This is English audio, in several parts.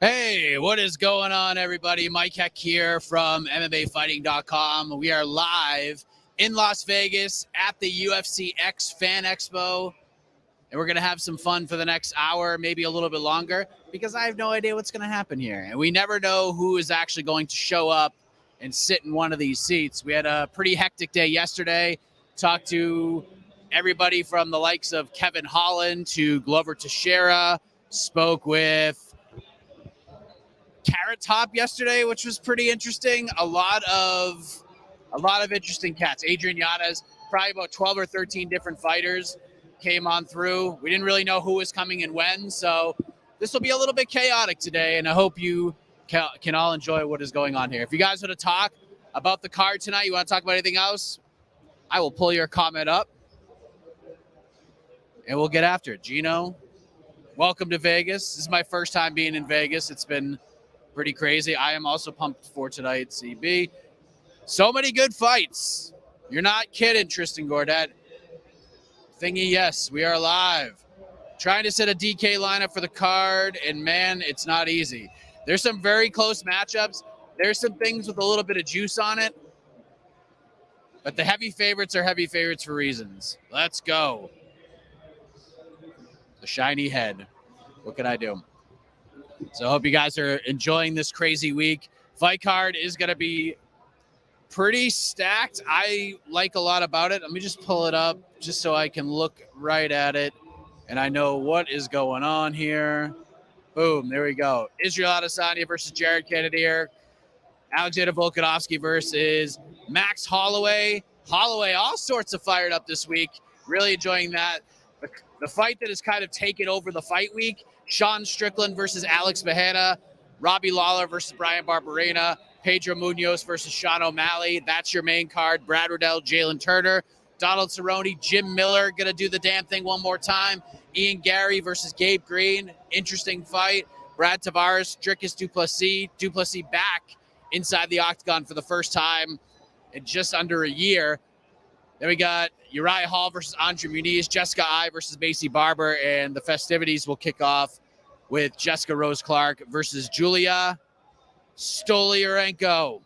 Hey, what is going on, everybody? Mike Heck here from MMAfighting.com. We are live in Las Vegas at the UFC X Fan Expo, and we're going to have some fun for the next hour, maybe a little bit longer, because I have no idea what's going to happen here. And we never know who is actually going to show up and sit in one of these seats. We had a pretty hectic day yesterday. Talked to everybody from the likes of Kevin Holland to Glover Teixeira. Spoke with Carrot Top yesterday, which was pretty interesting. A lot of interesting cats. Adrian Yanez, probably about 12 or 13 different fighters came on through. We didn't really know who was coming and when, so this will be a little bit chaotic today, and I hope you can all enjoy what is going on here. If you guys want to talk about the card tonight, you want to talk about anything else, I will pull your comment up, and we'll get after it. Gino, welcome to Vegas. This is my first time being in Vegas. It's been pretty crazy. I am also pumped for tonight, CB. So many good fights. You're not kidding, Tristan Gordet. Thingy, yes, we are live. Trying to set a DK lineup for the card, and man, it's not easy. There's some very close matchups. There's some things with a little bit of juice on it. But the heavy favorites are heavy favorites for reasons. Let's go. The shiny head. What can I do? So I hope you guys are enjoying this crazy week. Fight card is going to be pretty stacked. I like a lot about it. Let me just pull it up just so I can look right at it and I know what is going on here. Boom, there we go. Israelita versus Jared Cannonier. Alexander Volkanovski versus Max Holloway. Holloway all sorts of fired up this week. Really enjoying that. The fight that has kind of taken over the fight week, Sean Strickland versus Alex Pereira, Robbie Lawler versus Brian Barberena, Pedro Munoz versus Sean O'Malley. That's your main card. Brad Riddell, Jalen Turner, Donald Cerrone, Jim Miller going to do the damn thing one more time. Ian Gary versus Gabe Green. Interesting fight. Brad Tavares, Dricus Duplessis. Duplessis back inside the octagon for the first time in just under a year. Then we got Uriah Hall versus Andre Muniz, Jessica I versus Macy Barber, and the festivities will kick off with Jessica Rose Clark versus Julia Stolyarenko.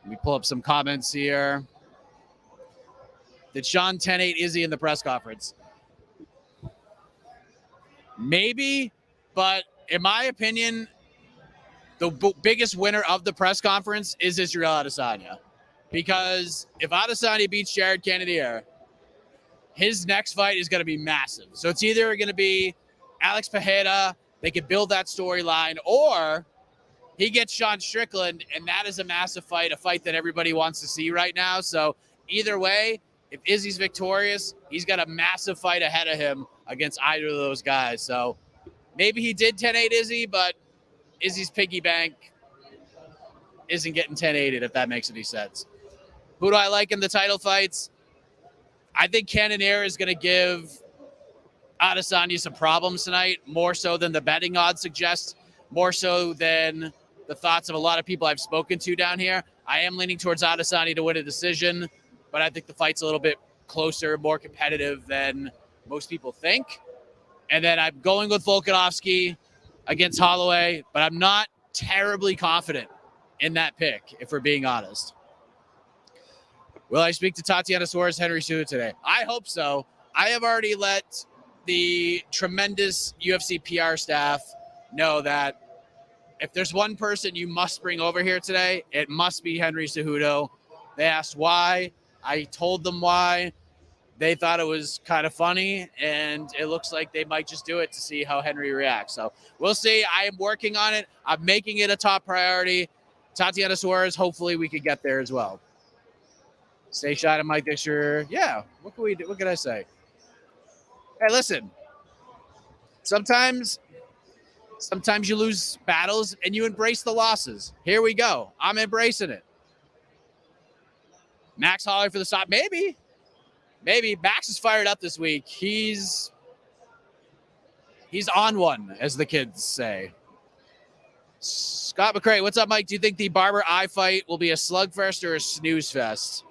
Let me pull up some comments here. Did Sean 10-8 Izzy in the press conference? Maybe, but in my opinion, the biggest winner of the press conference is Israel Adesanya. Because if Adesanya beats Jared Cannonier, his next fight is going to be massive. So it's either going to be Alex Pereira, they could build that storyline, or he gets Sean Strickland, and that is a massive fight, a fight that everybody wants to see right now. So either way, if Izzy's victorious, he's got a massive fight ahead of him against either of those guys. So maybe he did 10-8 Izzy, but Izzy's piggy bank isn't getting 10-8'd, if that makes any sense. Who do I like in the title fights? I think Cannonier is going to give Adesanya some problems tonight, more so than the betting odds suggest, more so than the thoughts of a lot of people I've spoken to down here. I am leaning towards Adesanya to win a decision, but I think the fight's a little bit closer, more competitive than most people think. And then I'm going with Volkanovski against Holloway, but I'm not terribly confident in that pick, if we're being honest. Will I speak to Tatiana Suarez, Henry Cejudo today? I hope so. I have already let the tremendous UFC PR staff know that if there's one person you must bring over here today, it must be Henry Cejudo. They asked why. I told them why. They thought it was kind of funny, and it looks like they might just do it to see how Henry reacts. So we'll see. I am working on it. I'm making it a top priority. Tatiana Suarez, hopefully we could get there as well. Stay shot at Mike Dixer. Yeah, what can we do? What can I say? Hey, listen. Sometimes you lose battles and you embrace the losses. Here we go. I'm embracing it. Max Holloway for the stop. Maybe. Max is fired up this week. He's on one, as the kids say. Scott McCray, what's up, Mike? Do you think the Barber eye fight will be a slugfest or a snooze fest?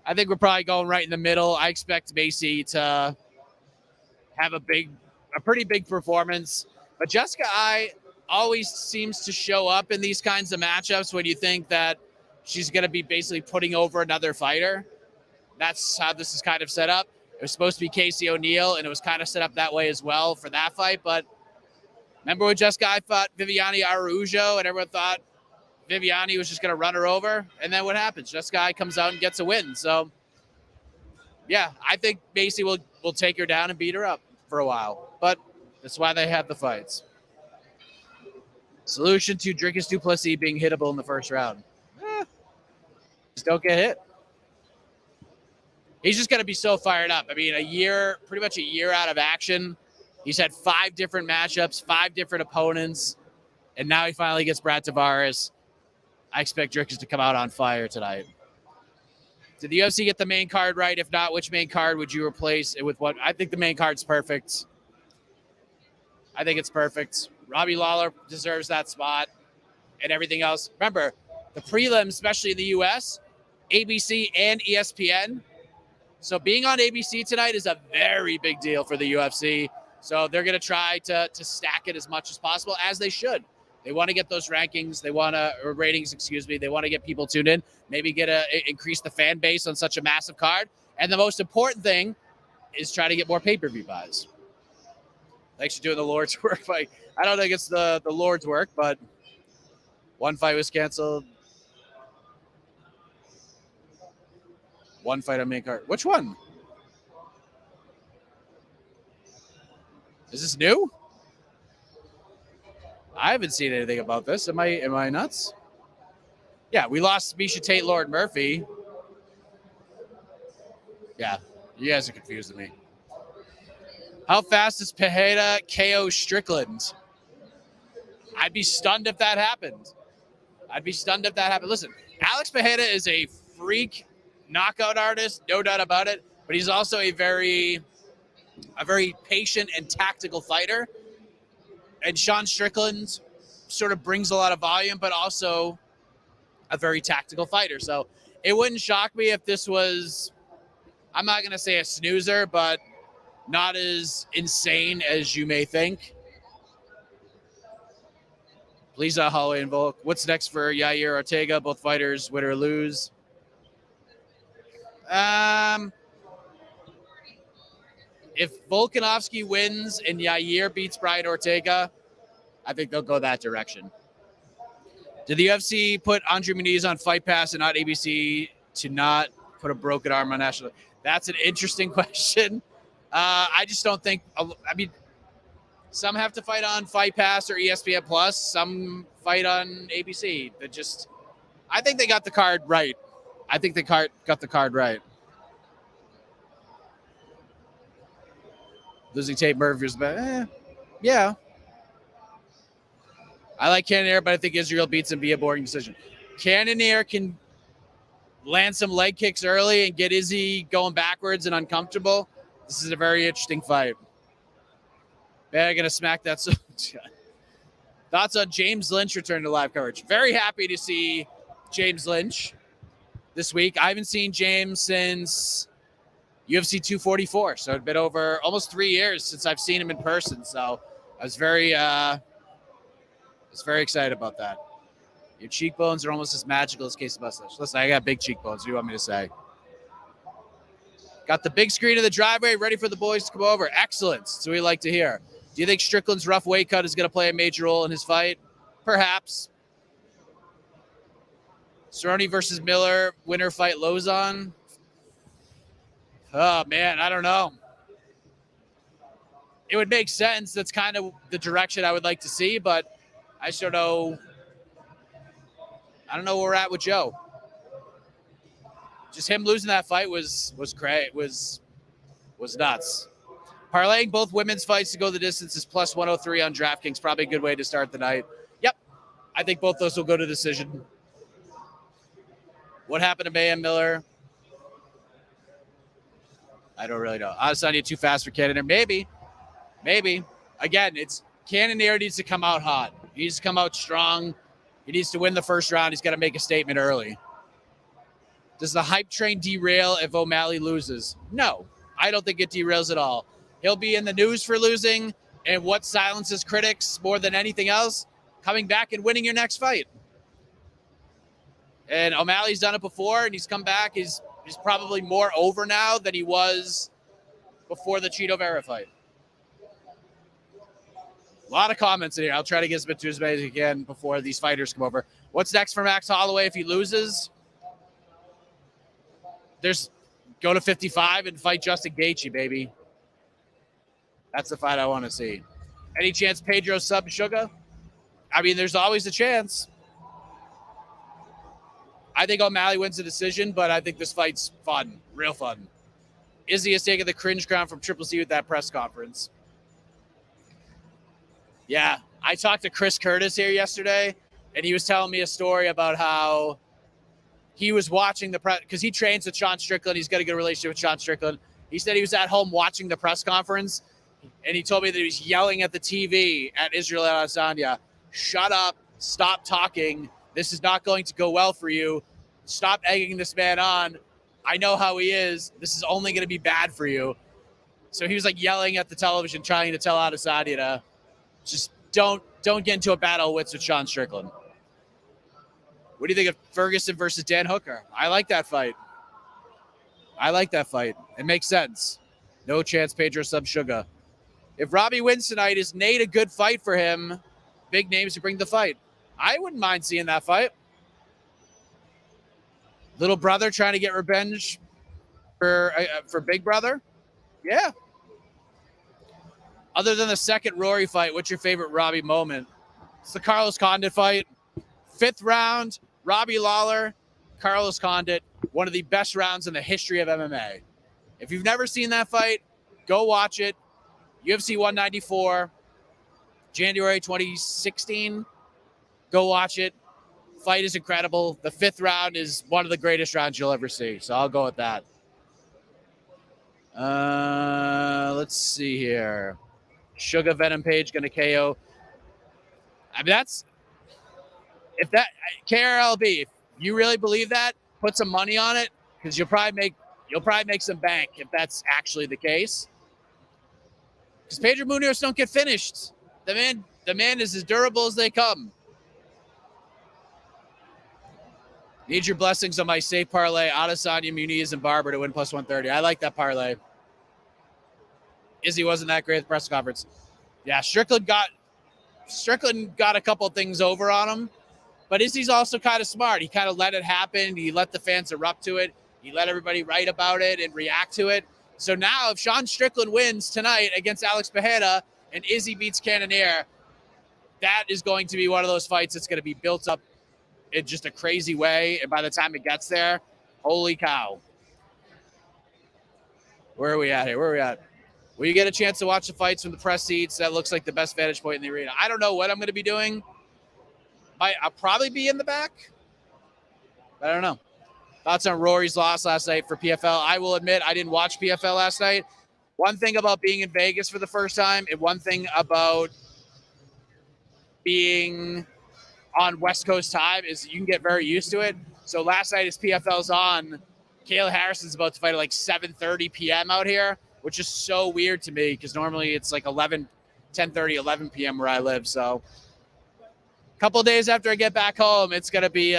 I think we're probably going right in the middle. I expect Macy to have a big a pretty big performance. But Jessica Ai always seems to show up in these kinds of matchups when you think that she's going to be basically putting over another fighter. That's how this is kind of set up. It was supposed to be Casey O'Neill, and it was kind of set up that way as well for that fight. But remember when Jessica Ai fought Viviane Araújo, and everyone thought Viviane was just going to run her over? And then what happens? Jessica Ai comes out and gets a win. So, yeah, I think Macy will take her down and beat her up for a while. But that's why they have the fights. Solution to Dricus du Plessis being hittable in the first round. Just don't get hit. He's just going to be so fired up. I mean, pretty much a year out of action. He's had 5 different matchups, 5 different opponents, and now he finally gets Brad Tavares. I expect Dricus to come out on fire tonight. Did the UFC get the main card right? If not, which main card would you replace it with what? I think the main card's perfect. I think it's perfect. Robbie Lawler deserves that spot and everything else. Remember, the prelims, especially in the US, ABC and ESPN. So being on ABC tonight is a very big deal for the UFC. So they're going to try to stack it as much as possible, as they should. They want to get those rankings. They want to, or ratings, excuse me. They want to get people tuned in, maybe increase the fan base on such a massive card. And the most important thing is try to get more pay-per-view buys. Thanks for doing the Lord's work fight. I don't think it's the Lord's work, but one fight was canceled. One fight on main card. Which one? Is this new? I haven't seen anything about this. Am I nuts? Yeah, we lost Misha Tate, Lord Murphy. Yeah, you guys are confusing me. How fast does Pereira KO Strickland? I'd be stunned if that happened. Listen, Alex Pereira is a freak knockout artist, no doubt about it. But he's also a very patient and tactical fighter. And Sean Strickland sort of brings a lot of volume, but also a very tactical fighter. So it wouldn't shock me if this was, I'm not going to say a snoozer, but not as insane as you may think. Please, Holloway and Volk. What's next for Yair Ortega? Both fighters, win or lose. If Volkanovski wins and Yair beats Brian Ortega, I think they'll go that direction. Did the UFC put Andre Muniz on Fight Pass and not ABC to not put a broken arm on national? That's an interesting question. I just don't think. I mean, some have to fight on Fight Pass or ESPN Plus. Some fight on ABC. I think they got the card right. Losing Tate Murphy was bad. Yeah. I like Cannonier, but I think Israel beats him via boring decision. Cannonier can land some leg kicks early and get Izzy going backwards and uncomfortable. This is a very interesting fight. They're going to smack that. Thoughts on James Lynch return to live coverage? Very happy to see James Lynch this week. I haven't seen James since UFC 244. So it's been over almost 3 years since I've seen him in person. So I was very excited about that. Your cheekbones are almost as magical as Casey mustache. Listen, I got big cheekbones. What do you want me to say? Got the big screen in the driveway, ready for the boys to come over. Excellent. That's what we like to hear. Do you think Strickland's rough weight cut is going to play a major role in his fight? Perhaps. Cerrone versus Miller, winner fight Lozon. Oh, man, I don't know. It would make sense. That's kind of the direction I would like to see, but I just don't know. I don't know where we're at with Joe. Just him losing that fight was great. Was nuts. Parlaying both women's fights to go the distance is plus 103 on DraftKings. Probably a good way to start the night. Yep. I think both those will go to decision. What happened to Mayhem Miller? I don't really know. Adesanya too fast for Cannonier. Maybe. Again, Cannonier needs to come out hot. He needs to come out strong. He needs to win the first round. He's got to make a statement early. Does the hype train derail if O'Malley loses? No, I don't think it derails at all. He'll be in the news for losing, and what silences critics more than anything else, coming back and winning your next fight. And O'Malley's done it before, and he's come back. He's probably more over now than he was before the Cheeto Vera fight. A lot of comments in here. I'll try to get to as many as I can before these fighters come over. What's next for Max Holloway if he loses? Go to 55 and fight Justin Gaethje, baby. That's the fight I want to see. Any chance Pedro sub Sugar? I mean, there's always a chance. I think O'Malley wins the decision, but I think this fight's fun, real fun. Izzy has taken the cringe crown from Triple C with that press conference. Yeah, I talked to Chris Curtis here yesterday, and he was telling me a story about how he was watching the press, because he trains with Sean Strickland. He's got a good relationship with Sean Strickland. He said he was at home watching the press conference, and he told me that he was yelling at the TV at Israelita Adesanya, "Shut up, stop talking. This is not going to go well for you. Stop egging this man on. I know how he is. This is only going to be bad for you." So he was like yelling at the television, trying to tell Adesanya to just don't get into a battle of wits with Sean Strickland. What do you think of Ferguson versus Dan Hooker? I like that fight. It makes sense. No chance Pedro sub Sugar. If Robbie wins tonight, is Nate a good fight for him? Big names to bring the fight. I wouldn't mind seeing that fight. Little brother trying to get revenge for big brother. Yeah. Other than the second Rory fight, what's your favorite Robbie moment? It's the Carlos Condit fight. 5th round, Robbie Lawler, Carlos Condit, one of the best rounds in the history of MMA. If you've never seen that fight, go watch it. UFC 194, January 2016. Go watch it. Fight is incredible. The 5th round is one of the greatest rounds you'll ever see. So I'll go with that. Let's see here. Sugar Venom Page going to KO. I mean, if KRLB, if you really believe that, put some money on it, because you'll probably make some bank if that's actually the case. Because Pedro Munoz don't get finished. The man is as durable as they come. Need your blessings on my safe parlay. Adesanya, Muniz, and Barber to win plus 130. I like that parlay. Izzy wasn't that great at the press conference. Yeah, Strickland got a couple things over on him, but Izzy's also kind of smart. He kind of let it happen. He let the fans erupt to it. He let everybody write about it and react to it. So now if Sean Strickland wins tonight against Alex Pereira and Izzy beats Cannonier, that is going to be one of those fights that's going to be built up in just a crazy way. And by the time it gets there, holy cow. Where are we at here? Will you get a chance to watch the fights from the press seats? That looks like the best vantage point in the arena. I don't know what I'm going to be doing. I'll probably be in the back. I don't know. Thoughts on Rory's loss last night for PFL? I will admit I didn't watch PFL last night. One thing about being in Vegas for the first time, and one thing about being on West Coast time is you can get very used to it. So last night as PFL's on, Kayla Harrison's about to fight at like 7:30 p.m. out here, which is so weird to me because normally it's like 10:30, 11 p.m. where I live. So a couple of days after I get back home, it's gonna be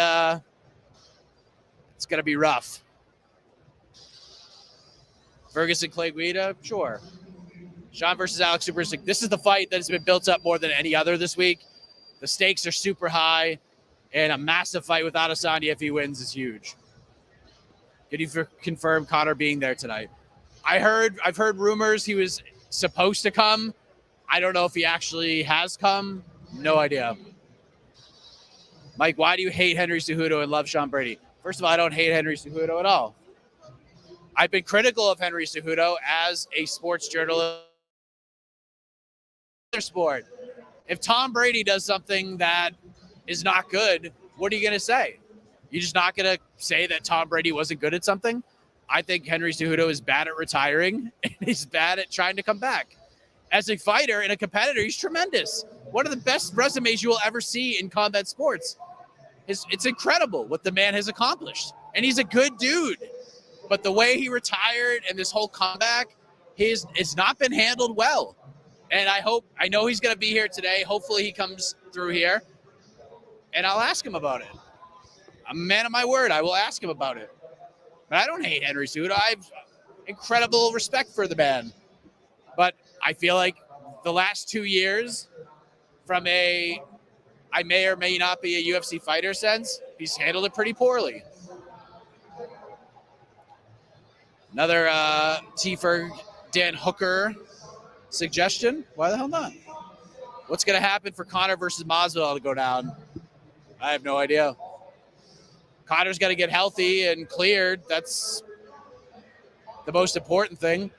rough. Ferguson, Clay Guida, sure. Sean versus Alex Superstick. This is the fight that has been built up more than any other this week. The stakes are super high, and a massive fight with Adesanya if he wins is huge. Can you confirm Conor being there tonight? I've heard rumors he was supposed to come. I don't know if he actually has come. No idea. Mike, why do you hate Henry Cejudo and love Sean Brady? First of all, I don't hate Henry Cejudo at all. I've been critical of Henry Cejudo as a sports journalist. Sport. If Tom Brady does something that is not good, what are you going to say? You're just not going to say that Tom Brady wasn't good at something? I think Henry Cejudo is bad at retiring, and he's bad at trying to come back. As a fighter and a competitor, he's tremendous. One of the best resumes you will ever see in combat sports. It's incredible what the man has accomplished. And he's a good dude. But the way he retired and this whole comeback, it's not been handled well. And I know he's going to be here today. Hopefully he comes through here, and I'll ask him about it. I'm a man of my word. I will ask him about it. But I don't hate Henry Cejudo. I have incredible respect for the man. But I feel like the last 2 years, from I may or may not be a UFC fighter sense, he's handled it pretty poorly. Another T for Dan Hooker suggestion. Why the hell not? What's going to happen for Conor versus Masvidal to go down? I have no idea. Conor's got to get healthy and cleared. That's the most important thing.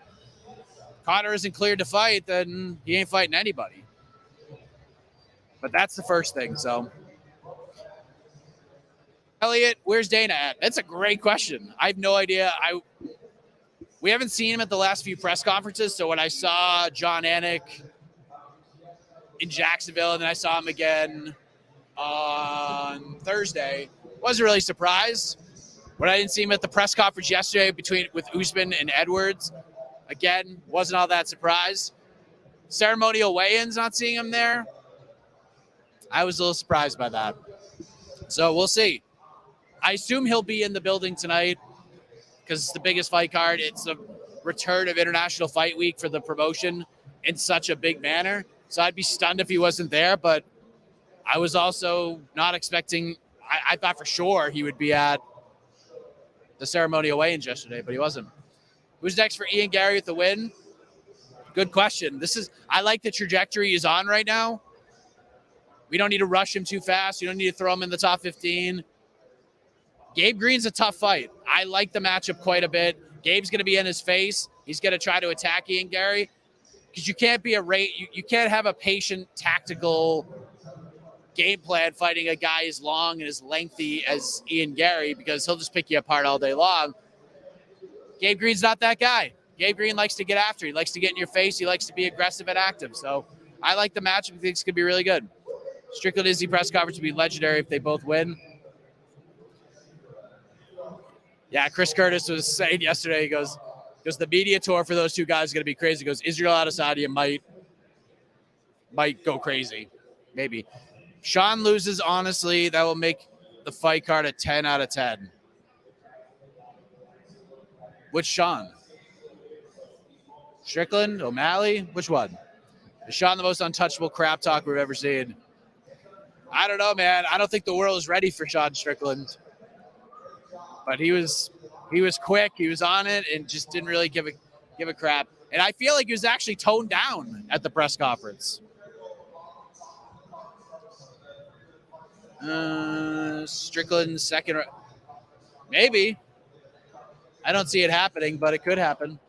Conor isn't cleared to fight, then he ain't fighting anybody. But that's the first thing. So, Elliot, where's Dana at? That's a great question. I have no idea. We haven't seen him at the last few press conferences. So when I saw John Anik in Jacksonville, and then I saw him again on Thursday, wasn't really surprised. When I didn't see him at the press conference yesterday with Usman and Edwards, again, wasn't all that surprised. Ceremonial weigh-ins, not seeing him there, I was a little surprised by that. So we'll see. I assume he'll be in the building tonight because it's the biggest fight card. It's the return of International Fight Week for the promotion in such a big manner. So I'd be stunned if he wasn't there, but I was also not expecting – I thought for sure he would be at the ceremonial weigh-ins yesterday, but he wasn't. Who's next for Ian Gary with the win? Good question. I like the trajectory he's on right now. We don't need to rush him too fast. You don't need to throw him in the top 15. Gabe Green's a tough fight. I like the matchup quite a bit. Gabe's going to be in his face. He's going to try to attack Ian Gary because you can't be you can't have a patient, tactical game plan fighting a guy as long and as lengthy as Ian Gary because he'll just pick you apart all day long. Gabe Green's not that guy. Gabe Green likes to get after. He likes to get in your face. He likes to be aggressive and active. So I like the matchup. I think it's going to be really good. Strickland Izzy press conference would be legendary if they both win. Yeah, Chris Curtis was saying yesterday, he goes, the media tour for those two guys is going to be crazy. He goes, Israel Adesanya might go crazy. Maybe. Sean loses, honestly, that will make the fight card a 10 out of 10. Which Sean? Strickland? O'Malley? Which one? Is Sean the most untouchable crap talk we've ever seen? I don't know, man. I don't think the world is ready for Sean Strickland. But he was quick. He was on it and just didn't really give a crap. And I feel like he was actually toned down at the press conference. Strickland second. Maybe. I don't see it happening, but it could happen.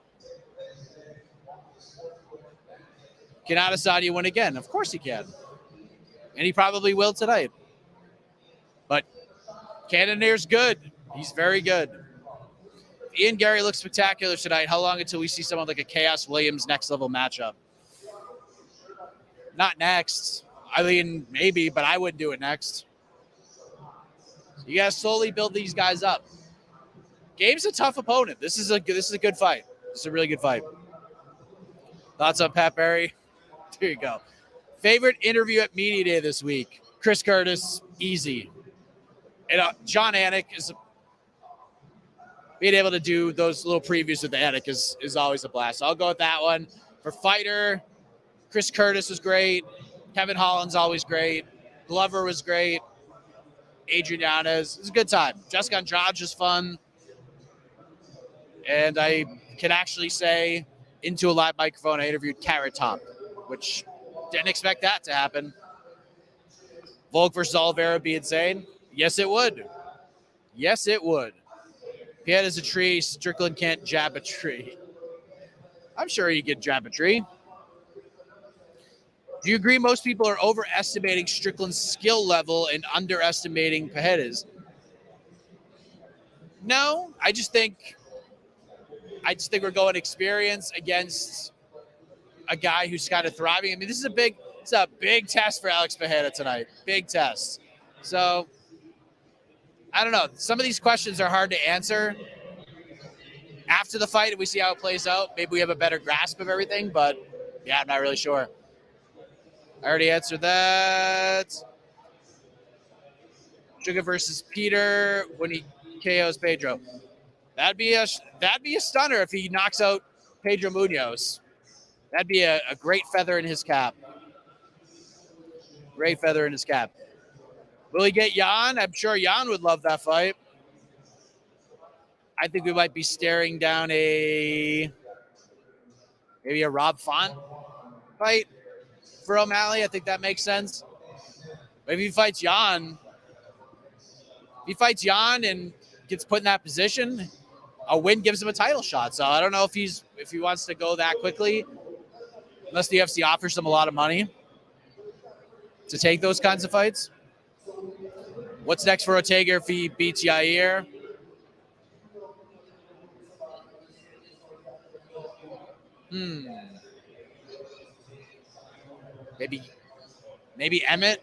Can Adesanya win again? Of course he can. And he probably will tonight. But Cannonier's good. He's very good. Ian Gary looks spectacular tonight. How long until we see someone like a Chaos Williams next level matchup? Not next. I mean, maybe, but I wouldn't do it next. You got to slowly build these guys up. Gabe's a tough opponent. This is a good fight. This is a really good fight. Thoughts on Pat Barry? There you go. Favorite interview at Media Day this week? Chris Curtis, easy. And John Anik is being able to do those little previews with the Anik is always a blast. So I'll go with that one. For fighter, Chris Curtis was great. Kevin Holland's always great. Glover was great. Adrian Yanez. It was a good time. Jessica Andrade was fun. And I can actually say into a live microphone, I interviewed Carrot Top, which didn't expect that to happen. Volk versus Oliveira would be insane. Yes, it would. Yes, it would. Piet is a tree. Strickland can't jab a tree. I'm sure he could jab a tree. Do you agree most people are overestimating Strickland's skill level and underestimating Pajeda's? No, I just think we're going experience against a guy who's kind of thriving. I mean, it's a big test for Alex Pajeda tonight. Big test. So, I don't know. Some of these questions are hard to answer. after the fight, if we see how it plays out, maybe we have a better grasp of everything. But yeah, I'm not really sure. I already answered that. Sugar versus Peter when he KOs Pedro. That'd be a stunner if he knocks out Pedro Munoz. That'd be a great feather in his cap. Great feather in his cap. Will he get Jan? I'm sure Jan would love that fight. I think we might be staring down maybe a Rob Font fight for O'Malley. I think that makes sense. But if he fights Jan and gets put in that position, a win gives him a title shot. So I don't know if he wants to go that quickly, unless the UFC offers him a lot of money to take those kinds of fights. What's next for Ortega if he beats Yair? Maybe Emmett.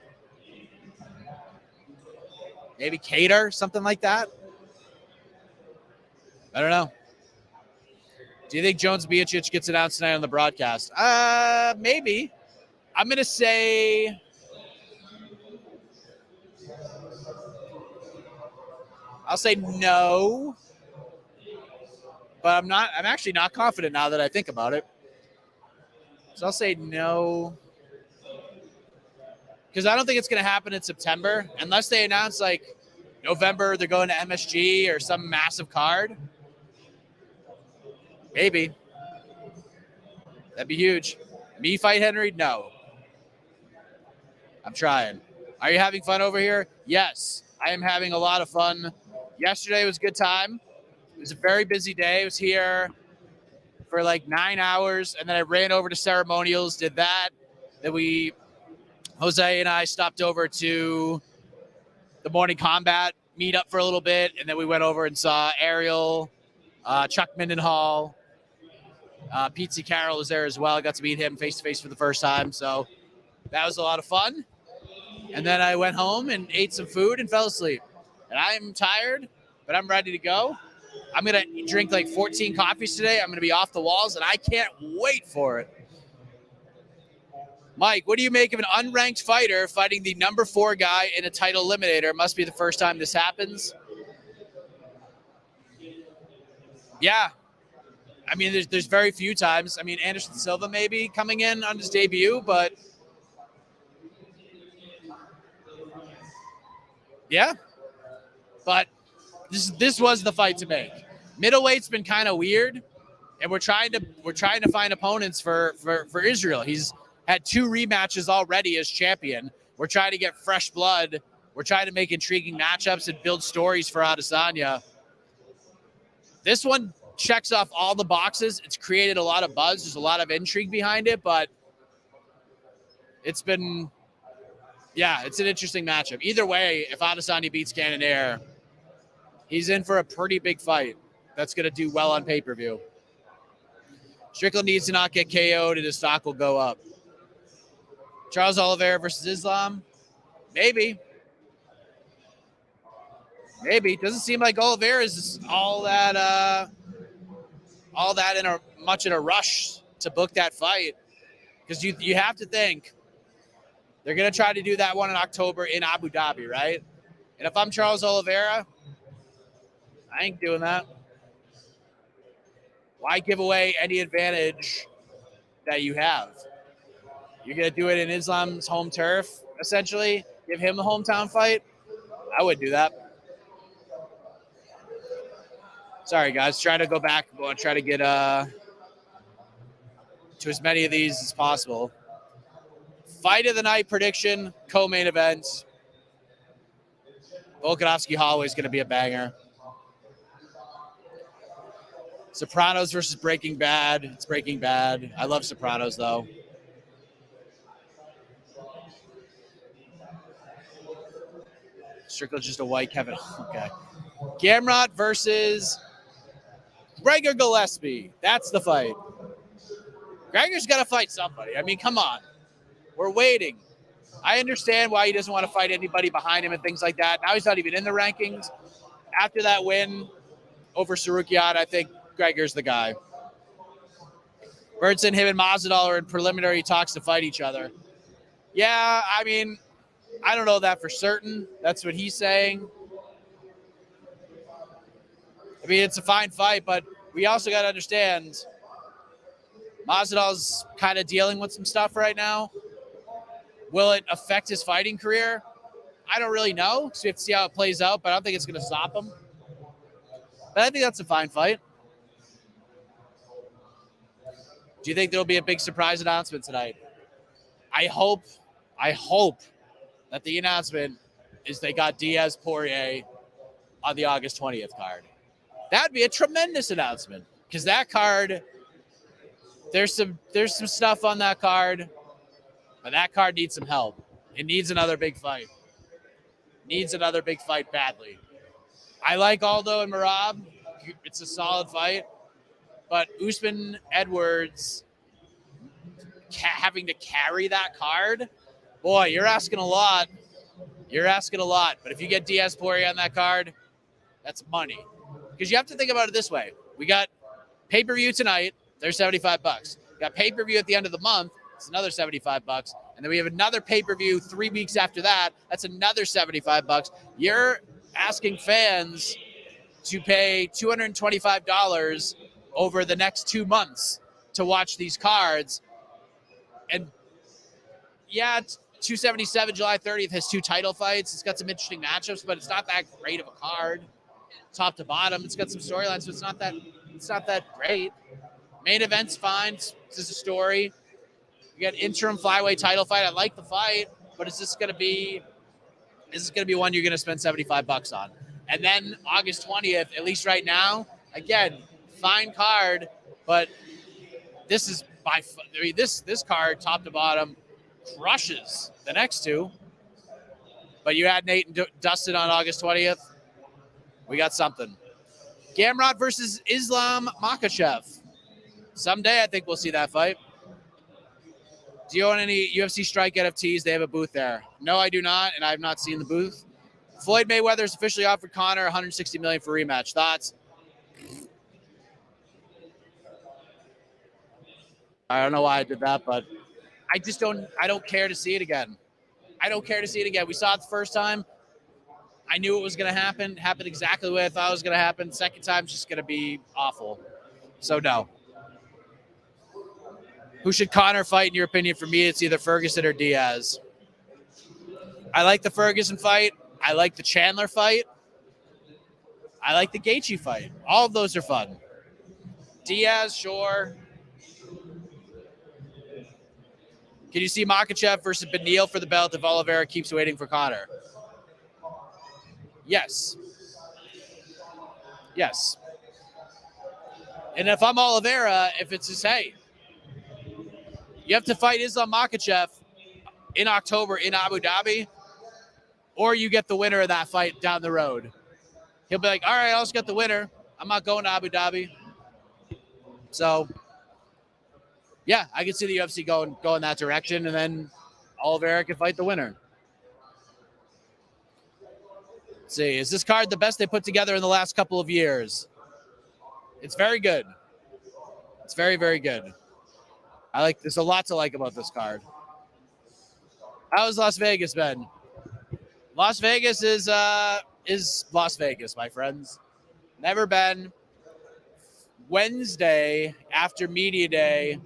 Maybe Cater, something like that. I don't know. Do you think Jones Miocic gets announced tonight on the broadcast? Maybe. I'm gonna say I'll say no. But I'm actually not confident now that I think about it. So I'll say no. Because I don't think it's going to happen in September unless they announce like November they're going to MSG or some massive card. Maybe. That'd be huge. Me fight Henry? No. I'm trying. Are you having fun over here? Yes. I am having a lot of fun. Yesterday was a good time. It was a very busy day. I was here for like 9 hours, and then I ran over to ceremonials, did that. Then Jose and I stopped over to the morning combat, meet up for a little bit, and then we went over and saw Ariel, Chuck Mindenhall. Pete Carroll was there as well. I got to meet him face-to-face for the first time, so that was a lot of fun. And then I went home and ate some food and fell asleep. And I'm tired, but I'm ready to go. I'm going to drink like 14 coffees today. I'm going to be off the walls, and I can't wait for it. Mike, what do you make of an unranked fighter fighting the number 4 guy in a title eliminator? Must be the first time this happens. Yeah. I mean, there's very few times. I mean, Anderson Silva maybe coming in on his debut, but yeah. But this was the fight to make. Middleweight's been kind of weird, and we're trying to find opponents for Israel. He's had 2 rematches already as champion. We're trying to get fresh blood. We're trying to make intriguing matchups and build stories for Adesanya. This one checks off all the boxes. It's created a lot of buzz. There's a lot of intrigue behind it, but it's an interesting matchup. Either way, if Adesanya beats Cannonier, he's in for a pretty big fight that's going to do well on pay-per-view. Strickland needs to not get KO'd and his stock will go up. Charles Oliveira versus Islam? Maybe. Doesn't seem like Oliveira is all that much in a rush to book that fight, because you have to think they're going to try to do that one in October in Abu Dhabi, right? And if I'm Charles Oliveira, I ain't doing that. Why give away any advantage that you have? You're going to do it in Islam's home turf, essentially? Give him a hometown fight? I would do that. Sorry, guys. Try to go back. We'll try to get to as many of these as possible. Fight of the night prediction, co-main event. Volkanovski Holloway is going to be a banger. Sopranos versus Breaking Bad. It's Breaking Bad. I love Sopranos, though. Strickland's just a white Kevin. Okay. Gamrat versus Gregor Gillespie. That's the fight. Gregor's got to fight somebody. I mean, come on. We're waiting. I understand why he doesn't want to fight anybody behind him and things like that. Now he's not even in the rankings. After that win over Sarukian, I think Gregor's the guy. Bernson, him, and Masvidal are in preliminary talks to fight each other. Yeah, I mean, I don't know that for certain. That's what he's saying. I mean, it's a fine fight, but we also got to understand Masvidal's kind of dealing with some stuff right now. Will it affect his fighting career? I don't really know, because we have to see how it plays out, but I don't think it's going to stop him. But I think that's a fine fight. Do you think there'll be a big surprise announcement tonight? I hope that the announcement is they got Diaz-Poirier on the August 20th card. That'd be a tremendous announcement, because that card, there's some stuff on that card, but that card needs some help. It needs another big fight. Needs another big fight badly. I like Aldo and Merab. It's a solid fight. But Usman Edwards having to carry that card, boy, you're asking a lot. You're asking a lot. But if you get Diaz-Poirier on that card, that's money. Because you have to think about it this way. We got pay-per-view tonight. There's $75. We got pay-per-view at the end of the month. It's another $75. And then we have another pay-per-view 3 weeks after that. That's another $75. You're asking fans to pay $225 over the next 2 months to watch these cards. And yeah, it's 277 July 30th has 2 title fights. It's got some interesting matchups, but it's not that great of a card. Top to bottom, it's got some storylines, but it's not that great. Main event's fine. It's just a story. You got interim flyweight title fight. I like the fight, but is this gonna be one you're gonna spend $75 on? And then August 20th, at least right now, again, fine card, but this is this card top to bottom crushes the next two. But you had Nate and Dustin on August 20th. We got something. Gamrat versus Islam Makhachev. Someday I think we'll see that fight. Do you own any UFC Strike NFTs? They have a booth there. No, I do not, and I have not seen the booth. Floyd Mayweather's officially offered Conor $160 million for rematch. Thoughts? I don't know why I did that, but I don't care to see it again. I don't care to see it again. We saw it the first time. I knew it was going to happen. It happened exactly the way I thought it was going to happen. Second time's just going to be awful. So no. Who should Conor fight, in your opinion? For me, it's either Ferguson or Diaz. I like the Ferguson fight. I like the Chandler fight. I like the Gaethje fight. All of those are fun. Diaz, sure. Can you see Makhachev versus Beneil for the belt if Oliveira keeps waiting for Conor? Yes. Yes. And if I'm Oliveira, if it's just, hey, you have to fight Islam Makhachev in October in Abu Dhabi, or you get the winner of that fight down the road. He'll be like, all right, I'll just get the winner. I'm not going to Abu Dhabi. So, yeah, I can see the UFC going that direction, and then Oliveira can fight the winner. Let's see, is this card the best they put together in the last couple of years? It's very good. It's very, very good. There's a lot to like about this card. How has Las Vegas been? Las Vegas is Las Vegas, my friends. Never been. Wednesday after media day,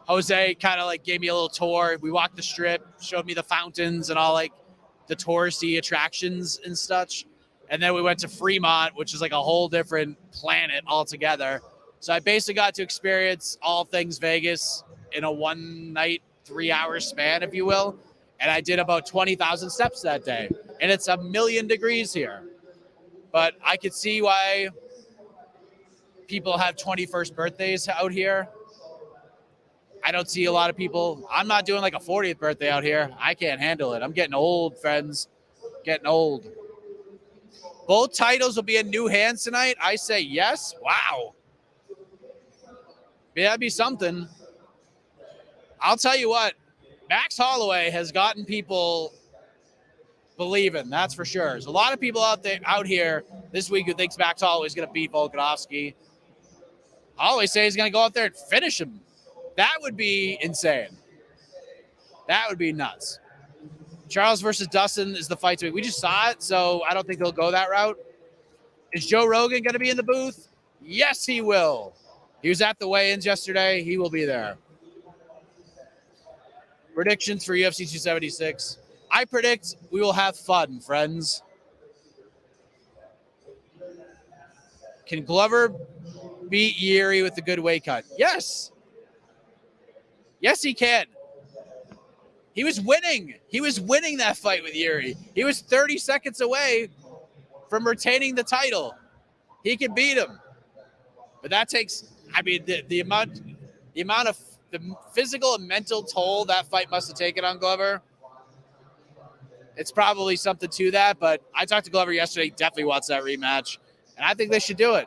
Jose kind of gave me a little tour. We walked the strip, showed me the fountains and all the touristy attractions and such. And then we went to Fremont, which is a whole different planet altogether. So I basically got to experience all things Vegas in a 1 night, 3 hour span, if you will. And I did about 20,000 steps that day. And it's 1,000,000 degrees here. But I could see why people have 21st birthdays out here. I don't see a lot of people. I'm not doing a 40th birthday out here. I can't handle it. I'm getting old, friends. Getting old. Both titles will be in new hands tonight. I say yes. Wow. Yeah, that'd be something. I'll tell you what. Max Holloway has gotten people believing. That's for sure. There's a lot of people out here this week who thinks Max Holloway is going to beat Volkanovski. I always say he's going to go out there and finish him. That would be insane. That would be nuts. Charles versus Dustin is the fight to me. We just saw it, so I don't think they'll go that route. Is Joe Rogan going to be in the booth? Yes, he will. He was at the weigh-ins yesterday. He will be there. Predictions for UFC 276. I predict we will have fun, friends. Can Glover beat Yuri with a good weight cut? Yes. Yes, he can. He was winning. He was winning that fight with Yuri. He was 30 seconds away from retaining the title. He can beat him. But that takes, I mean, the amount of the physical and mental toll that fight must have taken on Glover. It's probably something to that, but I talked to Glover yesterday. He definitely wants that rematch, and I think they should do it.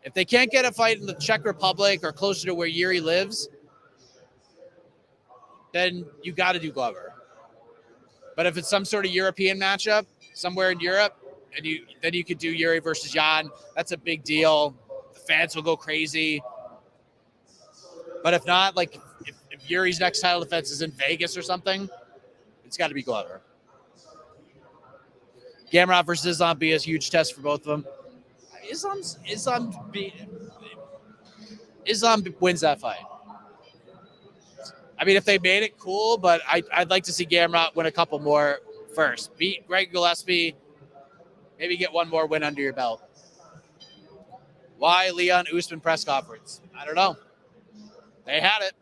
If they can't get a fight in the Czech Republic or closer to where Yuri lives, then you got to do Glover. But if it's some sort of European matchup somewhere in Europe, and then you could do Yuri versus Jan, that's a big deal. The fans will go crazy. But if not, like if Yuri's next title defense is in Vegas or something, it's got to be Glover. Gamrat versus Islam be a huge test for both of them. Islam wins that fight. I mean, if they made it, cool, but I'd like to see Gamrat win a couple more first. Beat Gregor Gillespie, maybe get one more win under your belt. Why Leon Usman press conference? I don't know. They had it.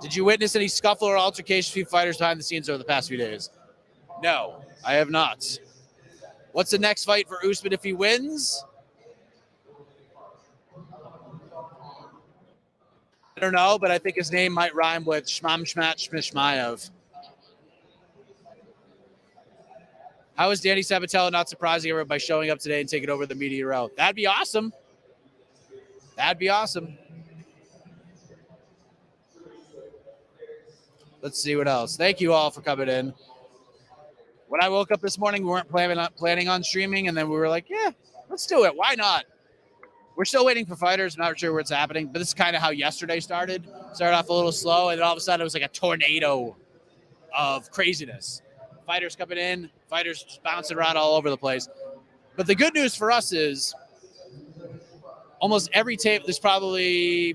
Did you witness any scuffle or altercation between fighters behind the scenes over the past few days? No, I have not. What's the next fight for Usman if he wins? I don't know, but I think his name might rhyme with Shmam Shmat Shmishmayev. How is Danny Sabatello not surprising everyone by showing up today and taking over the media row? That'd be awesome. That'd be awesome. Let's see what else. Thank you all for coming in. When I woke up this morning, we weren't planning on streaming, and then we were like, yeah, let's do it. Why not? We're still waiting for fighters. I'm not sure what's happening, but this is kind of how yesterday started. Started off a little slow, and then all of a sudden it was like a tornado of craziness. Fighters coming in, fighters just bouncing around all over the place. But the good news for us is almost every table, there's probably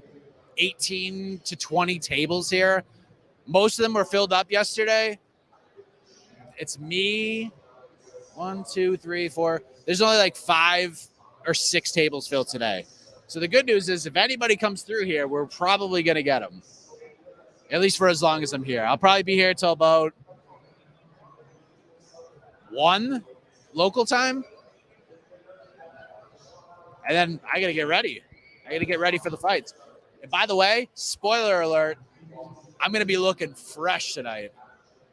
18 to 20 tables here. Most of them were filled up yesterday. It's me, 1, 2, 3, 4. There's only like 5 or 6 tables filled today. So the good news is if anybody comes through here, we're probably going to get them. At least for as long as I'm here. I'll probably be here till about 1 local time. And then I got to get ready. I got to get ready for the fights. And by the way, spoiler alert, I'm going to be looking fresh tonight.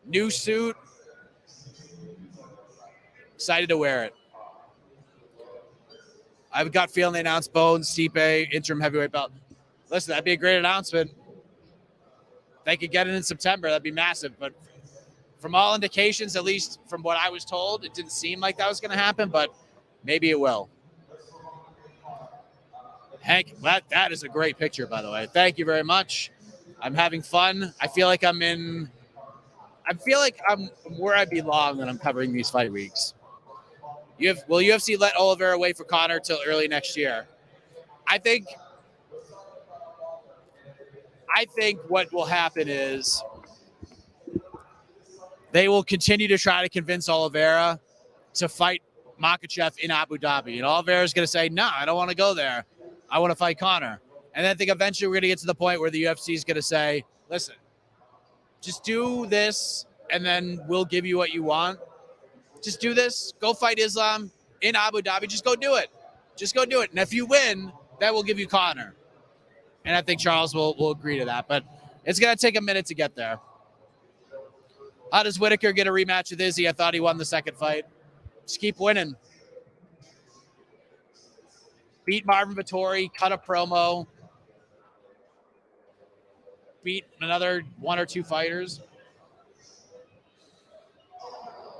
New suit. Excited to wear it. I've got feeling they announced Bones, Stipe, interim heavyweight belt. Listen, that'd be a great announcement. They could get it in September. That'd be massive. But from all indications, at least from what I was told, it didn't seem like that was going to happen, but maybe it will. Hank, that is a great picture, by the way. Thank you very much. I'm having fun. I feel like I'm where I belong when I'm covering these fight weeks. Will UFC let Oliveira wait for Conor till early next year? I think what will happen is they will continue to try to convince Oliveira to fight Makhachev in Abu Dhabi. And Oliveira is going to say, no, I don't want to go there. I want to fight Conor. And then I think eventually we're going to get to the point where the UFC is going to say, listen, just do this and then we'll give you what you want. Just do this. Go fight Islam in Abu Dhabi. Just go do it. Just go do it. And if you win, that will give you Conor. And I think Charles will agree to that. But it's going to take a minute to get there. How does Whitaker get a rematch with Izzy? I thought he won the second fight. Just keep winning. Beat Marvin Vettori. Cut a promo. Beat another 1 or 2 fighters.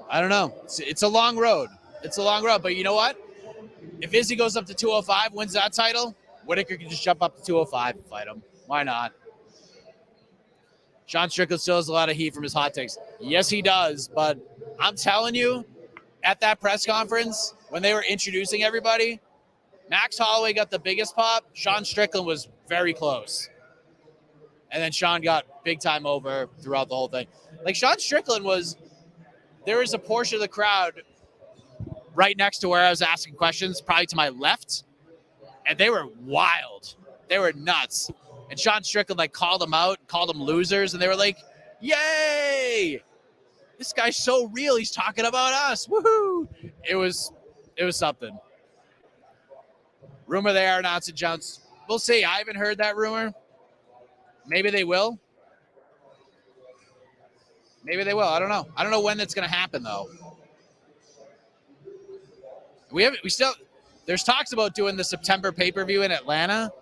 I don't know. It's a long road. It's a long road. But you know what? If Izzy goes up to 205, wins that title, Whitaker can just jump up to 205 and fight him. Why not? Sean Strickland still has a lot of heat from his hot takes. Yes, he does. But I'm telling you, at that press conference, when they were introducing everybody, Max Holloway got the biggest pop. Sean Strickland was very close. And then Sean got big time over throughout the whole thing. Like, Sean Strickland there was a portion of the crowd right next to where I was asking questions, probably to my left, and they were wild. They were nuts. And Sean Strickland, like, called them out, called them losers, and they were like, yay! This guy's so real. He's talking about us. Woohoo! It was something. Rumor they are announcing Jones. We'll see. I haven't heard that rumor. Maybe they will. Maybe they will. I don't know. I don't know when that's going to happen, though. There's talks about doing the September pay-per-view in Atlanta.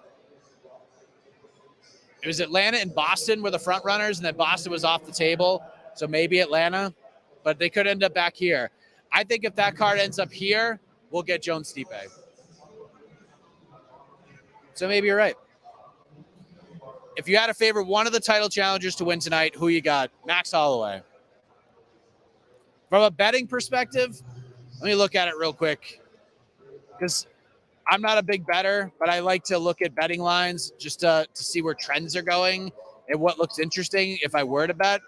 It was Atlanta and Boston were the front runners, and then Boston was off the table. So maybe Atlanta, but they could end up back here. I think if that card ends up here, we'll get Jones Stipe. So maybe you're right. If you had to favor one of the title challengers to win tonight, who you got? Max Holloway. From a betting perspective, let me look at it real quick. Because I'm not a big bettor, but I like to look at betting lines just to see where trends are going and what looks interesting if I were to bet.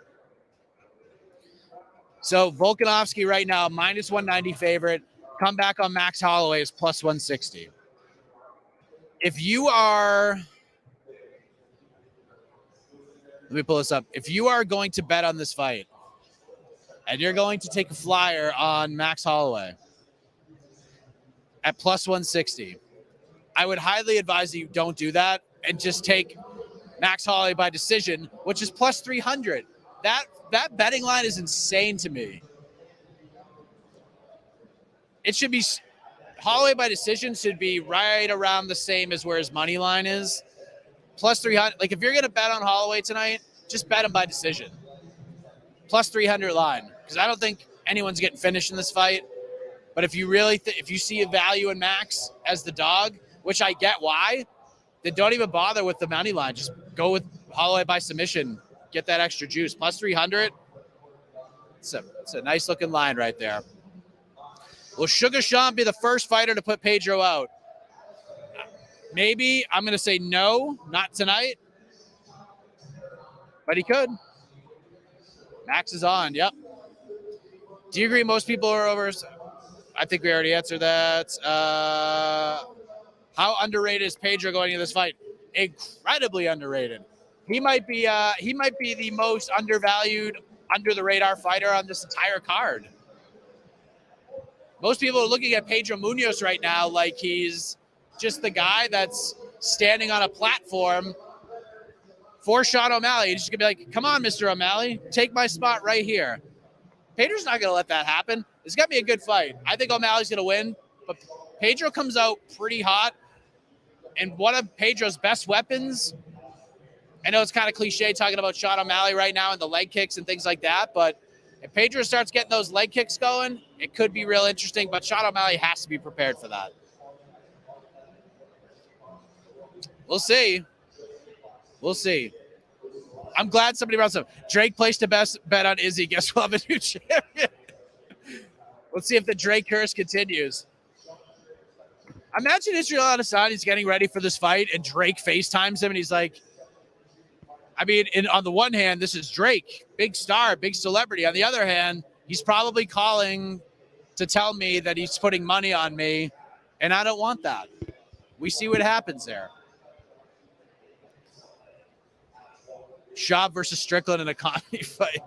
So Volkanovski right now, minus 190 favorite. Comeback on Max Holloway is plus 160. If you are... Let me pull this up. If you are going to bet on this fight and you're going to take a flyer on Max Holloway at plus 160, I would highly advise that you don't do that and just take Max Holloway by decision, which is plus 300. That betting line is insane to me. It should be Holloway by decision should be right around the same as where his money line is. Plus 300. Like, if you're going to bet on Holloway tonight, just bet him by decision. Plus 300 line. Because I don't think anyone's getting finished in this fight. But if you really if you see a value in Max as the dog, which I get why, then don't even bother with the money line. Just go with Holloway by submission. Get that extra juice. Plus 300. It's a nice looking line right there. Will Sugar Sean be the first fighter to put Pedro out? Maybe. I'm going to say no, not tonight. But he could. Max is on. Yep. Do you agree most people are over? I think we already answered that. How underrated is Pedro going into this fight? Incredibly underrated. He might be the most undervalued, under the radar fighter on this entire card. Most people are looking at Pedro Munoz right now like he's just the guy that's standing on a platform for Sean O'Malley. He's just going to be like, come on, Mr. O'Malley, take my spot right here. Pedro's not going to let that happen. It's going to be a good fight. I think O'Malley's going to win, but Pedro comes out pretty hot. And one of Pedro's best weapons, I know it's kind of cliche talking about Sean O'Malley right now and the leg kicks and things like that, but if Pedro starts getting those leg kicks going, it could be real interesting, but Sean O'Malley has to be prepared for that. We'll see. We'll see. I'm glad somebody brought some. Drake placed a best bet on Izzy. Guess we'll have a new champion. Let's see if the Drake curse continues. Imagine Israelita Adesanya's getting ready for this fight, and Drake FaceTimes him, and he's like, I mean, on the one hand, this is Drake, big star, big celebrity. On the other hand, he's probably calling to tell me that he's putting money on me, and I don't want that. We see what happens there. Schaub versus Strickland in a comedy fight.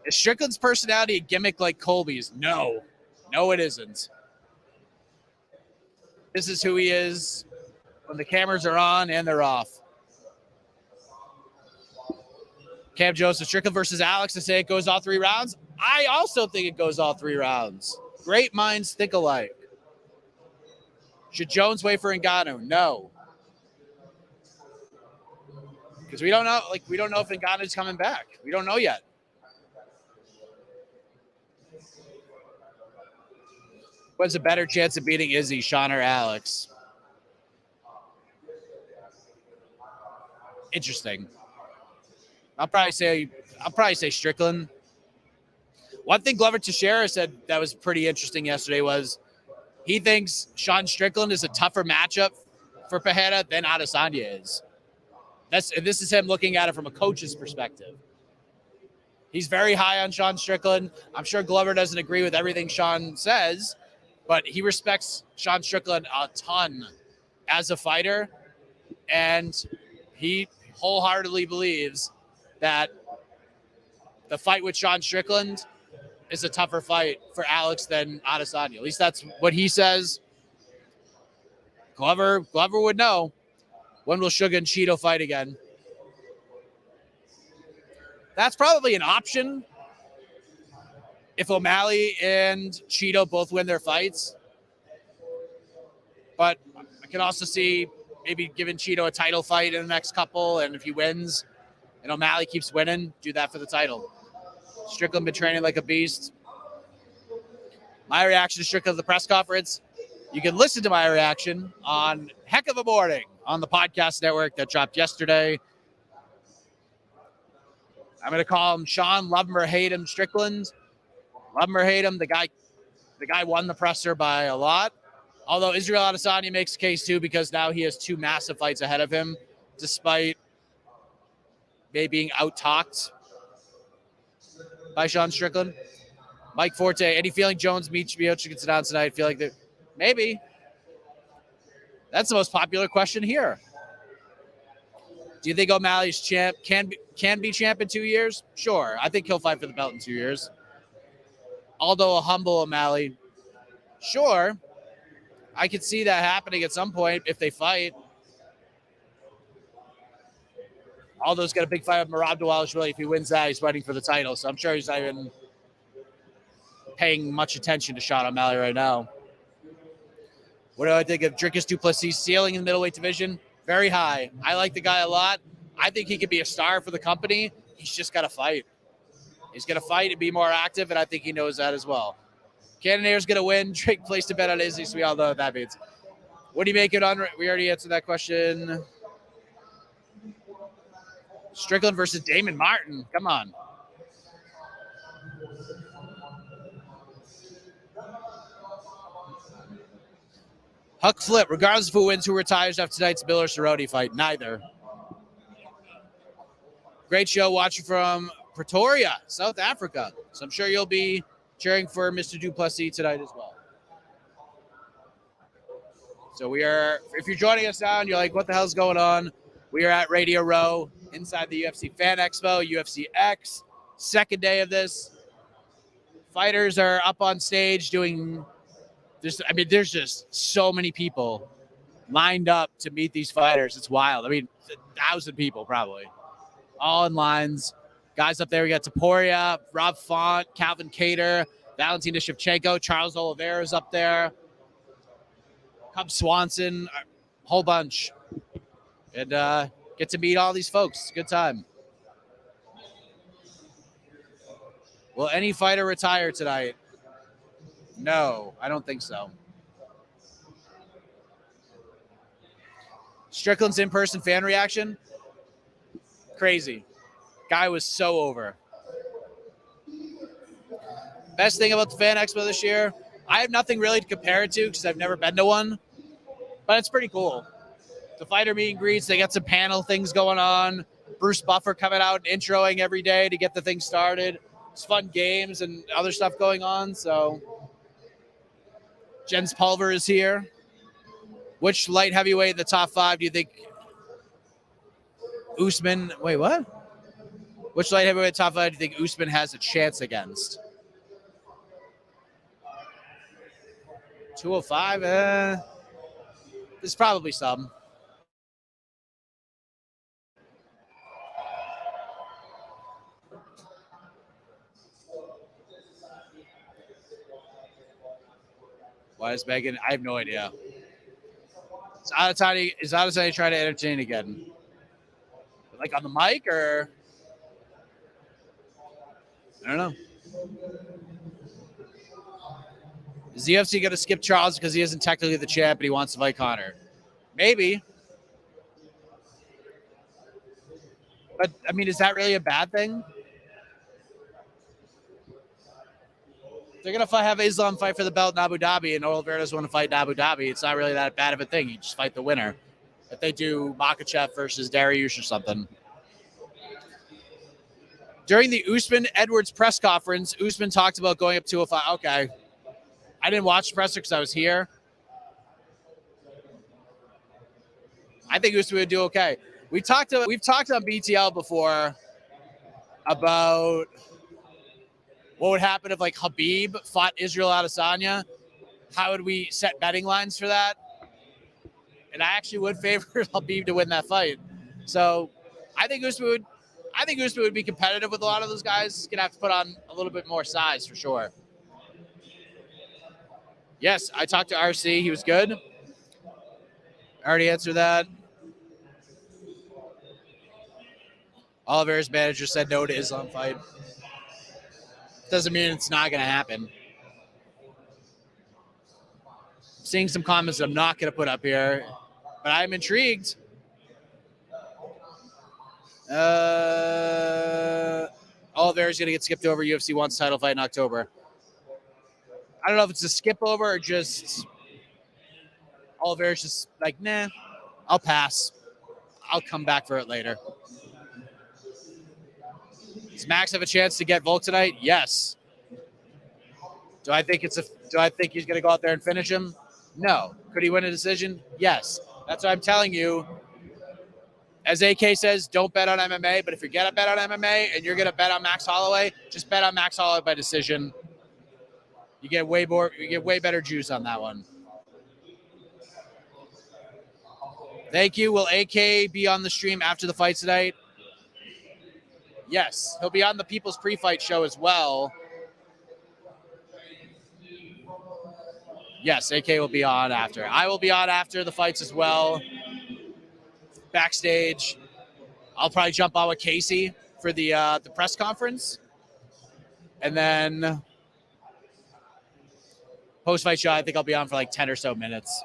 Is Strickland's personality a gimmick like Colby's? No. No, it isn't. This is who he is when the cameras are on and they're off. Cam Joseph, Strickland versus Alex, to say it goes all 3 rounds. I also think it goes all 3 rounds. Great minds think alike. Should Jones wait for Ngannou? No. Because we don't know if Ngannou's coming back. We don't know yet. Who has a better chance of beating Izzy, Sean or Alex? Interesting. I'll probably say Strickland. One thing Glover Teixeira said that was pretty interesting yesterday was he thinks Sean Strickland is a tougher matchup for Pereira than Adesanya is. This is him looking at it from a coach's perspective. He's very high on Sean Strickland. I'm sure Glover doesn't agree with everything Sean says, but he respects Sean Strickland a ton as a fighter, and he wholeheartedly believes that the fight with Sean Strickland is a tougher fight for Alex than Adesanya. At least that's what he says. Glover would know. When will Sugar and Cheeto fight again? That's probably an option if O'Malley and Cheeto both win their fights. But I can also see maybe giving Cheeto a title fight in the next couple, and if he wins and O'Malley keeps winning, do that for the title. Strickland been training like a beast. My reaction to Strickland at the press conference, you can listen to my reaction on Heck of a Morning on the podcast network that dropped yesterday. I'm going to call him Sean, love him or hate him, Strickland. Love him or hate him, the guy won the presser by a lot. Although Israel Adesanya makes a case too, because now he has two massive fights ahead of him, despite maybe being out-talked by Sean Strickland. Mike Forte, any feeling Jones meets Miocic gets it on tonight? I feel like maybe. That's the most popular question here. Do you think O'Malley's champ can be champ in 2 years? Sure. I think he'll fight for the belt in 2 years. Although a humble O'Malley, sure. I could see that happening at some point if they fight. Aldo's got a big fight with Merab Dvalishvili. If he wins that, he's fighting for the title. So I'm sure he's not even paying much attention to Sean O'Malley right now. What do I think of Dricus du Plessis' ceiling in the middleweight division? Very high. I like the guy a lot. I think he could be a star for the company. He's just got to fight. He's going to fight and be more active, and I think he knows that as well. Cannonier's going to win. Drake placed a bet on Izzy, so we all know what that means. What do you make it on? We already answered that question. Strickland versus Damon Martin. Come on. Huck Flip, regardless of who wins, who retires after tonight's Miller Cerrone fight? Neither. Great show watching from Pretoria, South Africa. So I'm sure you'll be cheering for Mr. du Plessis tonight as well. So if you're joining us now and you're like, what the hell's going on? We are at Radio Row inside the UFC Fan Expo, UFC X, second day of this. Fighters are up on stage doing there's just so many people lined up to meet these fighters. It's wild. 1,000 people probably. All in lines. Guys up there, we got Taporia, Rob Font, Calvin Cater, Valentina Shevchenko, Charles Oliveira's up there, Cub Swanson, a whole bunch. And get to meet all these folks. Good time. Will any fighter retire tonight? No, I don't think so. Strickland's in-person fan reaction? Crazy. Guy was so over. Best thing about the Fan Expo this year, I have nothing really to compare it to because I've never been to one, but it's pretty cool. The fighter meet and greets, they got some panel things going on. Bruce Buffer coming out and introing every day to get the thing started. It's fun games and other stuff going on, so... Jens Pulver is here. Which light heavyweight in the top 5 do you think Usman... Wait, what? Which light heavyweight top 5 do you think Usman has a chance against? 205? There's probably some. Why is Megan? I have no idea. Is Adesanya trying to entertain again? Like on the mic or? I don't know. Is the UFC going to skip Charles because he isn't technically the champ and he wants to fight Conor? Maybe. But, I mean, is that really a bad thing? They're going to have Islam fight for the belt in Abu Dhabi and Oliveira doesn't want to fight in Abu Dhabi. It's not really that bad of a thing. You just fight the winner. If they do Makhachev versus Dariush or something. During the Usman-Edwards press conference, Usman talked about going up 205. Okay. I didn't watch the presser because I was here. I think Usman would do okay. We've talked on BTL before about what would happen if like Khabib fought Israel Adesanya. How would we set betting lines for that? And I actually would favor Khabib to win that fight. So I think Usman would be competitive with a lot of those guys. He's gonna have to put on a little bit more size for sure. Yes, I talked to RC. He was good. I already answered that. Oliveira's manager said no to Islam fight. Doesn't mean it's not going to happen. I'm seeing some comments I'm not going to put up here, but I'm intrigued. Oliveira's going to get skipped over UFC 1's title fight in October. I don't know if it's a skip over or just Oliveira's just like, nah, I'll pass. I'll come back for it later. Does Max have a chance to get Volk tonight? Yes. Do I think he's going to go out there and finish him? No. Could he win a decision? Yes. That's what I'm telling you. As AK says, don't bet on MMA, but if you're going to bet on MMA and you're going to bet on Max Holloway, just bet on Max Holloway by decision. You get way better juice on that one. Thank you. Will AK be on the stream after the fight tonight? Yes. He'll be on the People's Pre-Fight show as well. Yes, AK will be on after. I will be on after the fights as well. Backstage. I'll probably jump on with Casey for the press conference. And then post-fight show, I think I'll be on for like 10 or so minutes.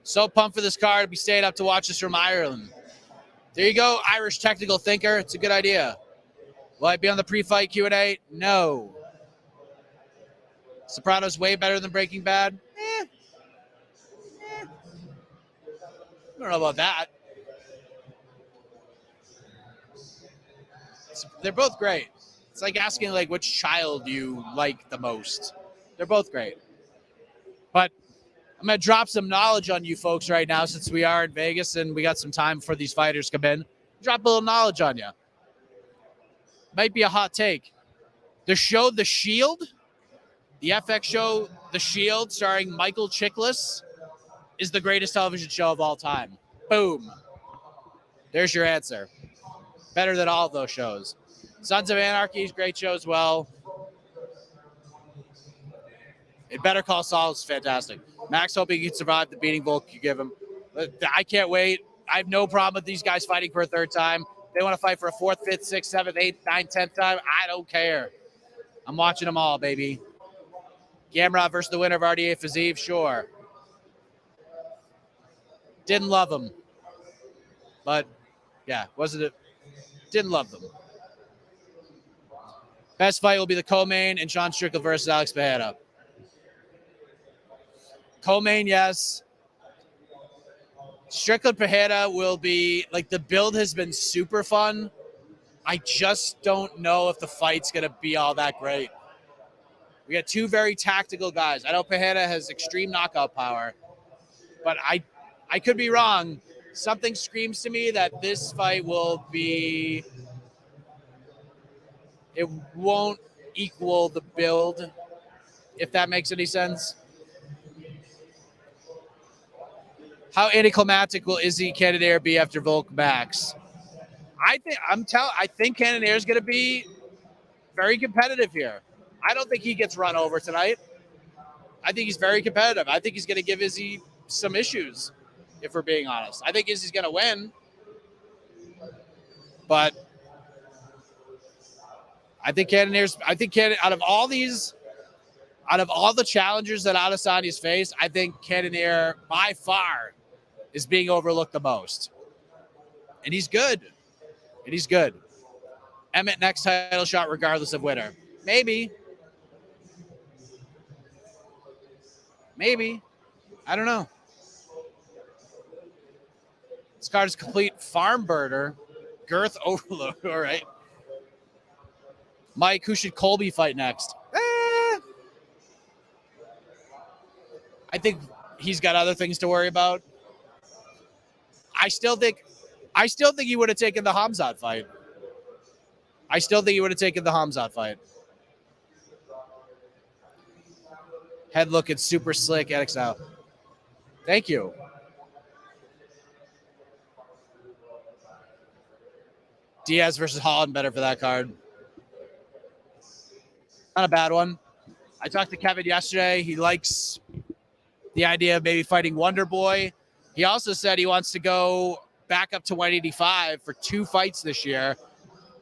So pumped for this card. I'll be staying up to watch this from Ireland. There you go, Irish technical thinker. It's a good idea. Will I be on the pre-fight Q&A? No. Sopranos way better than Breaking Bad? I don't know about that. They're both great. It's like asking like which child you like the most. They're both great. But I'm going to drop some knowledge on you folks right now since we are in Vegas and we got some time before these fighters come in. Drop a little knowledge on you. Might be a hot take. The show The Shield, the FX show The Shield starring Michael Chiklis, is the greatest television show of all time. Boom. There's your answer. Better than all of those shows. Sons of Anarchy is a great show as well. And Better Call Saul is fantastic. Max hoping he can survive the beating Volk you give him. I can't wait. I have no problem with these guys fighting for a third time. They want to fight for a fourth, fifth, sixth, seventh, eighth, ninth, 10th time. I don't care. I'm watching them all, baby. Gamrat versus the winner of RDA Fazeev, sure. Didn't love him. But, yeah, wasn't it? Didn't love them. Best fight will be the co-main and Sean Strickland versus Alex Pereira. Co-main, yes. Strickland Pereira will be, like, the build has been super fun. I just don't know if the fight's going to be all that great. We got two very tactical guys. I know Pereira has extreme knockout power, but I could be wrong. Something screams to me that this fight will be, it won't equal the build, if that makes any sense. How anticlimactic will Izzy Cannonier be after Volk Max? I think Cannonier is going to be very competitive here. I don't think he gets run over tonight. I think he's very competitive. I think he's going to give Izzy some issues, if we're being honest. I think Izzy's going to win, but I think out of all the challengers that Adesanya's faced, I think Cannonier by far is being overlooked the most. And he's good. Emmett next title shot regardless of winner. Maybe. I don't know. This card is complete farm birder. Girth overload. All right. Mike, who should Colby fight next? I think he's got other things to worry about. I still think he would have taken the Hamzat fight. Head looking super slick, XL. Thank you. Diaz versus Holland, better for that card. Not a bad one. I talked to Kevin yesterday. He likes the idea of maybe fighting Wonder Boy. He also said he wants to go back up to 185 for 2 fights this year.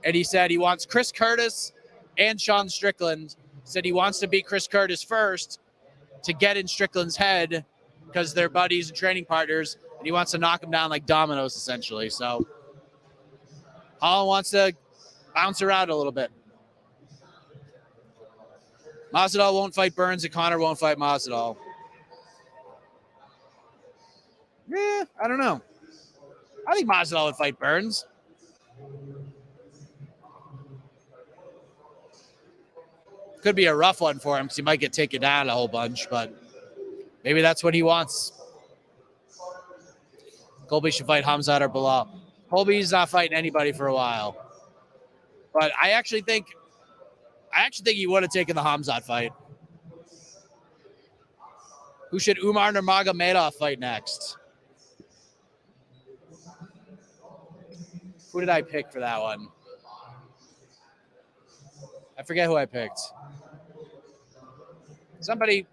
And he said he wants Chris Curtis and Sean Strickland. Said he wants to beat Chris Curtis first to get in Strickland's head because they're buddies and training partners. And he wants to knock him down like dominoes, essentially. So Holland wants to bounce around a little bit. Masvidal won't fight Burns and Conor won't fight Masvidal. Yeah, I don't know. I think Masvidal would fight Burns. Could be a rough one for him because he might get taken down a whole bunch, but maybe that's what he wants. Colby should fight Hamzat or Bilal. Colby's not fighting anybody for a while. But I actually think he would have taken the Hamzat fight. Who should Umar Nurmagomedov fight next? Who did I pick for that one? I forget who I picked. Somebody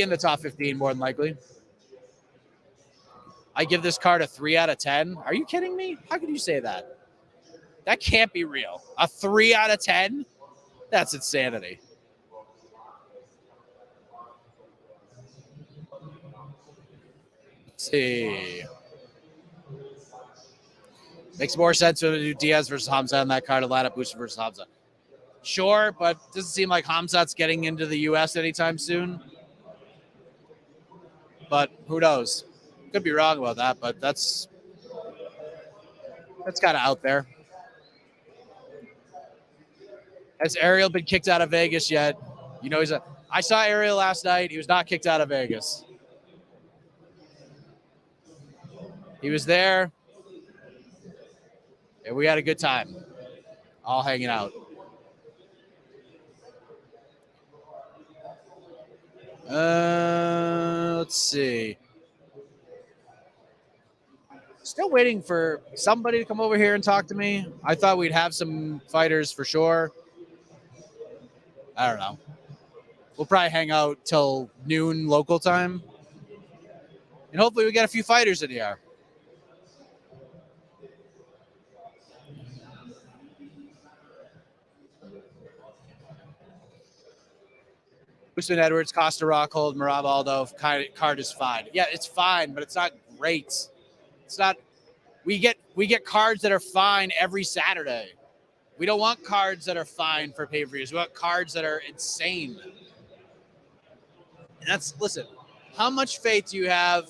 in the top 15, more than likely. I give this card a 3 out of 10. Are you kidding me? How could you say that? That can't be real. A 3 out of 10? That's insanity. Let's see. Makes more sense to do Diaz versus Hamzat on that card, Atlanta Booster versus Hamzat. Sure, but doesn't seem like Hamzat's getting into the U.S. anytime soon. But who knows? Could be wrong about that, but that's kind of out there. Has Ariel been kicked out of Vegas yet? You know, I saw Ariel last night. He was not kicked out of Vegas. He was there, and we had a good time, all hanging out. Let's see. Still waiting for somebody to come over here and talk to me. I thought we'd have some fighters for sure. I don't know. We'll probably hang out till noon local time. And hopefully we get a few fighters in here. Usman Edwards, Costa Rockhold, Merab Aldo, card is fine. Yeah, it's fine, but it's not great. It's not. We get cards that are fine every Saturday. We don't want cards that are fine for pay-per-views. We want cards that are insane. And listen, how much faith do you have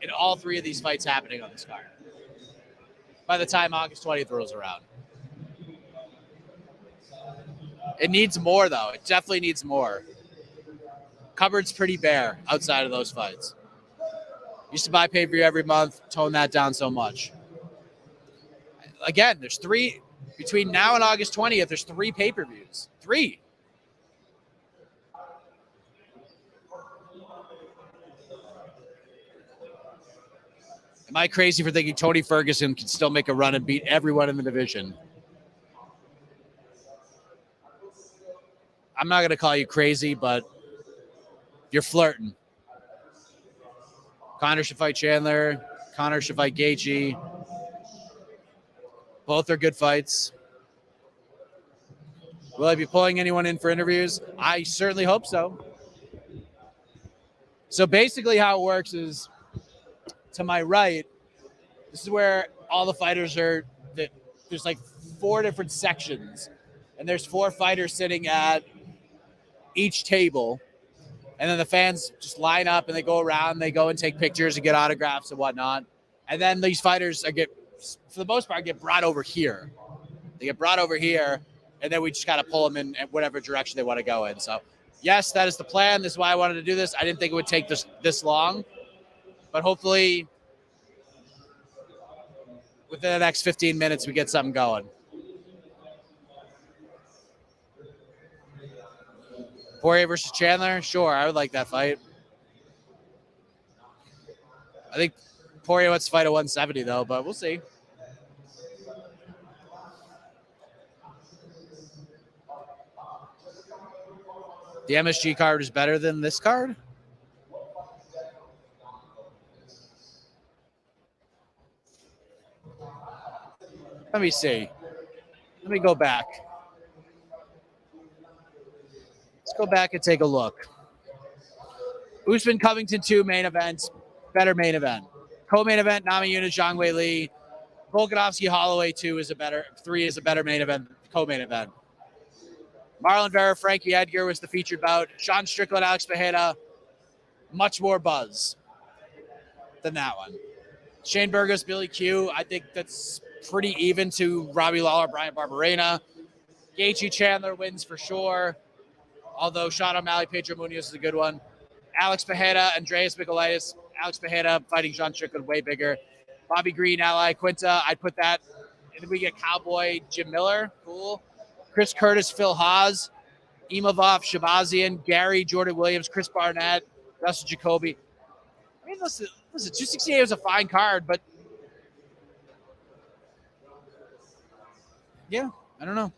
in all 3 of these fights happening on this card by the time August 20th rolls around? It needs more, though. It definitely needs more. Cupboard's pretty bare outside of those fights. Used to buy pay-per-view every month, tone that down so much. Again, there's 3 between now and August 20th. There's 3 pay-per-views. 3. Am I crazy for thinking Tony Ferguson can still make a run and beat everyone in the division? I'm not going to call you crazy, but you're flirting. Conor should fight Chandler. Conor should fight Gaethje. Both are good fights. Will I be pulling anyone in for interviews? I certainly hope so. So basically how it works is, to my right, this is where all the fighters are. There's like 4 different sections, and there's 4 fighters sitting at each table. And then the fans just line up and they go around, they go and take pictures and get autographs and whatnot. And then these fighters for the most part, get brought over here. They get brought over here, and then we just kind of pull them in whatever direction they want to go in. So, yes, that is the plan. This is why I wanted to do this. I didn't think it would take this long, but hopefully within the next 15 minutes we get something going. Poirier versus Chandler? Sure, I would like that fight. I think Poirier wants to fight at 170, though, but we'll see. The MSG card is better than this card? Let me see. Let me go back. Let's go back and take a look. Usman Covington 2 main event, better main event. Co-main event, Namajunas, Zhang Wei Li. Volkanovski Holloway 3 is a better main event, co-main event. Marlon Vera, Frankie Edgar was the featured bout. Sean Strickland, Alex Pereira, much more buzz than that one. Shane Burgos, Billy Q, I think that's pretty even to Robbie Lawler, Brian Barberena. Gaethje Chandler wins for sure, although Sean O'Malley, Pedro Munoz is a good one. Alex Pereira, Andreas Michailidis. Alex Pereira fighting Sean Strickland, way bigger. Bobby Green, Ally Quinta, I'd put that. And then we get Cowboy, Jim Miller, cool. Chris Curtis, Phil Haas, Imavov, Shabazian, Gary, Jordan Williams, Chris Barnett, Russell Jacoby. I mean, listen, 268 was a fine card, but yeah, I don't know.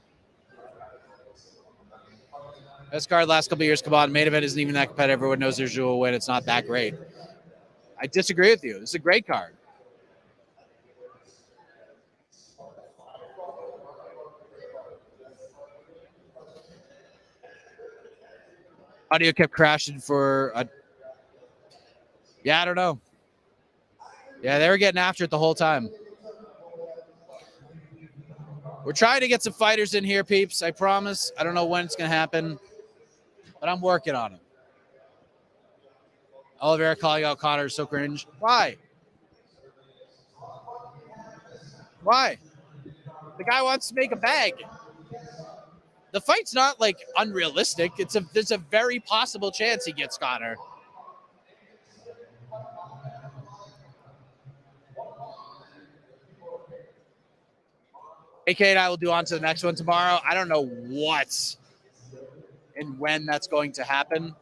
Best card last couple of years. Come on, main event isn't even that competitive. Everyone knows there's a win. It's not that great. I disagree with you. This is a great card. Audio kept crashing for a... Yeah, I don't know. Yeah, they were getting after it the whole time. We're trying to get some fighters in here, peeps. I promise. I don't know when it's going to happen, but I'm working on it. Oliveira calling out Conor is so cringe. Why? Why? The guy wants to make a bag. The fight's not like unrealistic. There's a very possible chance he gets Conor. AK and I will do on to the next one tomorrow. I don't know what and when that's going to happen,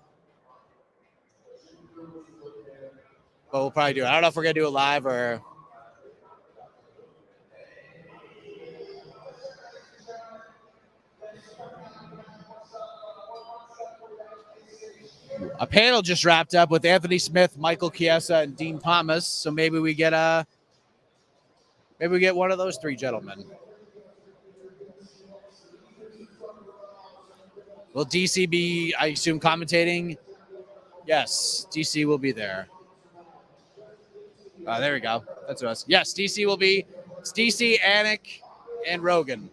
but we'll probably do it. I don't know if we're going to do it live or... A panel just wrapped up with Anthony Smith, Michael Chiesa, and Dean Thomas. So maybe we get one of those 3 gentlemen. Will DC be, I assume, commentating? Yes, DC will be there. There we go. That's us. Yes, DC will be. It's DC, Anik, and Rogan.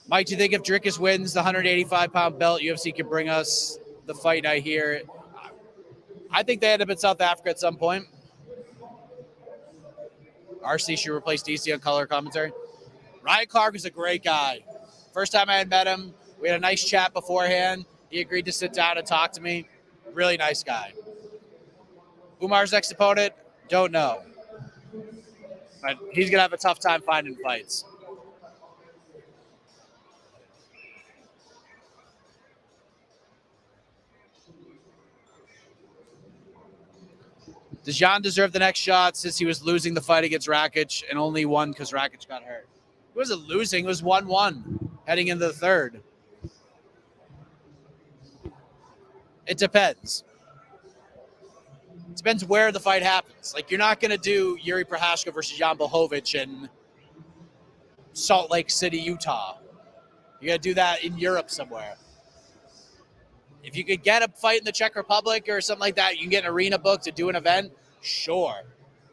Mike, do you think if Drickus wins the 185-pound belt, UFC can bring us the fight night here? I think they end up in South Africa at some point. RC should replace DC on color commentary. Ryan Clark is a great guy. First time I had met him, we had a nice chat beforehand. He agreed to sit down and talk to me. Really nice guy. Umar's next opponent, don't know. But he's going to have a tough time finding fights. Does Jan deserve the next shot since he was losing the fight against Rakic and only won because Rakic got hurt? It wasn't losing. It was 1-1 heading into the third. It depends. It depends where the fight happens. Like, you're not going to do Yuri Prohashka versus Jan Blachowicz in Salt Lake City, Utah. You got to do that in Europe somewhere. If you could get a fight in the Czech Republic or something like that, you can get an arena book to do an event, sure,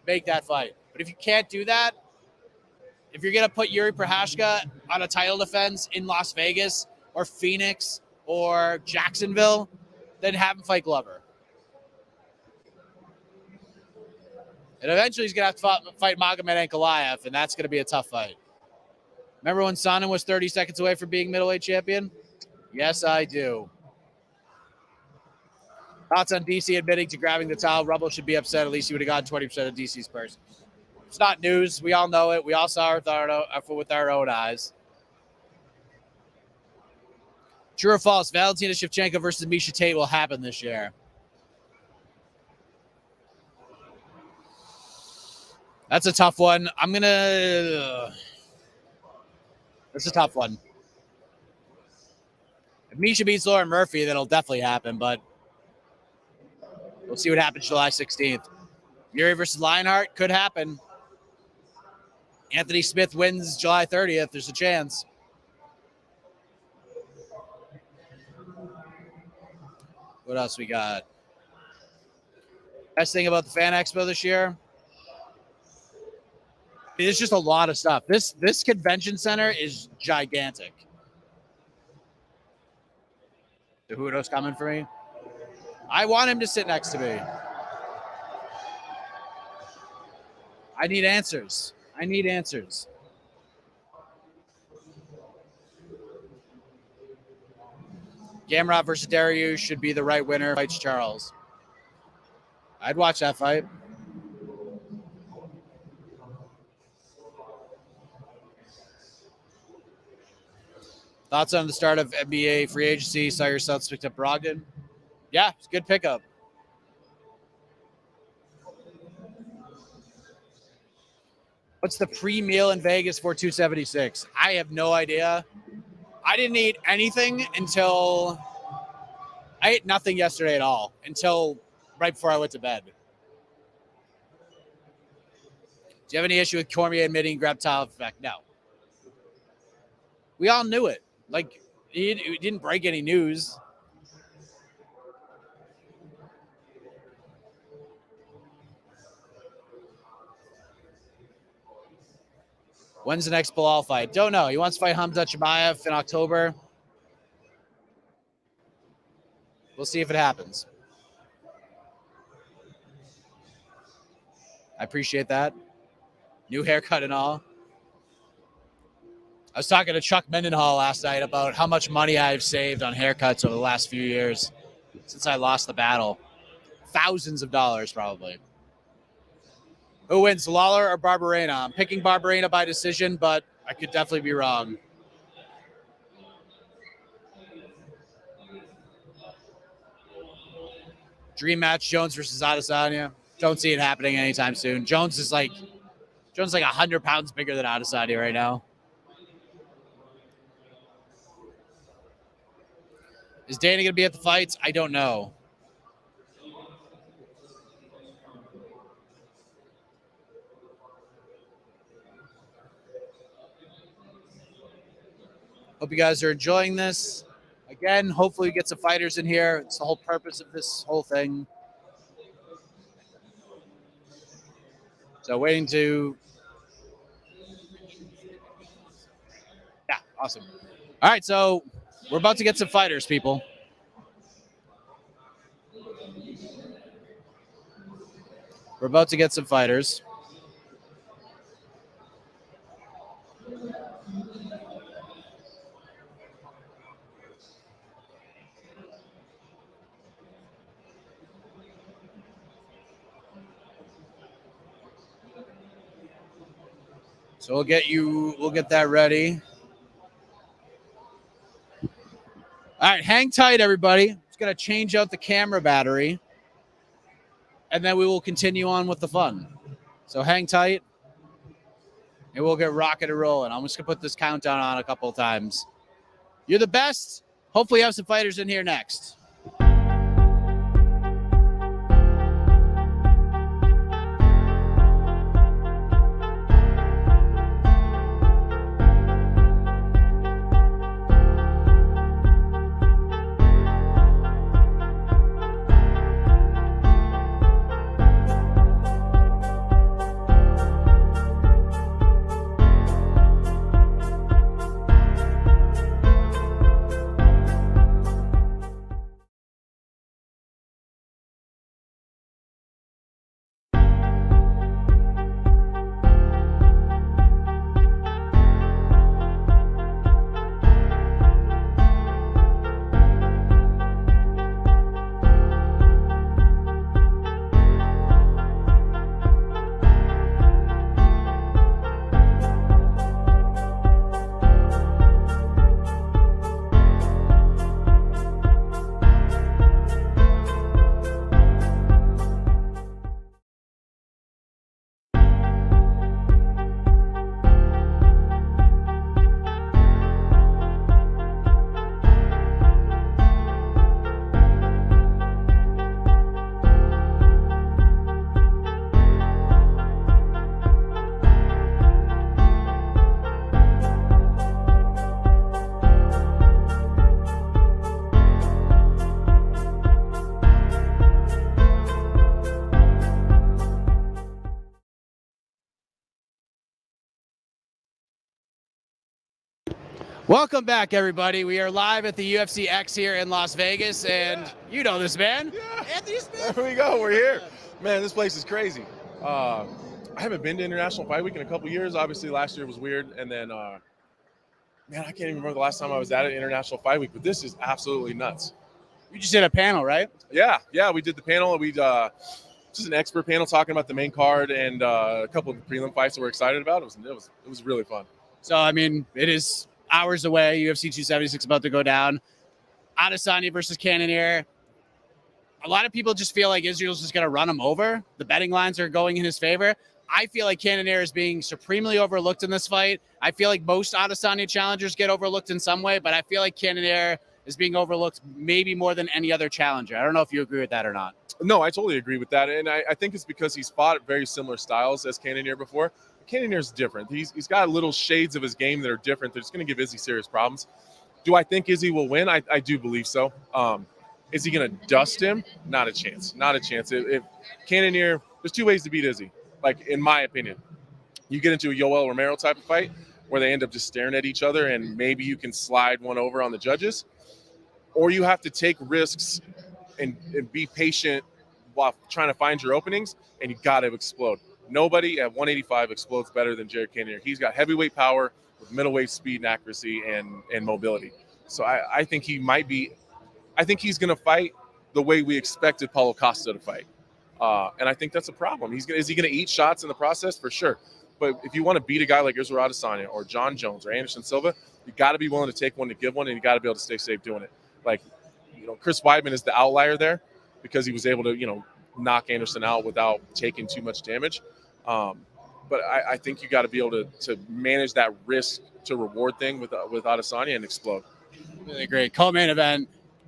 make that fight. But if you can't do that, if you're going to put Yuri Prochazka on a title defense in Las Vegas or Phoenix or Jacksonville, then have him fight Glover. And eventually he's going to have to fight Magomed Ankalaev, and that's going to be a tough fight. Remember when Sonnen was 30 seconds away from being middleweight champion? Yes, I do. Thoughts on DC admitting to grabbing the towel? Rumble should be upset. At least he would have gotten 20% of DC's purse. It's not news. We all know it. We all saw it with our own eyes. True or false? Valentina Shevchenko versus Miesha Tate will happen this year. That's a tough one. That's a tough one. If Miesha beats Lauren Murphy, that'll definitely happen, but we'll see what happens July 16th. Yuri versus Lionheart could happen. Anthony Smith wins July 30th. There's a chance. What else we got? Best thing about the Fan Expo this year? It's just a lot of stuff. This convention center is gigantic. Cejudo's coming for me. I want him to sit next to me. I need answers. Gamrat versus Dariush should be the right winner. Fights Charles. I'd watch that fight. Thoughts on the start of NBA free agency? Saw your Suns picked up Brogdon. Yeah, it's a good pickup. What's the pre-meal in Vegas for 276? I have no idea. I didn't eat anything until I ate nothing yesterday at all until right before I went to bed. Do you have any issue with Cormier admitting grab towel effect? No. We all knew it. Like, he didn't break any news. When's the next Bilal fight? Don't know. He wants to fight Hamza Chimaev in October. We'll see if it happens. I appreciate that. New haircut and all. I was talking to Chuck Mendenhall last night about how much money I've saved on haircuts over the last few years since I lost the battle. Thousands of dollars, probably. Who wins, Lawler or Barberena? I'm picking Barberena by decision, but I could definitely be wrong. Dream match, Jones versus Adesanya. Don't see it happening anytime soon. Jones is like 100 pounds bigger than Adesanya right now. Is Dana going to be at the fights? I don't know. Hope you guys are enjoying this. Again, hopefully we get some fighters in here. It's the whole purpose of this whole thing. So waiting to... Yeah, awesome. All right, so we're about to get some fighters, people. We're about to get some fighters. So we'll get that ready. All right, hang tight, everybody. Just going to change out the camera battery, and then we will continue on with the fun. So hang tight, and we'll get rocking and rolling. I'm just going to put this countdown on a couple of times. You're the best. Hopefully you have some fighters in here next. Welcome back, everybody. We are live at the UFC X here in Las Vegas, and you know this man. Yeah. Anthony Smith. There we go. We're here. Man, this place is crazy. I haven't been to International Fight Week in a couple years. Obviously, last year was weird. And then, man, I can't even remember the last time I was at an International Fight Week, but this is absolutely nuts. You just did a panel, right? Yeah, we did the panel. We just an expert panel talking about the main card and a couple of the prelim fights that we're excited about. It was really fun. So, I mean, it is hours away. UFC 276 about to go down. Adesanya versus Cannonier. A lot of people just feel like Israel's just going to run him over. The betting lines are going in his favor. I feel like Cannonier is being supremely overlooked in this fight. I feel like most Adesanya challengers get overlooked in some way, but I feel like Cannonier is being overlooked maybe more than any other challenger. I don't know if you agree with that or not. No, I totally agree with that. And I think it's because he's fought very similar styles as Cannonier before. Cannonier's different. He's got little shades of his game that are different. They're just going to give Izzy serious problems. Do I think Izzy will win? I do believe so. Is he going to dust him? Not a chance. Not a chance. If Cannonier, there's two ways to beat Izzy, like in my opinion. You get into a Yoel Romero type of fight where they end up just staring at each other and maybe you can slide one over on the judges, or you have to take risks and be patient while trying to find your openings, and you got to explode. Nobody at 185 explodes better than Jared Cannonier. He's got heavyweight power with middleweight speed and accuracy and mobility. So I think he might be – I think he's going to fight the way we expected Paulo Costa to fight. And I think that's a problem. Is he going to eat shots in the process? For sure. But if you want to beat a guy like Israel Adesanya or John Jones or Anderson Silva, you got to be willing to take one to give one, and you got to be able to stay safe doing it. Like, Chris Weidman is the outlier there because he was able to, knock Anderson out without taking too much damage. But I think you got to be able to manage that risk to reward thing with Adesanya and explode. Really great. Co-main event,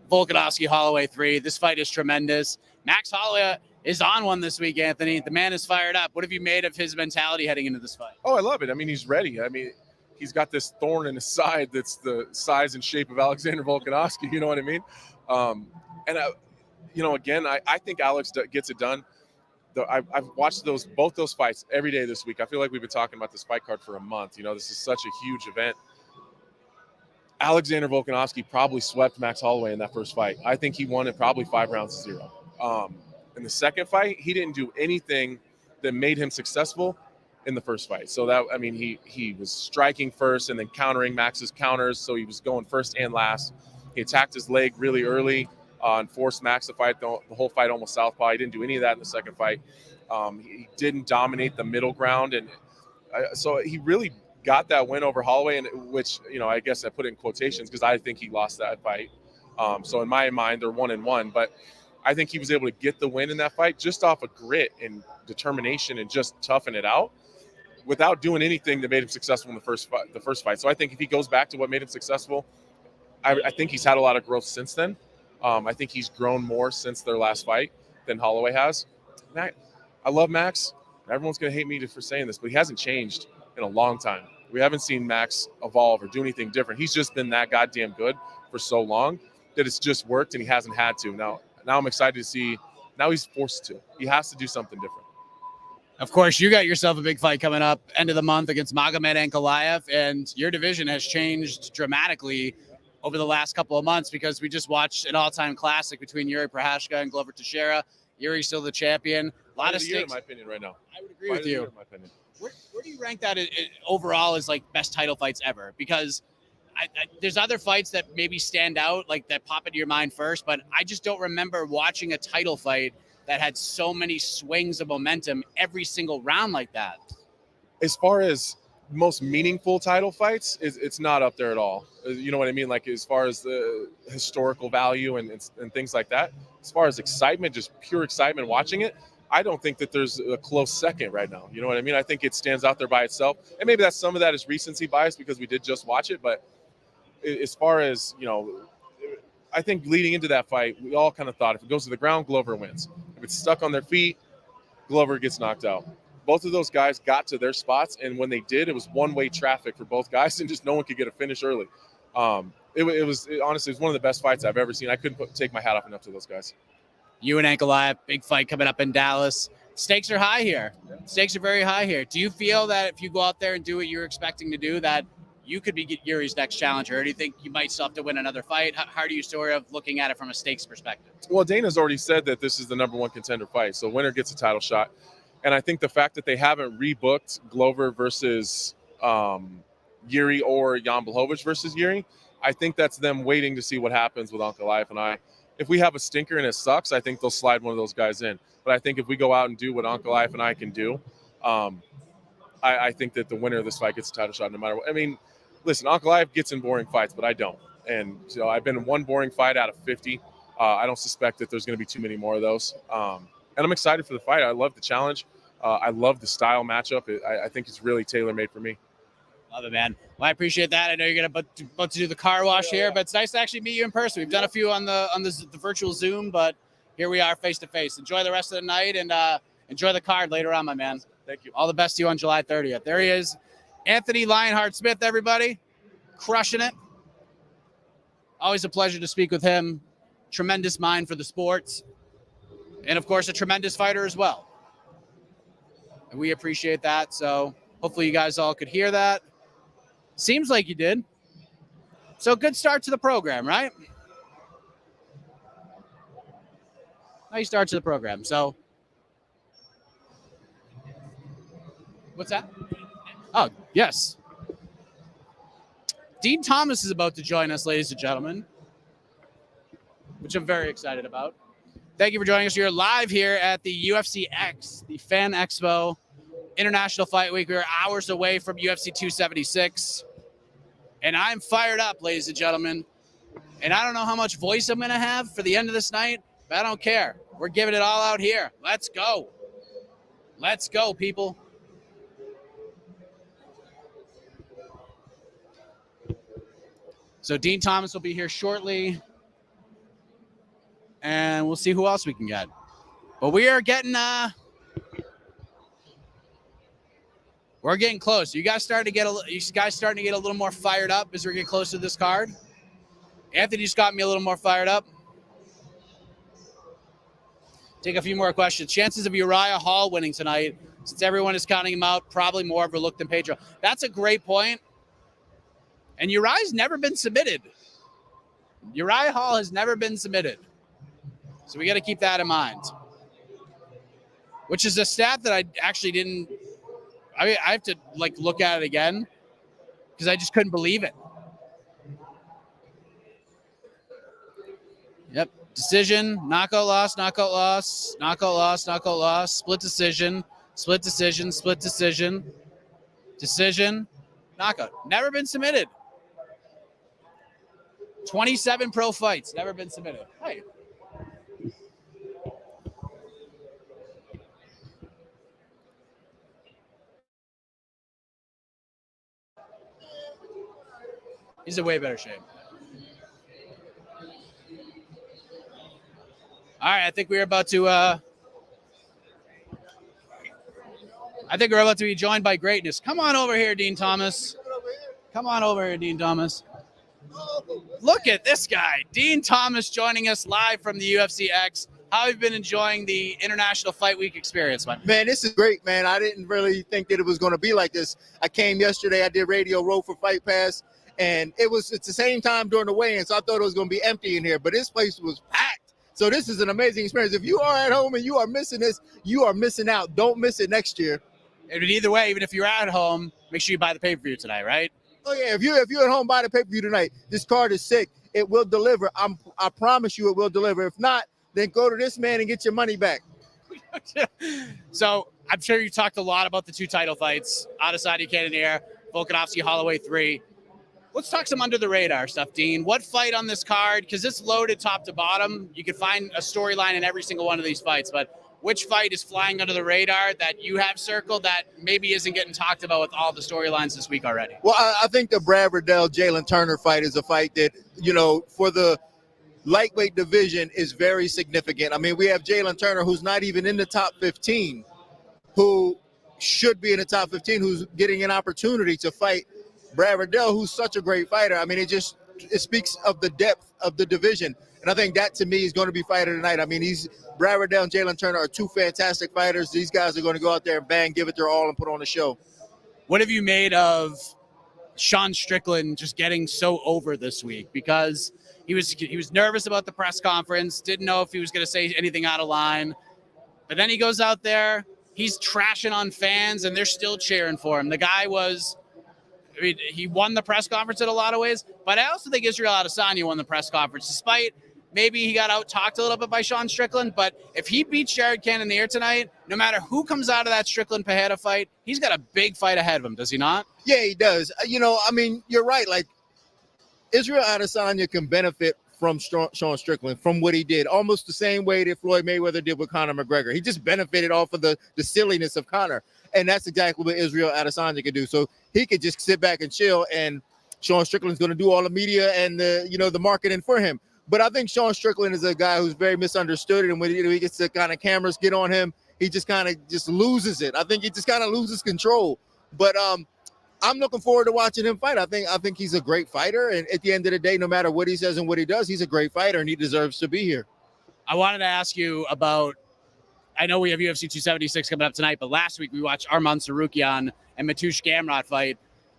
Volkanovski Holloway 3. This fight is tremendous. Max Holloway is on one this week, Anthony. The man is fired up. What have you made of his mentality heading into this fight? Oh, I love it. I mean, he's ready. I mean, he's got this thorn in his side that's the size and shape of Alexander Volkanovski. You know what I mean? Again, I think Alex gets it done. I've watched both those fights every day this week. I feel like we've been talking about this fight card for a month. This is such a huge event. Alexander Volkanovski probably swept Max Holloway in that first fight. I think he won it probably 5-0. In the second fight, he didn't do anything that made him successful in the first fight. So he was striking first and then countering Max's counters. So he was going first and last. He attacked his leg really early and forced Max to fight the whole fight almost southpaw. He didn't do any of that in the second fight. He didn't dominate the middle ground. And so he really got that win over Holloway, which, I guess I put it in quotations because I think he lost that fight. So in my mind, they're 1-1. But I think he was able to get the win in that fight just off of grit and determination and just toughing it out without doing anything that made him successful in the first fight. So I think if he goes back to what made him successful, I think he's had a lot of growth since then. I think he's grown more since their last fight than Holloway has. I love Max. Everyone's going to hate me for saying this, but he hasn't changed in a long time. We haven't seen Max evolve or do anything different. He's just been that goddamn good for so long that it's just worked, and he hasn't had to. Now I'm excited to see. Now he's forced to. He has to do something different. Of course, you got yourself a big fight coming up end of the month against Magomed Ankalaev, and your division has changed dramatically over the last couple of months because we just watched an all-time classic between Yuri Prochazka and Glover Teixeira. Yuri's still the champion. A lot of stakes. In my opinion, right now. I would agree with you. In my opinion. Where do you rank that overall as like best title fights ever? Because there's other fights that maybe stand out, like that pop into your mind first, but I just don't remember watching a title fight that had so many swings of momentum every single round like that. As far as most meaningful title fights, it's not up there at all. You know what I mean? Like as far as the historical value and things like that. As far as excitement, just pure excitement watching it, I don't think that there's a close second right now. You know what I mean? I think it stands out there by itself. And maybe some of that is recency bias because we did just watch it. But as far as, I think leading into that fight, we all kind of thought if it goes to the ground, Glover wins. If it's stuck on their feet, Glover gets knocked out. Both of those guys got to their spots, and when they did, it was one-way traffic for both guys, and just no one could get a finish early. It was honestly one of the best fights I've ever seen. I couldn't take my hat off enough to those guys. You and Ankalaev, big fight coming up in Dallas. Stakes are high here. Stakes are very high here. Do you feel that if you go out there and do what you're expecting to do, that you could be Yuri's next challenger? Or do you think you might still have to win another fight? How do you sort of looking at it from a stakes perspective? Well, Dana's already said that this is the number one contender fight, so winner gets a title shot. And I think the fact that they haven't rebooked Glover versus Yuri or Jan Blachowicz versus Yuri, I think that's them waiting to see what happens with Ankalaev and I. If we have a stinker and it sucks, I think they'll slide one of those guys in. But I think if we go out and do what Ankalaev and I can do, I think that the winner of this fight gets a title shot no matter what. I mean, listen, Ankalaev gets in boring fights, but I don't. And so I've been in one boring fight out of 50. I don't suspect that there's going to be too many more of those. And I'm excited for the fight. I love the challenge. I love the style matchup. I think it's really tailor-made for me. Love it, man. Well, I appreciate that. I know you're about to do the car wash here, but it's nice to actually meet you in person. We've done a few on the virtual Zoom, but here we are face to face. Enjoy the rest of the night and enjoy the card later on, my man. Thank you. All the best to you on July 30th. There he is, Anthony Lionheart-Smith, everybody. Crushing it. Always a pleasure to speak with him. Tremendous mind for the sports. And, of course, a tremendous fighter as well. And we appreciate that. So hopefully you guys all could hear that. Seems like you did. So good start to the program, right? Nice start to the program. So what's that? Oh, yes. Dean Thomas is about to join us, ladies and gentlemen, which I'm very excited about. Thank you for joining us. You're live here at the UFC X, the Fan Expo International Fight Week. We're hours away from UFC 276. And I'm fired up, ladies and gentlemen. And I don't know how much voice I'm going to have for the end of this night, but I don't care. We're giving it all out here. Let's go. Let's go, people. So Dean Thomas will be here shortly. And we'll see who else we can get. But we are getting we're getting close. You guys starting to get a little more fired up as we get closer to this card. Anthony just got me a little more fired up. Take a few more questions. Chances of Uriah Hall winning tonight, since everyone is counting him out, probably more overlooked than Pedro. That's a great point. And Uriah's never been submitted. Uriah Hall has never been submitted. So we got to keep that in mind. Which is a stat that I actually didn't. I mean, I have to look at it again because I just couldn't believe it. Yep. Decision, knockout loss, knockout loss, knockout loss, knockout loss, split decision, split decision, split decision, decision, knockout. Never been submitted. 27 pro fights, never been submitted. Hey. He's in way better shape. All right, I think we're about to be joined by greatness. Come on over here, Dean Thomas. Come on over here, Dean Thomas. Look at this guy, Dean Thomas, joining us live from the UFC X. How have you been enjoying the International Fight Week experience, man? Man, this is great, man. I didn't really think that it was going to be like this. I came yesterday. I did Radio Row for Fight Pass, and it's the same time during the weigh-in, so I thought it was going to be empty in here, but this place was packed. So this is an amazing experience. If you are at home and you are missing this, you are missing out. Don't miss it next year. And either way, even if you're at home, make sure you buy the pay-per-view tonight, right? Oh yeah, if you're at home, buy the pay-per-view tonight. This card is sick. It will deliver. I promise you, it will deliver. If not, then go to this man and get your money back. So I'm sure you talked a lot about the two title fights: Adesanya Cannonier, Volkanovski Holloway 3. Let's talk some under the radar stuff, Dean. What fight on this card? Because it's loaded top to bottom. You can find a storyline in every single one of these fights, but which fight is flying under the radar that you have circled that maybe isn't getting talked about with all the storylines this week already? Well, I think the Brad Riddell-Jalen Turner fight is a fight that, for the lightweight division is very significant. I mean, we have Jalen Turner, who's not even in the top 15, who should be in the top 15, who's getting an opportunity to fight Brad Riddell, who's such a great fighter. I mean, it speaks of the depth of the division. And I think that, to me, is going to be fighter tonight. I mean, Brad Riddell and Jalen Turner are two fantastic fighters. These guys are going to go out there and bang, give it their all, and put on a show. What have you made of Sean Strickland just getting so over this week because he was nervous about the press conference, didn't know if he was going to say anything out of line. But then he goes out there, he's trashing on fans, and they're still cheering for him. The guy he won the press conference in a lot of ways, but I also think Israel Adesanya won the press conference, despite maybe he got out-talked a little bit by Sean Strickland. But if he beats Jared Cannonier tonight, no matter who comes out of that Strickland-Pereira fight, he's got a big fight ahead of him, does he not? Yeah, he does. You're right. Like, Israel Adesanya can benefit from Sean Strickland, from what he did, almost the same way that Floyd Mayweather did with Conor McGregor. He just benefited off of the silliness of Conor, and that's exactly what Israel Adesanya could do. So he could just sit back and chill, and Sean Strickland's going to do all the media and the marketing for him. But I think Sean Strickland is a guy who's very misunderstood, and when he gets the kind of cameras get on him, he just kind of just loses it. I think he just kind of loses control. But I'm looking forward to watching him fight. I think he's a great fighter, and at the end of the day, no matter what he says and what he does, he's a great fighter, and he deserves to be here. I wanted to ask you about, I know we have UFC 276 coming up tonight, but last week we watched Arman Tsarukyan and Mateusz Gamrat fight,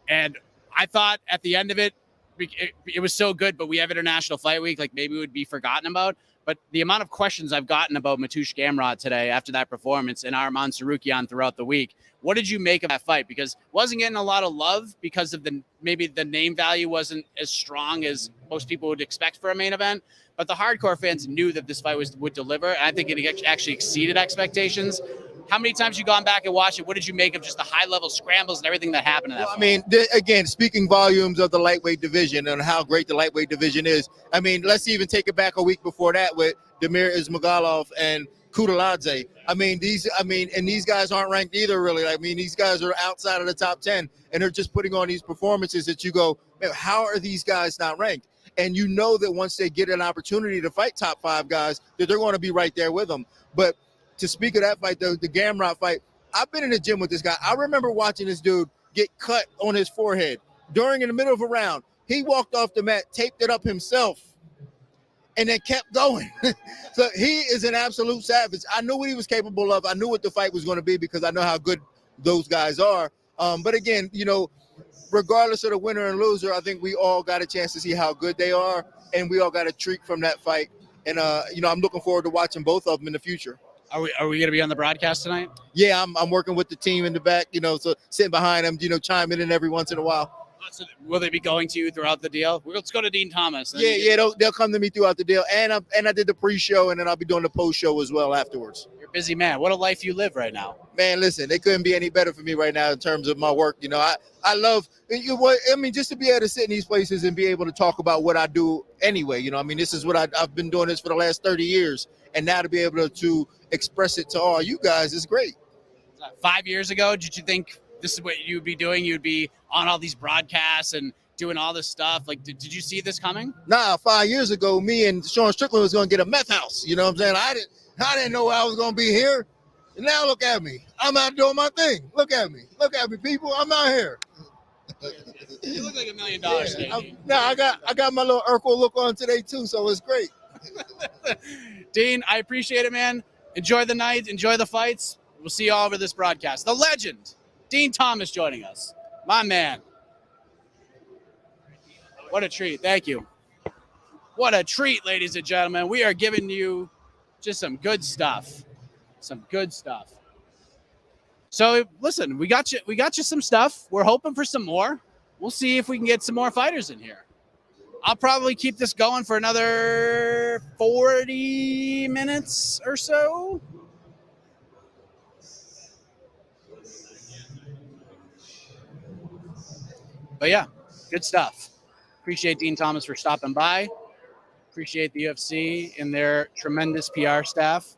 and I thought at the end of it was so good, but we have International Fight Week, like maybe it would be forgotten about. But the amount of questions I've gotten about Mateusz Gamrat today after that performance and Arman Tsarukyan throughout the week, what did you make of that fight? Because wasn't getting a lot of love because of maybe the name value wasn't as strong as most people would expect for a main event. But the hardcore fans knew that this fight would deliver, and I think it actually exceeded expectations. How many times you gone back and watched it? What did you make of just the high-level scrambles and everything that happened in that fight? Again, speaking volumes of the lightweight division and how great the lightweight division is. Let's even take it back a week before that with Damir Ismagulov and Kudaladzé. These guys aren't ranked either, really. These guys are outside of the top 10, and they're just putting on these performances that you go, man, how are these guys not ranked? And you know that once they get an opportunity to fight top 5 guys, that they're going to be right there with them. But to speak of that fight, the Gamrat fight, I've been in the gym with this guy. I remember watching this dude get cut on his forehead in the middle of a round. He walked off the mat, taped it up himself, and then kept going. So he is an absolute savage. I knew what he was capable of. I knew what the fight was going to be because I know how good those guys are. But again, regardless of the winner and loser, I think we all got a chance to see how good they are, and we all got a treat from that fight. And I'm looking forward to watching both of them in the future. Are we going to be on the broadcast tonight? Yeah, I'm working with the team in the back, so sitting behind them, chiming in every once in a while. So will they be going to you throughout the deal? Let's go to Dean Thomas. Yeah, they'll come to me throughout the deal. And I did the pre-show, and then I'll be doing the post-show as well afterwards. You're a busy man. What a life you live right now. Man, listen, it couldn't be any better for me right now in terms of my work. I love, just to be able to sit in these places and be able to talk about what I do anyway. This is what I've been doing this for the last 30 years. And now to be able to express it to all you guys is great. 5 years ago, did you think this is what you'd be doing? You'd be on all these broadcasts and doing all this stuff. Like, did you see this coming? Nah, 5 years ago, me and Sean Strickland was going to get a meth house. You know what I'm saying? I didn't know I was going to be here. And now look at me. I'm out doing my thing. Look at me, people. I'm out here. You look like $1 million today. I got my little Urkel look on today too, so it's great. Dean, I appreciate it, man. Enjoy the night. Enjoy the fights. We'll see you all over this broadcast. The legend, Dean Thomas, joining us. My man. What a treat. Thank you. What a treat, ladies and gentlemen. We are giving you just some good stuff. Some good stuff. So, listen, we got you some stuff. We're hoping for some more. We'll see if we can get some more fighters in here. I'll probably keep this going for another 40 minutes or so. But yeah, good stuff. Appreciate Dean Thomas for stopping by. Appreciate the UFC and their tremendous PR staff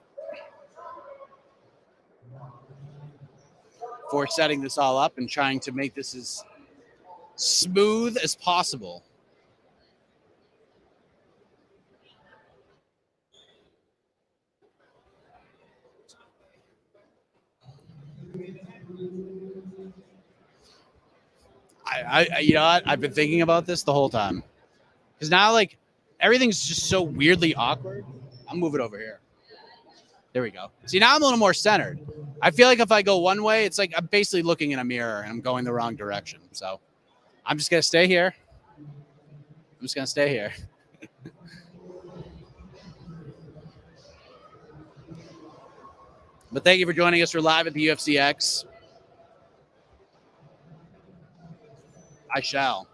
for setting this all up and trying to make this as smooth as possible. You know what? I've been thinking about this the whole time. Because now, like, everything's just so weirdly awkward. I'll move it over here. There we go. See, now I'm a little more centered. I feel like if I go one way, it's like I'm basically looking in a mirror and I'm going the wrong direction. So I'm just going to stay here. I'm just going to stay here. But thank you for joining us. We're live at the UFC X. I shall.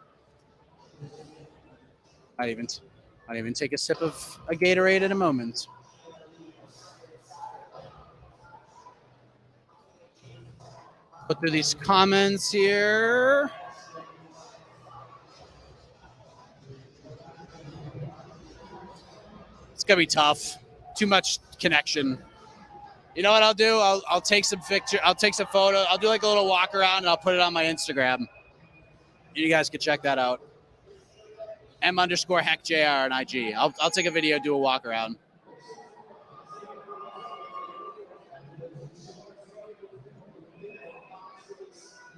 I'd even take a sip of a Gatorade in a moment. Put through these comments here. It's gonna be tough. Too much connection. You know what I'll do? I'll take some picture. I'll take some photo. I'll do like a little walk around and I'll put it on my Instagram. You guys can check that out. M_HeckJR on IG. I'll take a video, do a walk around.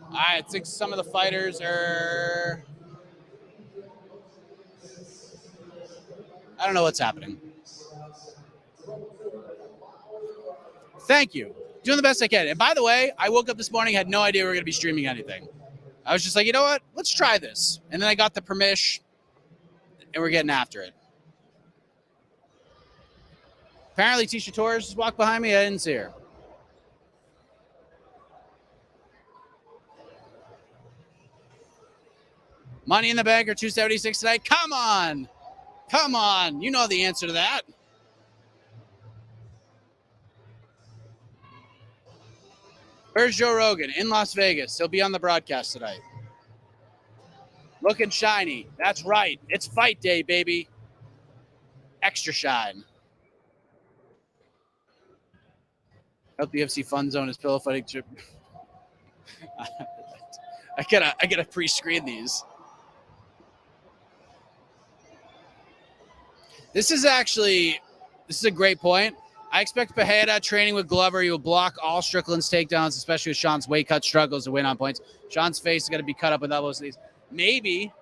All right, I think some of the fighters are. I don't know what's happening. Thank you. Doing the best I can. And by the way, I woke up this morning, had no idea we were going to be streaming anything. I was just like, you know what? Let's try this. And then I got the permission, and we're getting after it. Apparently, Tisha Torres just walked behind me. I didn't see her. Money in the Bank or 276 tonight? Come on. Come on. You know the answer to that. Where's Joe Rogan? In Las Vegas. He'll be on the broadcast tonight. Looking shiny. That's right. It's fight day, baby. Extra shine. Hope the UFC Fun Zone is pillow fighting trip. I gotta pre-screen these. This is a great point. I expect Pereira training with Glover. He will block all Strickland's takedowns, especially with Sean's weight cut struggles to win on points. Sean's face is going to be cut up with elbows. Maybe.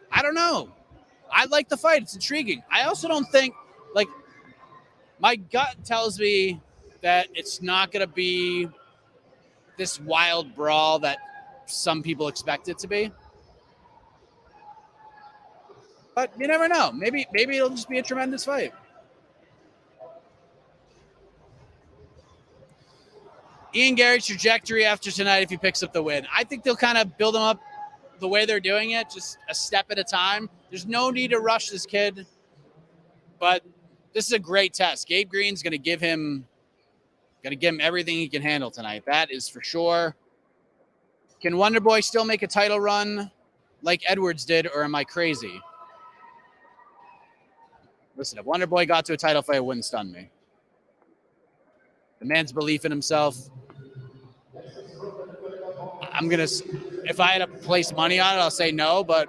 I don't know. I like the fight. It's intriguing. I also don't think, like, my gut tells me that it's not going to be this wild brawl that some people expect it to be. But you never know. Maybe it'll just be a tremendous fight. Ian Gary's trajectory after tonight if he picks up the win. I think they'll kind of build him up the way they're doing it, just a step at a time. There's no need to rush this kid, but this is a great test. Gabe Green's going to give him everything he can handle tonight. That is for sure. Can Wonderboy still make a title run like Edwards did, or am I crazy? Listen, if Wonderboy got to a title fight, it wouldn't stun me. The man's belief in himself. If I had to place money on it, I'll say no, but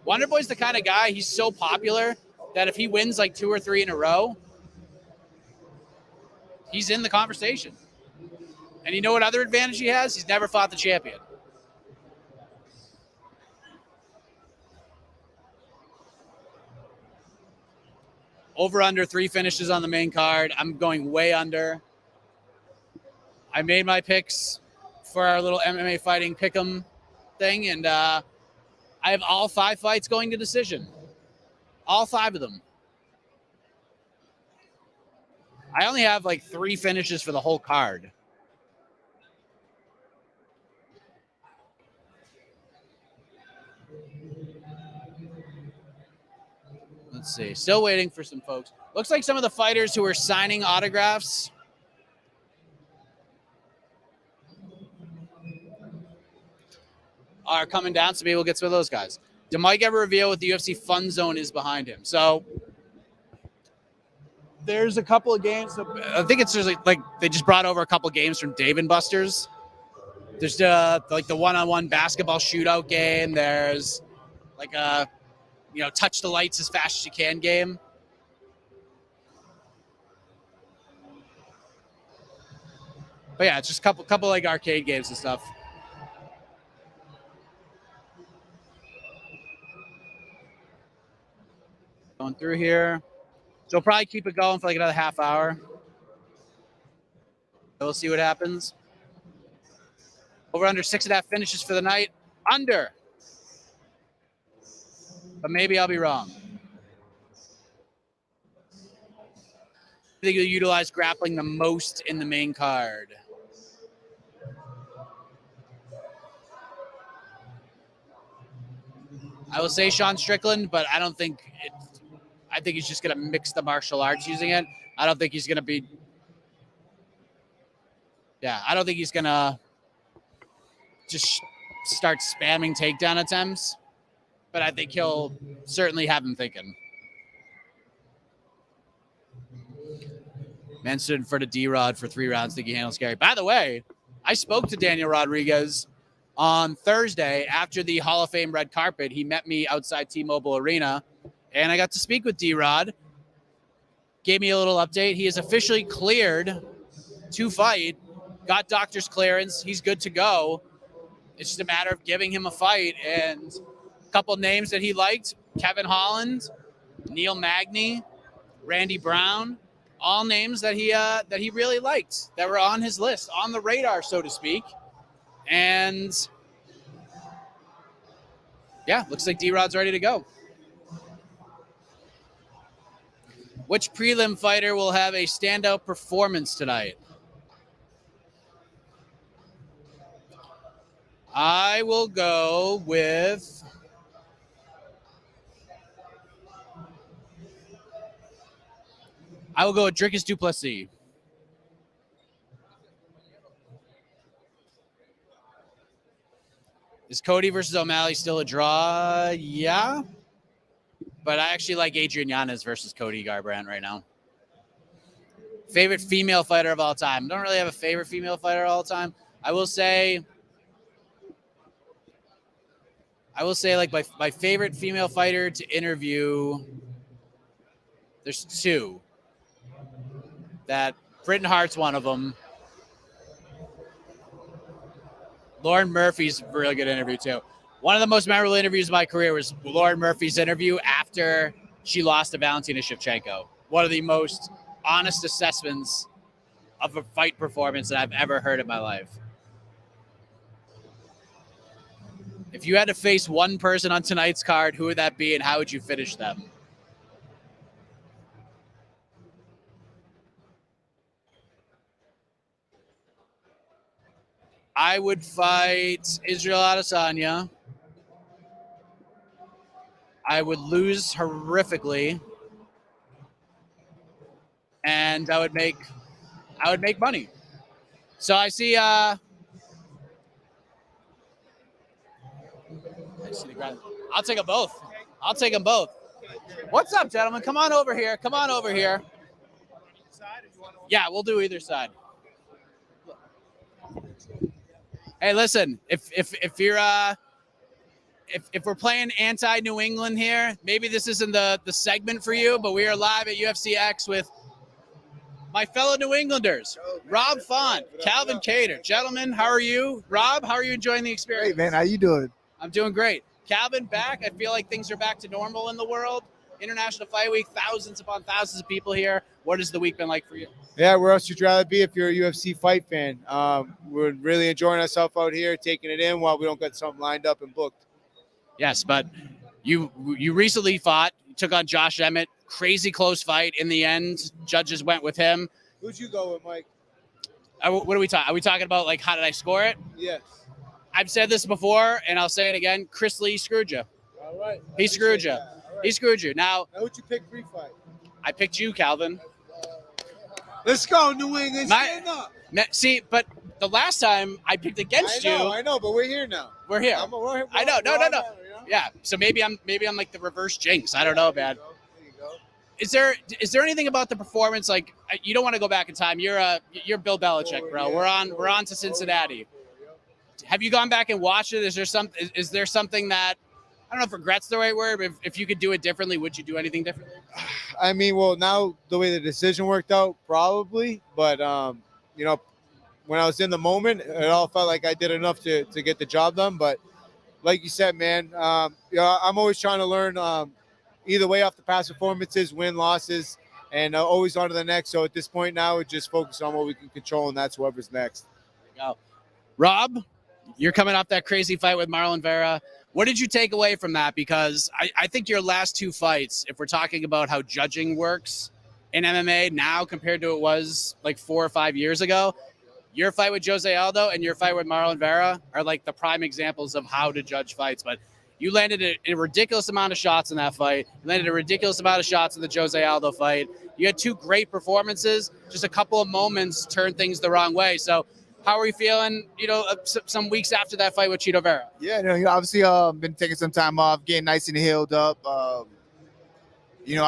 Wonderboy's the kind of guy, he's so popular that if he wins like 2 or 3 in a row, he's in the conversation. And you know what other advantage he has? He's never fought the champion. Over under 3 finishes on the main card. I'm going way under. I made my picks for our little MMA fighting pick'em thing, and I have all 5 fights going to decision. All 5 of them. I only have like 3 finishes for the whole card. Let's see. Still waiting for some folks. Looks like some of the fighters who are signing autographs are coming down, so maybe we'll get some of those guys. Did Mike ever reveal what the UFC Fun Zone is behind him? So there's a couple of games. I think it's just like they just brought over a couple of games from Dave and Buster's. There's the one-on-one basketball shootout game. There's like a touch the lights as fast as you can game. But yeah, it's just a couple like arcade games and stuff. Going through here. So we'll probably keep it going for like another half hour. We'll see what happens. Over under 6.5 finishes for the night. Under. But maybe I'll be wrong. I think you'll utilize grappling the most in the main card. I will say Sean Strickland, but I don't think I think he's just going to mix the martial arts using it. I don't think he's going to be. Yeah, I don't think he's going to just start spamming takedown attempts, but I think he'll certainly have him thinking. Man stood in front of D-Rod for 3 rounds, thinking he handled scary. By the way, I spoke to Daniel Rodriguez on Thursday after the Hall of Fame red carpet. He met me outside T-Mobile Arena, and I got to speak with D-Rod. Gave me a little update. He is officially cleared to fight, got doctor's clearance. He's good to go. It's just a matter of giving him a fight. And a couple names that he liked, Kevin Holland, Neil Magny, Randy Brown, all names that he really liked, that were on his list, on the radar, so to speak. And yeah, looks like D-Rod's ready to go. Which prelim fighter will have a standout performance tonight? I will go with Dricus du Plessis. Is Cody versus O'Malley still a draw? Yeah. But I actually like Adrian Yanez versus Cody Garbrandt right now. Favorite female fighter of all time. Don't really have a favorite female fighter of all time. I will say like my favorite female fighter to interview, there's 2. That Britton Hart's one of them. Lauren Murphy's a really good interview too. One of the most memorable interviews of my career was Lauren Murphy's interview after she lost to Valentina Shevchenko. One of the most honest assessments of a fight performance that I've ever heard in my life. If you had to face one person on tonight's card, who would that be and how would you finish them? I would fight Israel Adesanya. I would lose horrifically, and I would make money. So I see. I'll take them both. I'll take them both. What's up, gentlemen? Come on over here. Come on over here. Yeah, we'll do either side. Hey, listen. If you're if we're playing anti-New England here, maybe this isn't the segment for you, but we are live at UFC X with my fellow New Englanders, Rob Font, Calvin Cater. Gentlemen, how are you? Rob, how are you enjoying the experience? Great, man. How you doing? I'm doing great. Calvin, back. I feel like things are back to normal in the world. International Fight Week, thousands upon thousands of people here. What has the week been like for you? Yeah, where else would you rather be if you're a UFC fight fan? We're really enjoying ourselves out here, taking it in while we don't get something lined up and booked. Yes, but you recently fought, you took on Josh Emmett, crazy close fight. In the end, judges went with him. Who'd you go with, Mike? What are we talking? Are we talking about like how did I score it? Yes. I've said this before, and I'll say it again. Chris Lee screwed you. All right. He screwed you. Right. He screwed you. Now who'd you pick pre-fight? I picked you, Calvin. Let's go, New England. Stand up. See, but the last time I picked against you. I know, but we're here now. We're here. I know. No. You know? Yeah. So maybe I'm like the reverse jinx. I don't know, man. There you go. Is there anything about the performance like you don't want to go back in time? You're Bill Belichick, bro. Yeah. We're on to Cincinnati. Have you gone back and watched it? Is there something that I don't know if regret's the right word, but if you could do it differently, would you do anything differently? I mean, well, now the way the decision worked out, probably. But, you know, when I was in the moment, it all felt like I did enough to get the job done. But like you said, man, you know, I'm always trying to learn either way off the past performances, win, losses, and always on to the next. So at this point now, we just focus on what we can control, and that's whoever's next. There you go. Rob, You're coming off that crazy fight with Marlon Vera. What did you take away from that? Because I think your last two fights, if we're talking about how judging works in MMA now compared to it was like 4 or 5 years ago, your fight with Jose Aldo and your fight with Marlon Vera are like the prime examples of how to judge fights. But you landed a ridiculous amount of shots in that fight. You landed a ridiculous amount of shots in the Jose Aldo fight. You had two great performances. Just a couple of moments turned things the wrong way. So how are you feeling, some weeks after that fight with Chito Vera? Yeah, obviously been taking some time off, getting nice and healed up. I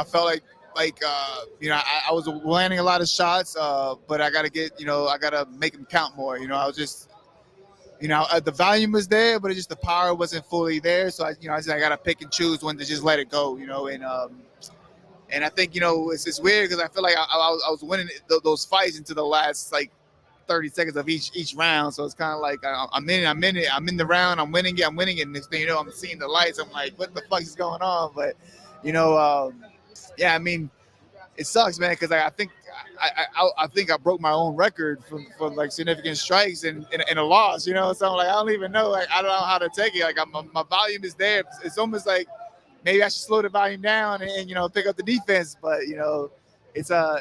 felt like I was landing a lot of shots, but I got to make them count more. I was just, the volume was there, but the power wasn't fully there. So I got to pick and choose when to just let it go, and I think, it's weird because I feel like I was winning those fights into the last, 30 seconds of each round. So it's kind of like I'm in the round, I'm winning it. And next thing you know, I'm seeing the lights. I'm like, what the fuck is going on? But, it sucks, man, because I think I broke my own record for significant strikes and a loss, So I'm like, I don't even know. I don't know how to take it. My volume is there. It's almost like maybe I should slow the volume down and pick up the defense. But, it was a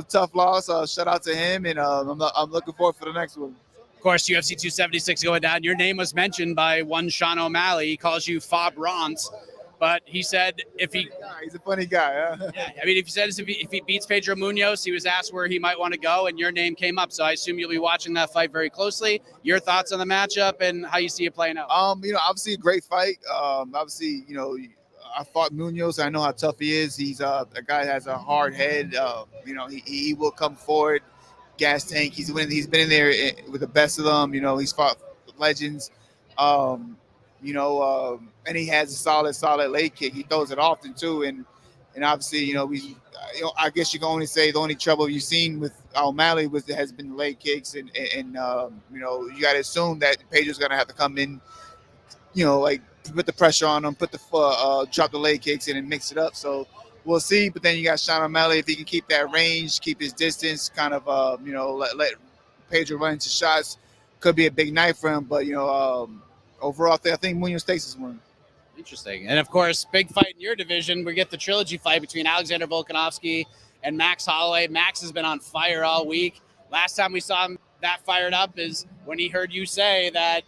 tough loss. Shout out to him, and I'm looking forward for the next one. Of course, UFC 276 going down. Your name was mentioned by one Sean O'Malley. He calls you Fob Rons, but he said he's a funny guy. Huh? Yeah, I mean, if he beats Pedro Munoz, he was asked where he might want to go, and your name came up. So I assume you'll be watching that fight very closely. Your thoughts on the matchup and how you see it playing out? Obviously a great fight. I fought Munoz. I know how tough he is. He's a guy that has a hard head. He will come forward, gas tank. He's winning. He's been in there with the best of them. He's fought legends. And he has a solid leg kick. He throws it often too. And obviously, I guess you can only say the only trouble you've seen with O'Malley has been the leg kicks. And you got to assume that Pedro's going to have to come in, put the pressure on him, drop the leg kicks in and mix it up. So we'll see. But then you got Sean O'Malley, if he can keep that range, keep his distance, kind of, let Pedro run into shots, could be a big night for him. But, overall, I think Munoz takes this one. Interesting. And, of course, big fight in your division. We get the trilogy fight between Alexander Volkanovski and Max Holloway. Max has been on fire all week. Last time we saw him that fired up is when he heard you say that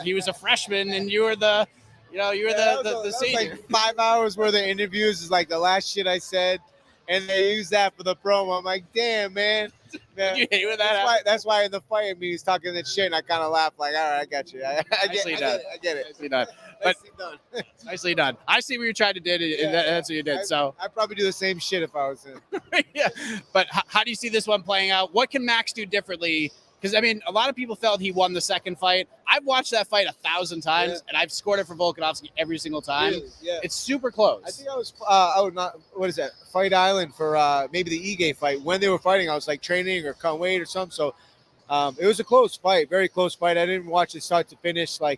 he was a freshman and you were the senior. Like 5 hours worth of interviews is like the last shit I said, and they use that for the promo. I'm like, damn, man. You hate with that? That's why in the fight me he's talking that shit, and I kind of laugh like, all right, I got you. I get it. Nicely done. But nicely done. I see what you tried to do, and that's what you did. So I'd probably do the same shit if I was him. Yeah. But how do you see this one playing out? What can Max do differently? Because, I mean, a lot of people felt he won the second fight. I've watched that fight 1,000 times, and I've scored it for Volkanovski every single time. Really? Yeah. It's super close. I think I was not, what is that, Fight Island for maybe the Ige fight. When they were fighting, I was like training or can't wait or something. So it was a close fight, very close fight. I didn't watch it start to finish, so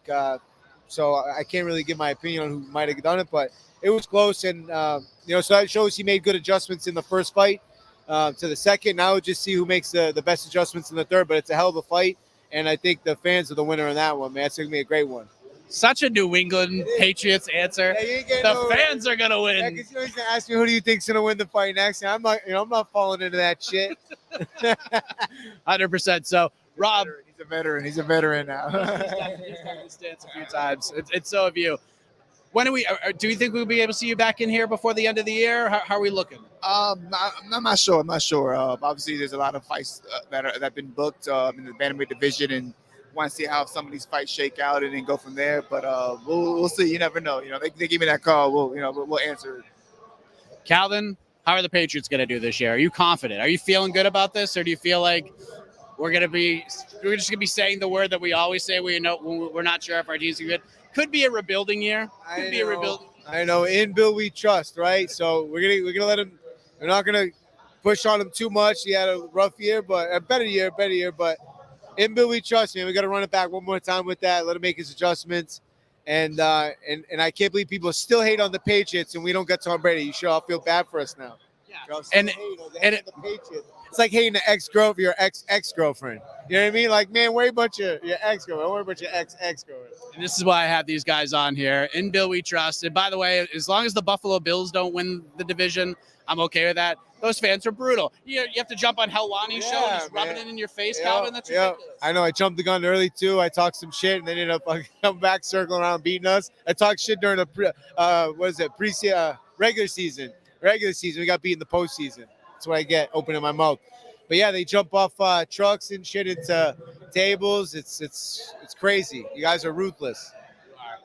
I can't really give my opinion on who might have done it, but it was close. And, so that shows he made good adjustments in the first fight. To the second. Now we'll just see who makes the best adjustments in the third, but it's a hell of a fight, and I think the fans are the winner in that one, man. It's going to be a great one. Such a New England Patriots answer. The fans are going to win. Yeah, because he's going to ask me who do you think's going to win the fight next, and I'm not falling into that shit. 100%. So, Rob. He's a veteran now. He's gotten the stance a few times. It's so have you. When do you think we'll be able to see you back in here before the end of the year? How are we looking? I'm not sure. Obviously, there's a lot of fights that have been booked in the bantamweight division, and want to see how some of these fights shake out and then go from there. But we'll see. You never know. They give me that call. We'll answer. Calvin, how are the Patriots going to do this year? Are you confident? Are you feeling good about this, or do you feel like we're just going to be saying the word that we always say? We're not sure if our team's good. Could be a rebuilding year. I know. In Bill we trust, right? So we're gonna let him. We're not gonna push on him too much. He had a rough year, but a better year. But in Bill we trust, man. We got to run it back one more time with that. Let him make his adjustments. And I can't believe people still hate on the Patriots and we don't get Tom Brady. You sure I'll feel bad for us now. Yeah, And- and it- the Patriots. It's like hating the ex-girlfriend, your ex-girlfriend. You know what I mean? Like, man, worry about your ex-girlfriend. Don't worry about your ex-girlfriend. And this is why I have these guys on here. In Bill we trust. And by the way, as long as the Buffalo Bills don't win the division, I'm okay with that. Those fans are brutal. You have to jump on Helwani's show and just rubbing it in your face, Calvin. That's ridiculous. I know. I jumped the gun early too. I talked some shit and they ended up coming back, circling around, beating us. I talked shit during the regular season. We got beat in the postseason. That's what I get, opening my mouth. But yeah, they jump off trucks and shit into tables. It's crazy. You guys are ruthless.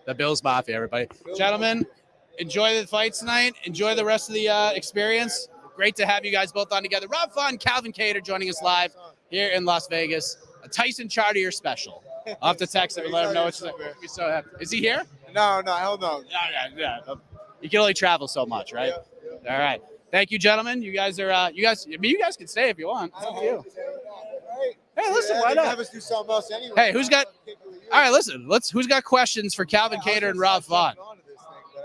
The Bills Mafia, everybody. Gentlemen, enjoy the fights tonight. Enjoy the rest of the experience. Great to have you guys both on together. Rob Fun, Calvin Cater joining us live here in Las Vegas. A Tyson Chartier special. I'll have to text him and let him know it's be so happy. Is he here? No, hell no. Yeah. You can only travel so much, right? All right. Thank you, gentlemen. You guys are you guys can stay if you want. It's up to you. Hey, listen, why not? Have us do something else anyway. Hey, who's got all right, listen, who's got questions for Calvin Cater and Rob Vaughn?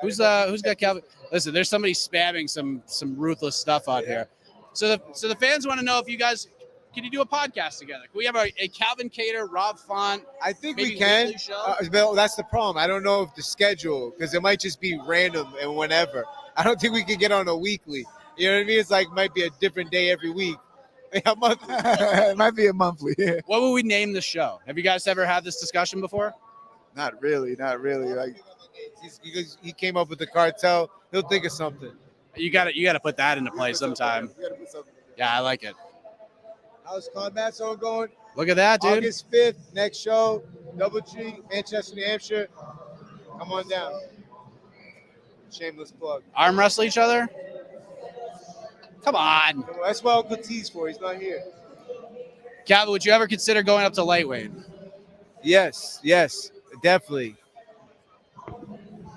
Who's got Calvin? Listen, there's somebody spamming some ruthless stuff out here. So the fans want to know if you guys can you do a podcast together? Can we have a Calvin Cater, Rob Font? I think maybe we can. weekly show? Well, that's the problem. I don't know if the schedule, because it might just be random and whenever. I don't think we can get on a weekly. You know what I mean? It's like might be a different day every week. A monthly. It might be a monthly. Yeah. What would we name the show? Have you guys ever had this discussion before? Not really. Like He came up with the cartel. He'll think of something. You got to put that into play sometime. Yeah, I like it. How's Combat Zone going? Look at that, dude. August 5th, next show, Doubletree, Manchester, New Hampshire. Come on down. Shameless plug. Arm wrestle each other? Come on. That's what Uncle T's for. He's not here. Calvin, would you ever consider going up to lightweight? Yes, definitely.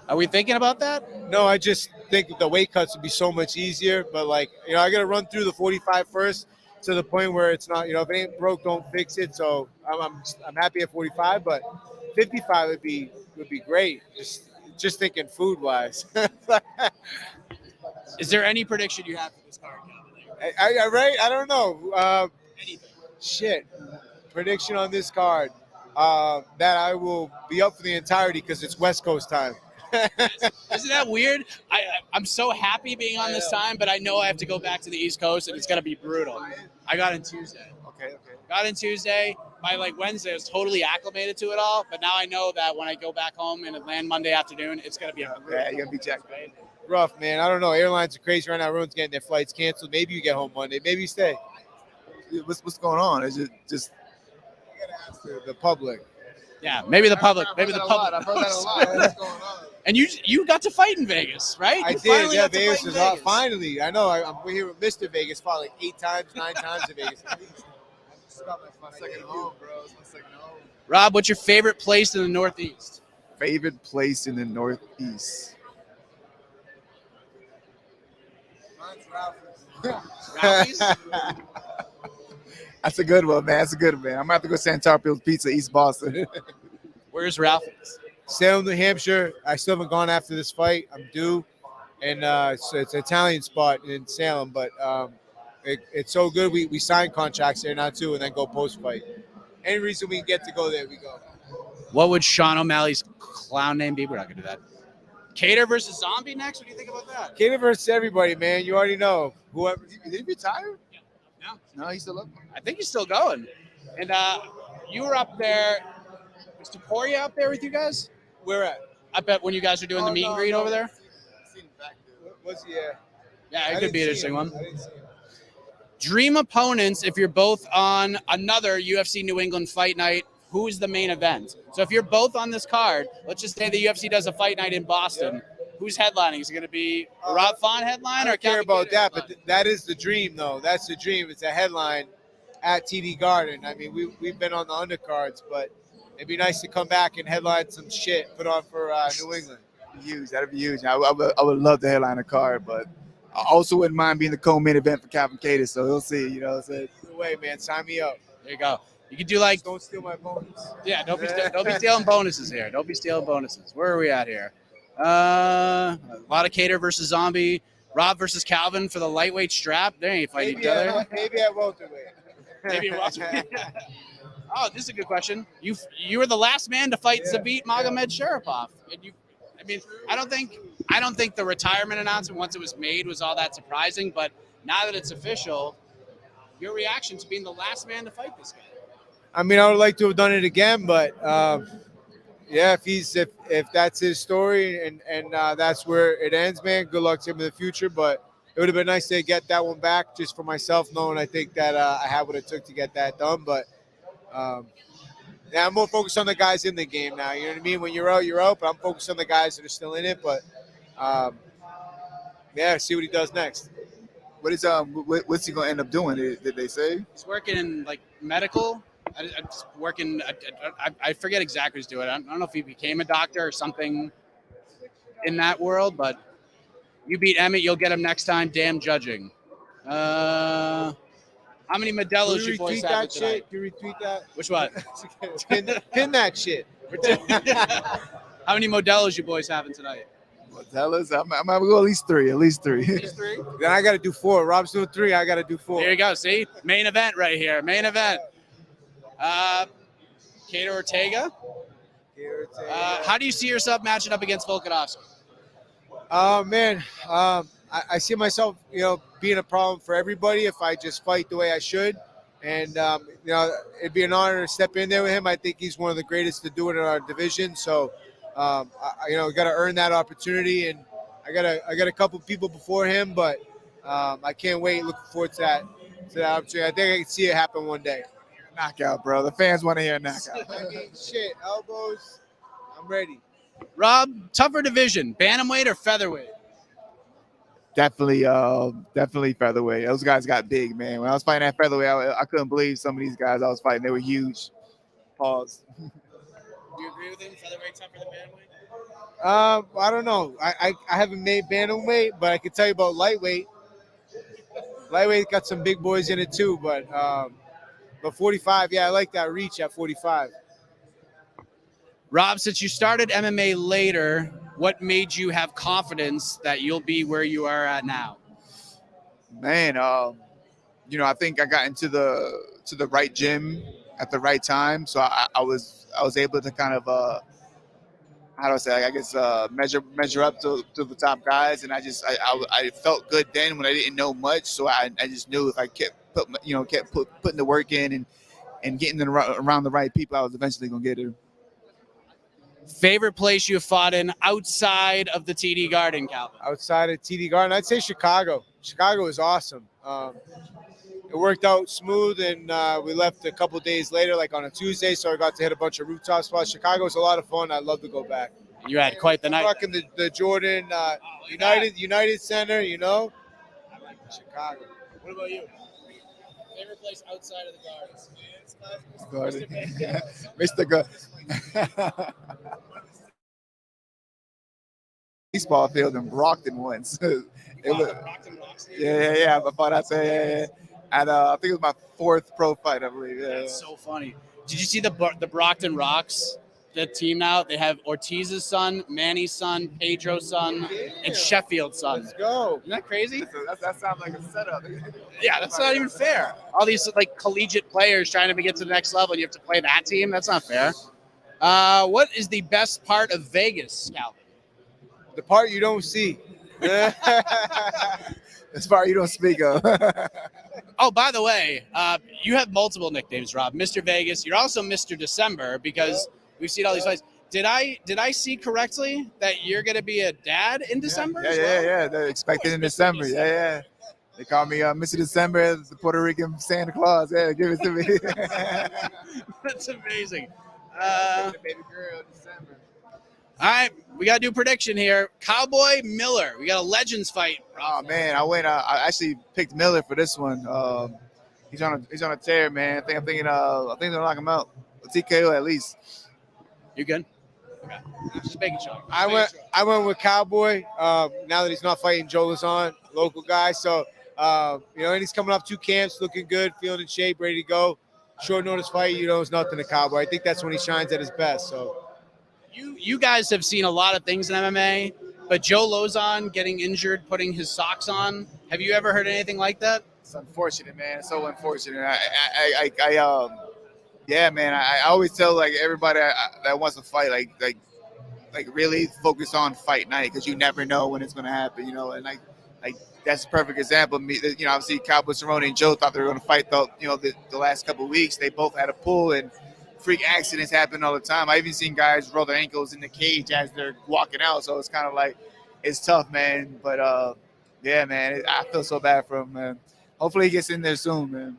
Are we thinking about that? No, I just think the weight cuts would be so much easier. But I got to run through the 45 first to the point where it's not, if it ain't broke, don't fix it. So I'm happy at 45, but 55 would be great. Just thinking food wise. Is there any prediction you have for this card, Calvin? I don't know. Anything. Shit. Prediction on this card that I will be up for the entirety because it's West Coast time. Isn't that weird? I'm so happy being on this time, but I know I have to go back to the East Coast and it's going to be brutal. I got in Tuesday. okay. Got in Tuesday. By Wednesday, I was totally acclimated to it all. But now I know that when I go back home and land Monday afternoon, it's going to be a brutal. Yeah, you're gonna be jacked. Rough, man. I don't know. Airlines are crazy right now. Everyone's getting their flights canceled. Maybe you get home Monday. Maybe you stay. What's going on? Is it just You gotta ask the public. Yeah, maybe the public. Maybe the public. I've heard that a lot. What's going on? And you got to fight in Vegas, right? I You did. finally Yeah, got to Vegas fight in was out. Vegas. Finally. I know. I'm here with Mr. Vegas. Fought like 8 times, 9 times in Vegas. Second home, bro. It's my second home. Rob, what's your favorite place in the Northeast? Favorite place in the Northeast? Ralphie's? That's a good one, man. That's a good one, man. I'm gonna have to go Santarpio's Pizza, East Boston. Where's Ralphie's? Salem, New Hampshire. I still haven't gone after this fight. I'm due. And it's an Italian spot in Salem, but it's so good. We sign contracts there now, too, and then go post-fight. Any reason we can get to go there, we go. What would Sean O'Malley's clown name be? We're not gonna do that. Cater versus Zombie next. What do you think about that? Cater versus everybody, man. You already know. Whoever. Did he retire? No. No, he's still up. I think he's still going. And you were up there. Was Taporia up there with you guys? Where at? I bet when you guys are doing the meet and greet over there. Was he? Yeah. Yeah, it could be an interesting one. I didn't see him. Dream opponents if you're both on another UFC New England fight night. Who is the main event? So if you're both on this card, let's just say the UFC does a fight night in Boston. Who's headlining? Is it going to be Rob Font headline I or don't care Calvin about Cater that, headline? but that is the dream, though. That's the dream. It's a headline at TD Garden. I mean, we've been on the undercards, but it'd be nice to come back and headline some shit put on for New England. Huge. That'd be huge. I would love to headline a card, but I also wouldn't mind being the co-main event for Calvin Cater. So we'll see. You know what I'm saying? Either way, man, sign me up. There you go. You could do like, Don't steal my bonus. yeah, don't be stealing bonuses here. Don't be stealing bonuses. Where are we at here? A lot of Cater versus Zombie. Rob versus Calvin for the lightweight strap. They ain't fighting each other. Maybe at welterweight. Maybe it was. Oh, this is a good question. You were the last man to fight Zabit Magomed Sharapov. And I don't think the retirement announcement once it was made was all that surprising, but now that it's official, your reaction to being the last man to fight this guy? I mean, I would like to have done it again, but yeah, if that's his story and that's where it ends, man, good luck to him in the future. But it would have been nice to get that one back just for myself, knowing I think that I have what it took to get that done. But yeah, I'm more focused on the guys in the game now. You know what I mean? When you're out, you're out. But I'm focused on the guys that are still in it. But yeah, see what he does next. What's he gonna end up doing? Did they say? He's working in like medical. I'm just working. I forget exactly what he's doing. I don't know if he became a doctor or something in that world. But you beat Emmett, you'll get him next time. Damn judging. How many Modelos you boys have tonight? Can you retweet that? Which one? Pin that shit. How many Modelos you boys having tonight? Modelos? I'm gonna go at least three. These three? Then I got to do 4. Rob's doing 3. I got to do 4. There you go. See? Main event right here. Main event. Cato Ortega. How do you see yourself matching up against Volkanovski? Man, I see myself, being a problem for everybody if I just fight the way I should. And, it'd be an honor to step in there with him. I think he's one of the greatest to do it in our division. So, got to earn that opportunity. And I got a couple people before him, but I can't wait. Looking forward to that opportunity. I think I can see it happen one day. Knockout, bro. The fans want to hear a knockout. I mean, shit, elbows. I'm ready. Rob, tougher division, bantamweight or featherweight? Definitely featherweight. Those guys got big, man. When I was fighting at featherweight, I couldn't believe some of these guys I was fighting. They were huge. Pause. Do you agree with him? Featherweight tougher than bantamweight? I don't know. I haven't made bantamweight, but I can tell you about lightweight. Lightweight got some big boys in it too, but 45, yeah, I like that reach at 45. Rob, since you started MMA later, what made you have confidence that you'll be where you are at now? Man, I think I got into the right gym at the right time, so I was able to kind of how do I say? I guess measure up to the top guys, and I felt good then when I didn't know much, so I just knew if I kept putting the work in and getting around the right people, I was eventually gonna get it. Favorite place you fought in outside of the TD Garden, Calvin? Outside of TD Garden, I'd say Chicago. Chicago is awesome. It worked out smooth, and we left a couple days later, like on a Tuesday, so I got to hit a bunch of rooftop spots. Chicago was a lot of fun. I'd love to go back. You had quite the night. Rocking the Jordan United Center, I like Chicago. What about you? Favorite place outside of the Garden. Mr. Good. Baseball field in Brockton once. Yeah. I thought I'd say, yeah. And I think it was my 4th pro fight, I believe. Yeah. That's so funny. Did you see the Brockton Rocks? The team now, they have Ortiz's son, Manny's son, Pedro's son, and Sheffield's son. Let's go. Isn't that crazy? That sounds like a setup. Yeah, that's not even fair. All these like collegiate players trying to get to the next level, and you have to play that team. That's not fair. What is the best part of Vegas, Calvin? The part you don't see. This part you don't speak of. Oh, by the way, you have multiple nicknames, Rob. Mr. Vegas. You're also Mr. December because we've seen all these fights. Did I see correctly that you're going to be a dad in December? Yeah. They're expected in December. Yeah. They call me Mr. December, the Puerto Rican Santa Claus. Yeah, give it to me. That's amazing. Baby girl, December. All right, we got to do a prediction here. Cowboy Miller. We got a Legends fight. Oh man, I actually picked Miller for this one. He's on a tear, man. I think they're gonna knock him out. A TKO at least. You good? Okay. Just making sure. I went with Cowboy. Now that he's not fighting Joe Lazon, local guy. So and he's coming off 2 camps, looking good, feeling in shape, ready to go. Short notice fight, it's nothing to Cowboy. I think that's when he shines at his best. So you guys have seen a lot of things in MMA. But Joe Lozon getting injured, putting his socks on. Have you ever heard anything like that? It's unfortunate, man. It's so unfortunate. Yeah, man. I always tell like everybody that wants to fight, like really focus on fight night because you never know when it's going to happen, you know. And like that's a perfect example. Me, you know, obviously Cowboy Cerrone and Joe thought they were going to fight the last couple of weeks. They both had a pull and freak accidents happen all the time. I even seen guys roll their ankles in the cage as they're walking out. So it's kind of like it's tough, man. But yeah, man, I feel so bad for him, man. Hopefully he gets in there soon, man.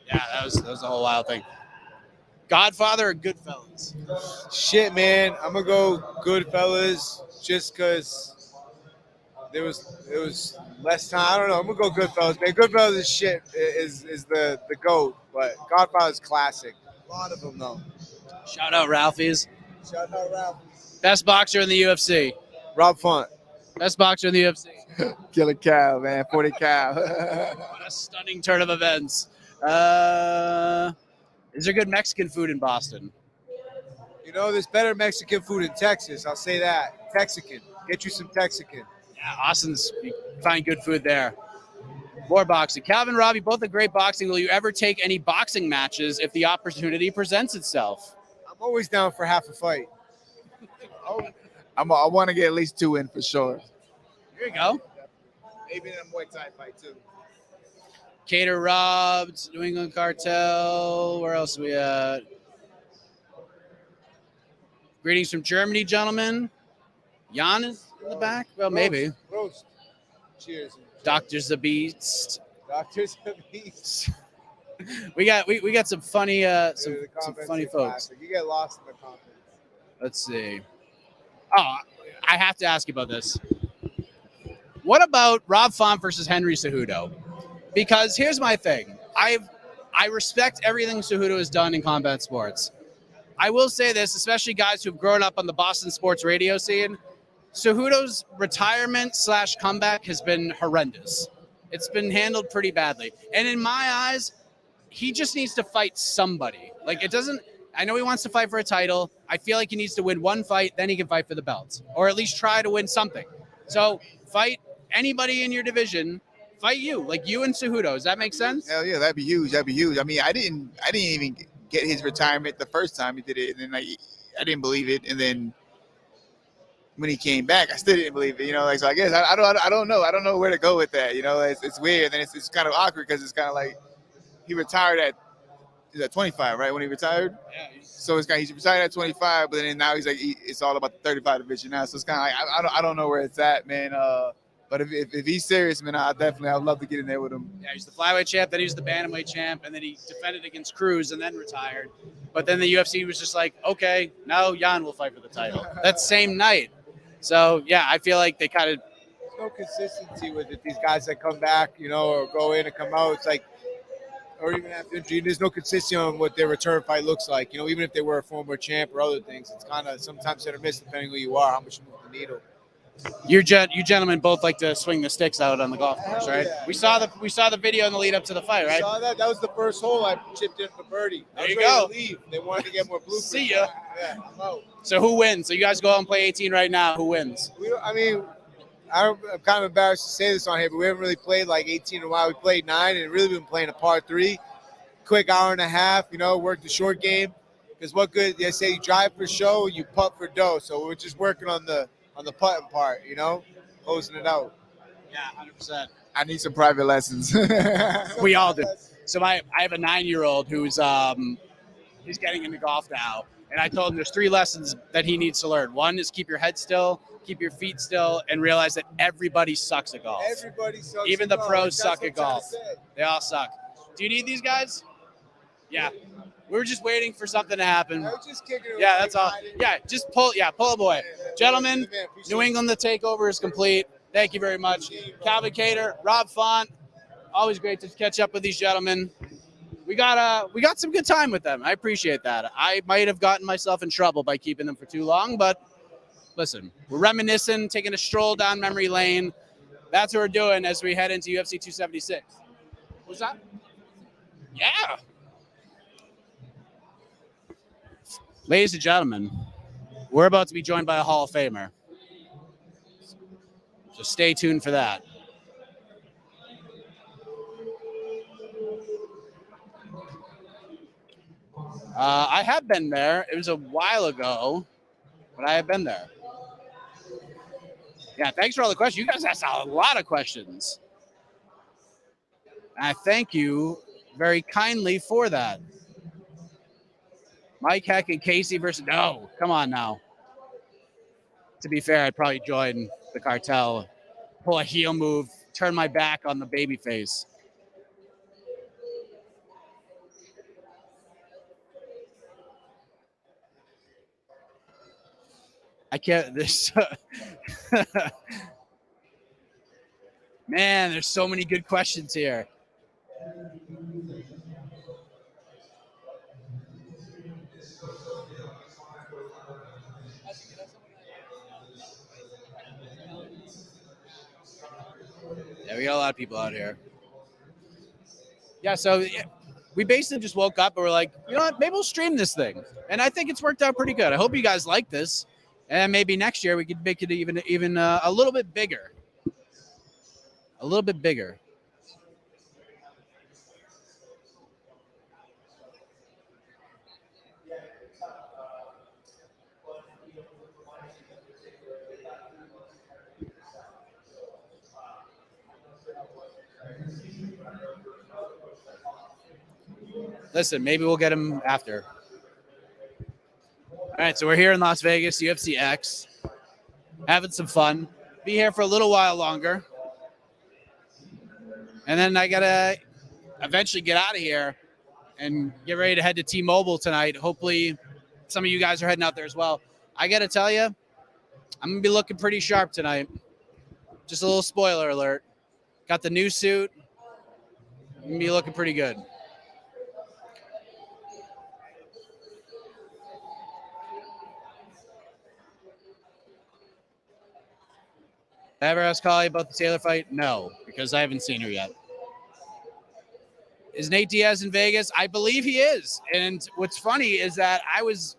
Yeah, that was the whole wild thing. Godfather or Goodfellas? Shit, man, I'm gonna go Goodfellas just because it was less time. I don't know. I'm gonna go Goodfellas, man. Goodfellas is shit. Is the GOAT, but Godfather's classic. A lot of them though. Shout out Ralphie's. Shout out Ralph. Best boxer in the UFC. Rob Font. Best boxer in the UFC. Killer cow, man. 40 cow. What a stunning turn of events. Is there good Mexican food in Boston? You know, there's better Mexican food in Texas. I'll say that. Texican. Get you some Texican. Yeah, Austin's, you find good food there. More boxing. Calvin, Robbie, both are great boxing. Will you ever take any boxing matches if the opportunity presents itself? I'm always down for half a fight. I want to get at least 2 in for sure. Here you go. Maybe in a Muay Thai fight too. Cater Robs, New England Cartel. Where else are we at? Greetings from Germany, gentlemen. Jan is in the back? Well, maybe. Roast. Cheers. Doctor's the Beast. Doctor's the Beast. We got some funny some funny folks. Classic. You get lost in the comments. Let's see. Oh, I have to ask you about this. What about Rob Font versus Henry Cejudo? Because here's my thing. I respect everything Cejudo has done in combat sports. I will say this, especially guys who've grown up on the Boston sports radio scene. Cejudo's retirement / comeback has been horrendous. It's been handled pretty badly. And in my eyes, he just needs to fight somebody. Like, it doesn't, I know he wants to fight for a title. I feel like he needs to win one fight, then he can fight for the belts, or at least try to win something. So fight anybody in your division, fight you, like you and Cejudo. Does that make sense? Hell yeah, that'd be huge. That'd be huge. I mean, I didn't even get his retirement the first time he did it, and then I didn't believe it, and then when he came back, I still didn't believe it. You know, like, so I guess I don't know. I don't know where to go with that. You know, it's weird, and it's kind of awkward because it's kind of like he retired at 25, right? When he retired. Yeah. So it's he's retired at 25, but then now he's like it's all about the 35 division now. So it's kind of like I don't know where it's at, man. But if he's serious, man, I'd love to get in there with him. Yeah, he's the flyweight champ, then he was the bantamweight champ, and then he defended against Cruz and then retired. But then the UFC was just like, okay, now Jan will fight for the title. That same night. So, yeah, I feel like they kind of... There's no consistency with it. These guys that come back, you know, or go in and come out, it's like, or even after injury, there's no consistency on what their return fight looks like. You know, even if they were a former champ or other things, it's kind of sometimes hit or miss depending who you are, how much you move the needle. You gentlemen both like to swing the sticks out on the golf course, right? Yeah. We saw the video in the lead up to the fight, right? Saw that? That was the first hole I chipped in for birdie. There you go. To leave. They wanted to get more blueprints. See ya. Yeah, I'm out. So who wins? So you guys go out and play 18 right now. Who wins? I'm kind of embarrassed to say this on here, but we haven't really played like 18 in a while. We played 9 and really been playing a par 3. Quick hour and a half, you know, work the short game. Because what good, they say you drive for show, you putt for dough. So we're just working on the putting part, you know, closing it out. Yeah, 100%. I need some private lessons. We all do. So I have a 9-year-old who's he's getting into golf now, and I told him there's 3 lessons that he needs to learn. One is keep your head still, keep your feet still, and realize that everybody sucks at golf. Everybody sucks. Even the pros suck at golf. They all suck. Do you need these guys? Yeah. We were just waiting for something to happen. I was just kicking it. Yeah, that's all. Yeah, just pull a boy. Gentlemen, New England, the takeover is complete. Thank you very much. Calvin Cater, Rob Font. Always great to catch up with these gentlemen. We got some good time with them. I appreciate that. I might have gotten myself in trouble by keeping them for too long, but listen, we're reminiscing, taking a stroll down memory lane. That's what we're doing as we head into UFC 276. What's that? Yeah. Ladies and gentlemen, we're about to be joined by a Hall of Famer. So stay tuned for that. I have been there. It was a while ago, but I have been there. Yeah, thanks for all the questions. You guys asked a lot of questions. I thank you very kindly for that. Mike Heck and Casey versus... No, come on now. To be fair, I'd probably join the cartel, pull a heel move, turn my back on the babyface. I can't... This... Man, there's so many good questions here. Yeah, we got a lot of people out here. Yeah, so we basically just woke up and we're like, you know what, maybe we'll stream this thing. And I think it's worked out pretty good. I hope you guys like this. And maybe next year we could make it even a little bit bigger. A little bit bigger. Listen, maybe we'll get him after. All right, so we're here in Las Vegas, UFC X, having some fun. Be here for a little while longer. And then I got to eventually get out of here and get ready to head to T-Mobile tonight. Hopefully some of you guys are heading out there as well. I got to tell you, I'm going to be looking pretty sharp tonight. Just a little spoiler alert. Got the new suit. I'm going to be looking pretty good. Ever ask Colby about the Taylor fight? No, because I haven't seen her yet. Is Nate Diaz in Vegas? I believe he is. And what's funny is that I was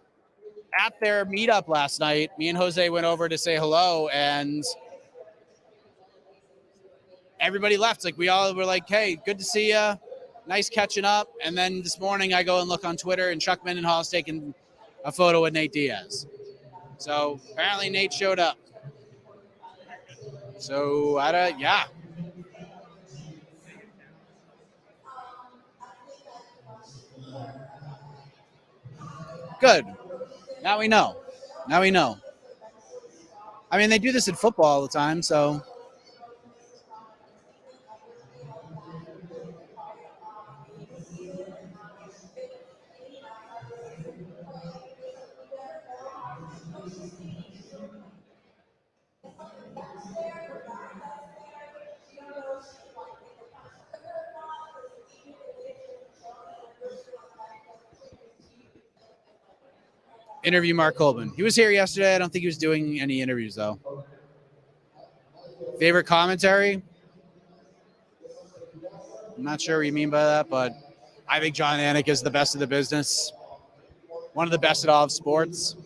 at their meetup last night. Me and Jose went over to say hello, and everybody left. Like, we all were like, hey, good to see you. Nice catching up. And then this morning I go and look on Twitter, and Chuck Mindenhall's taking a photo with Nate Diaz. So apparently Nate showed up. So, yeah. Good. Now we know. Now we know. I mean, they do this in football all the time, so. Interview Mark Colby. He was here yesterday. I don't think he was doing any interviews, though. Favorite commentary? I'm not sure what you mean by that, but I think John Anik is the best of the business. One of the best at all of sports.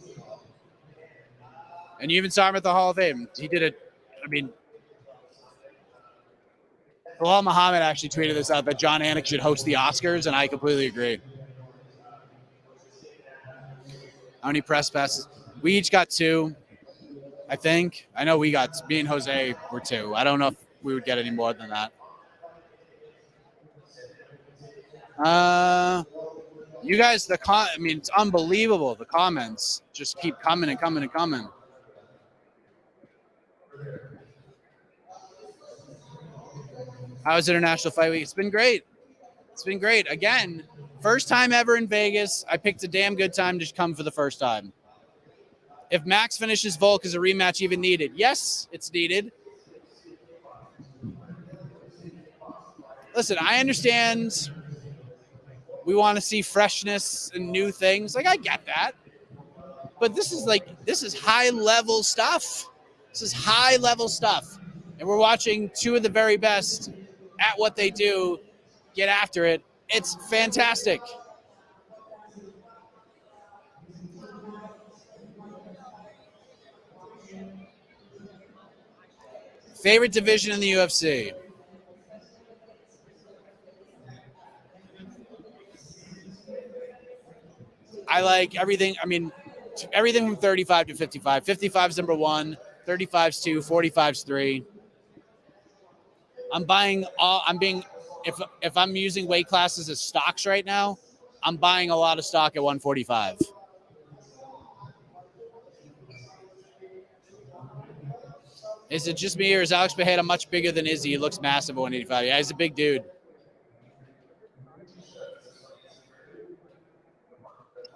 And you even saw him at the Hall of Fame. He did it. I mean, Bilal Muhammad actually tweeted this out that John Anik should host the Oscars, and I completely agree. How many press passes? We each got 2, I think. I know me and Jose were 2. I don't know if we would get any more than that. You guys, I mean, it's unbelievable. The comments just keep coming and coming and coming. How's International Fight Week? It's been great. It's been great. Again, first time ever in Vegas. I picked a damn good time to come for the first time. If Max finishes Volk, is a rematch even needed? Yes, it's needed. Listen, I understand we want to see freshness and new things. Like, I get that. But this is high-level stuff. This is high-level stuff. And we're watching 2 of the very best at what they do get after it. It's fantastic. Favorite division in the UFC? I like everything. I mean, everything from 35 to 55. 55 is number 1, 35 is 2, 45 is 3. I'm buying all. I'm being, if I'm using weight classes as stocks right now, I'm buying a lot of stock at 145. Is it just me, or is Alex Pereira much bigger than Izzy? He looks massive at 185. Yeah, he's a big dude.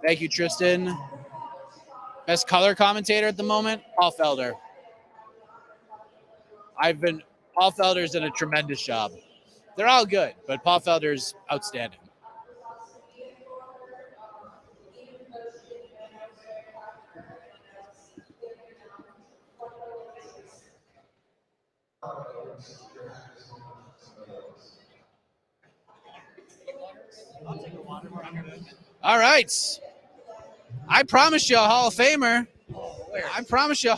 Thank you, Tristan. Best color commentator at the moment, Paul Felder. Paul Felder's done a tremendous job. They're all good, but Paul Felder's outstanding. All right. I promised you a Hall of Famer. I promised you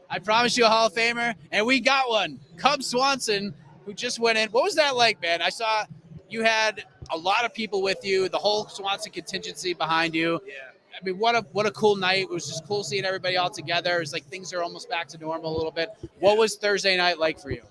I promised you a Hall of Famer, and we got one. Cub Swanson, who just went in. What was that like, man? I saw you had a lot of people with you, the whole Swanson contingency behind you. Yeah. I mean, what a cool night. It was just cool seeing everybody all together. It was like things are almost back to normal a little bit. What was Thursday night like for you?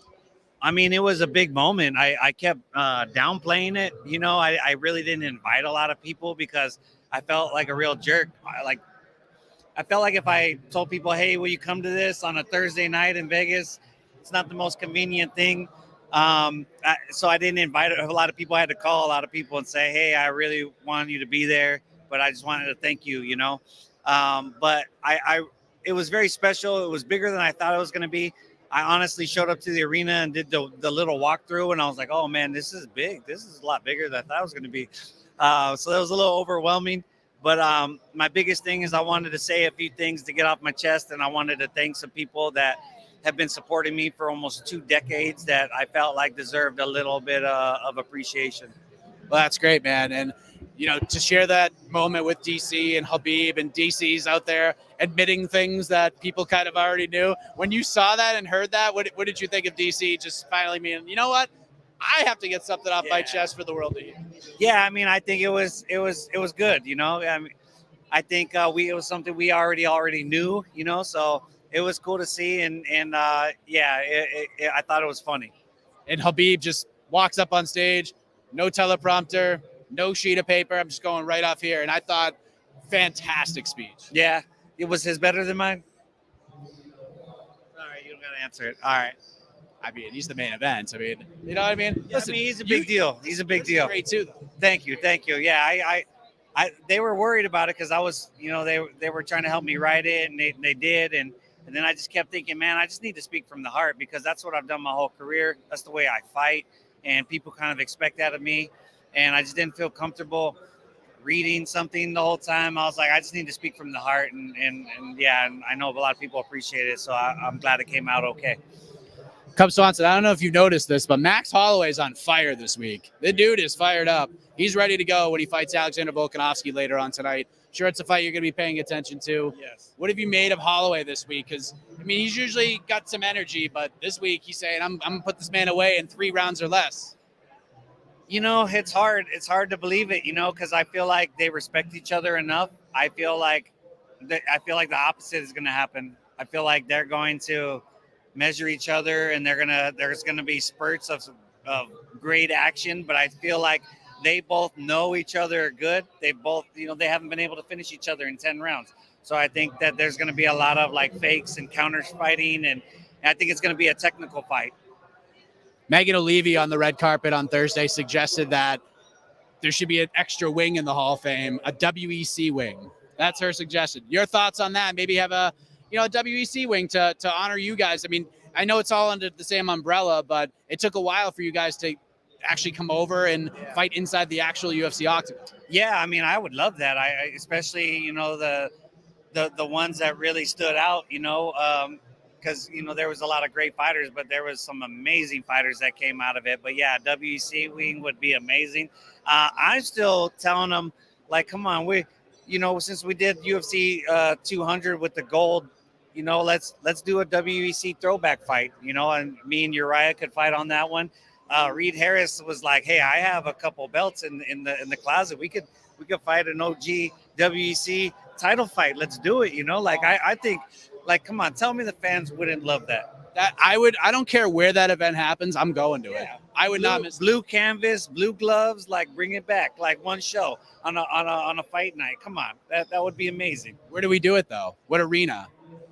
I mean, it was a big moment. I kept downplaying it. You know, I really didn't invite a lot of people because I felt like a real jerk. I felt like if I told people, hey, will you come to this on a Thursday night in Vegas? It's not the most convenient thing. So I didn't invite a lot of people. I had to call a lot of people and say, hey, I really want you to be there, but I just wanted to thank you, you know. But it was very special. It was bigger than I thought it was going to be. I honestly showed up to the arena and did the little walkthrough, and I was like, oh, man, this is big. This is a lot bigger than I thought it was going to be. So that was a little overwhelming. But my biggest thing is I wanted to say a few things to get off my chest, and I wanted to thank some people that have been supporting me for almost 2 decades that I felt like deserved a little bit of appreciation. Well, that's great, man. And, you know, to share that moment with DC and Habib, and DC's out there admitting things that people kind of already knew. When you saw that and heard that, what did you think of DC just finally being, you know what? I have to get something off my chest for the world to hear. Yeah, I mean, I think it was good, you know. I mean, I think it was something we already knew, you know. So it was cool to see, and I thought it was funny. And Habib just walks up on stage, no teleprompter, no sheet of paper. I'm just going right off here, and I thought, fantastic speech. Yeah, it was his better than mine. All right, you don't gotta answer it. All right. I mean, he's the main event. I mean, you know what I mean? Yeah, listen, I mean, he's a big deal. He's a big deal. Great too, though. Thank you. Yeah, I they were worried about it because I was, you know, they were trying to help me write it, and they did, and then I just kept thinking, man, I just need to speak from the heart because that's what I've done my whole career. That's the way I fight, and people kind of expect that of me, and I just didn't feel comfortable reading something the whole time. I was like, I just need to speak from the heart, and I know a lot of people appreciate it, so I'm glad it came out okay. Cub Swanson, I don't know if you noticed this, but Max Holloway's on fire this week. The dude is fired up. He's ready to go when he fights Alexander Volkanovski later on tonight. Sure, it's a fight you're going to be paying attention to. Yes. What have you made of Holloway this week? Because, I mean, he's usually got some energy, but this week he's saying, I'm going to put this man away in 3 rounds or less. You know, it's hard. It's hard to believe it, you know, because I feel like they respect each other enough. I feel like the opposite is going to happen. I feel like they're going to measure each other, and there's gonna be spurts of great action, but I feel like they both know each other good. They both, you know, they haven't been able to finish each other in 10 rounds. So I think that there's gonna be a lot of like fakes and counters fighting, and I think it's gonna be a technical fight. Megan O'Leary on the red carpet on Thursday suggested that there should be an extra wing in the Hall of Fame, a WEC wing. That's her suggestion. Your thoughts on that? Maybe have a WEC wing to honor you guys. I mean, I know it's all under the same umbrella, but it took a while for you guys to actually come over and fight inside the actual UFC octagon. Yeah, I mean, I would love that. I especially, you know, the ones that really stood out, you know, because, you know, there was a lot of great fighters, but there was some amazing fighters that came out of it. But yeah, WEC wing would be amazing. I'm still telling them, like, come on, since we did UFC 200 with the gold, you know, let's do a WEC throwback fight, you know, and me and Uriah could fight on that one. Reed Harris was like, hey, I have a couple belts in the closet. We could fight an OG WEC title fight. Let's do it. You know, like I think, like, come on, tell me the fans wouldn't love that. That I don't care where that event happens. I'm going to it. I would not miss blue canvas, blue gloves, like bring it back, like one show on a fight night. Come on, that would be amazing. Where do we do it though? What arena?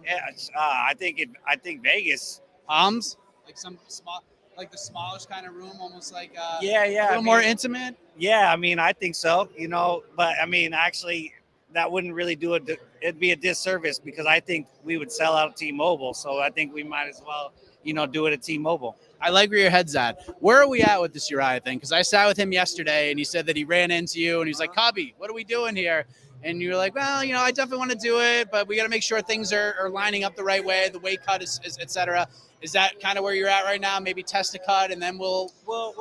Yeah, I think Vegas. Palms? Like some small, like the smallish kind of room, almost like yeah, a little more intimate. Yeah, I mean, I think so. You know, but I mean, actually, that wouldn't really do it. It'd be a disservice because I think we would sell out T-Mobile. So I think we might as well, you know, do it at T-Mobile. I like where your head's at. Where are we at with this Uriah thing? Because I sat with him yesterday and he said that he ran into you and he's like, Colby, what are we doing here? And you were like, well, you know, I definitely want to do it, but we got to make sure things are lining up the right way, the weight cut is et cetera. Is that kind of where you're at right now? Maybe test a cut and then we'll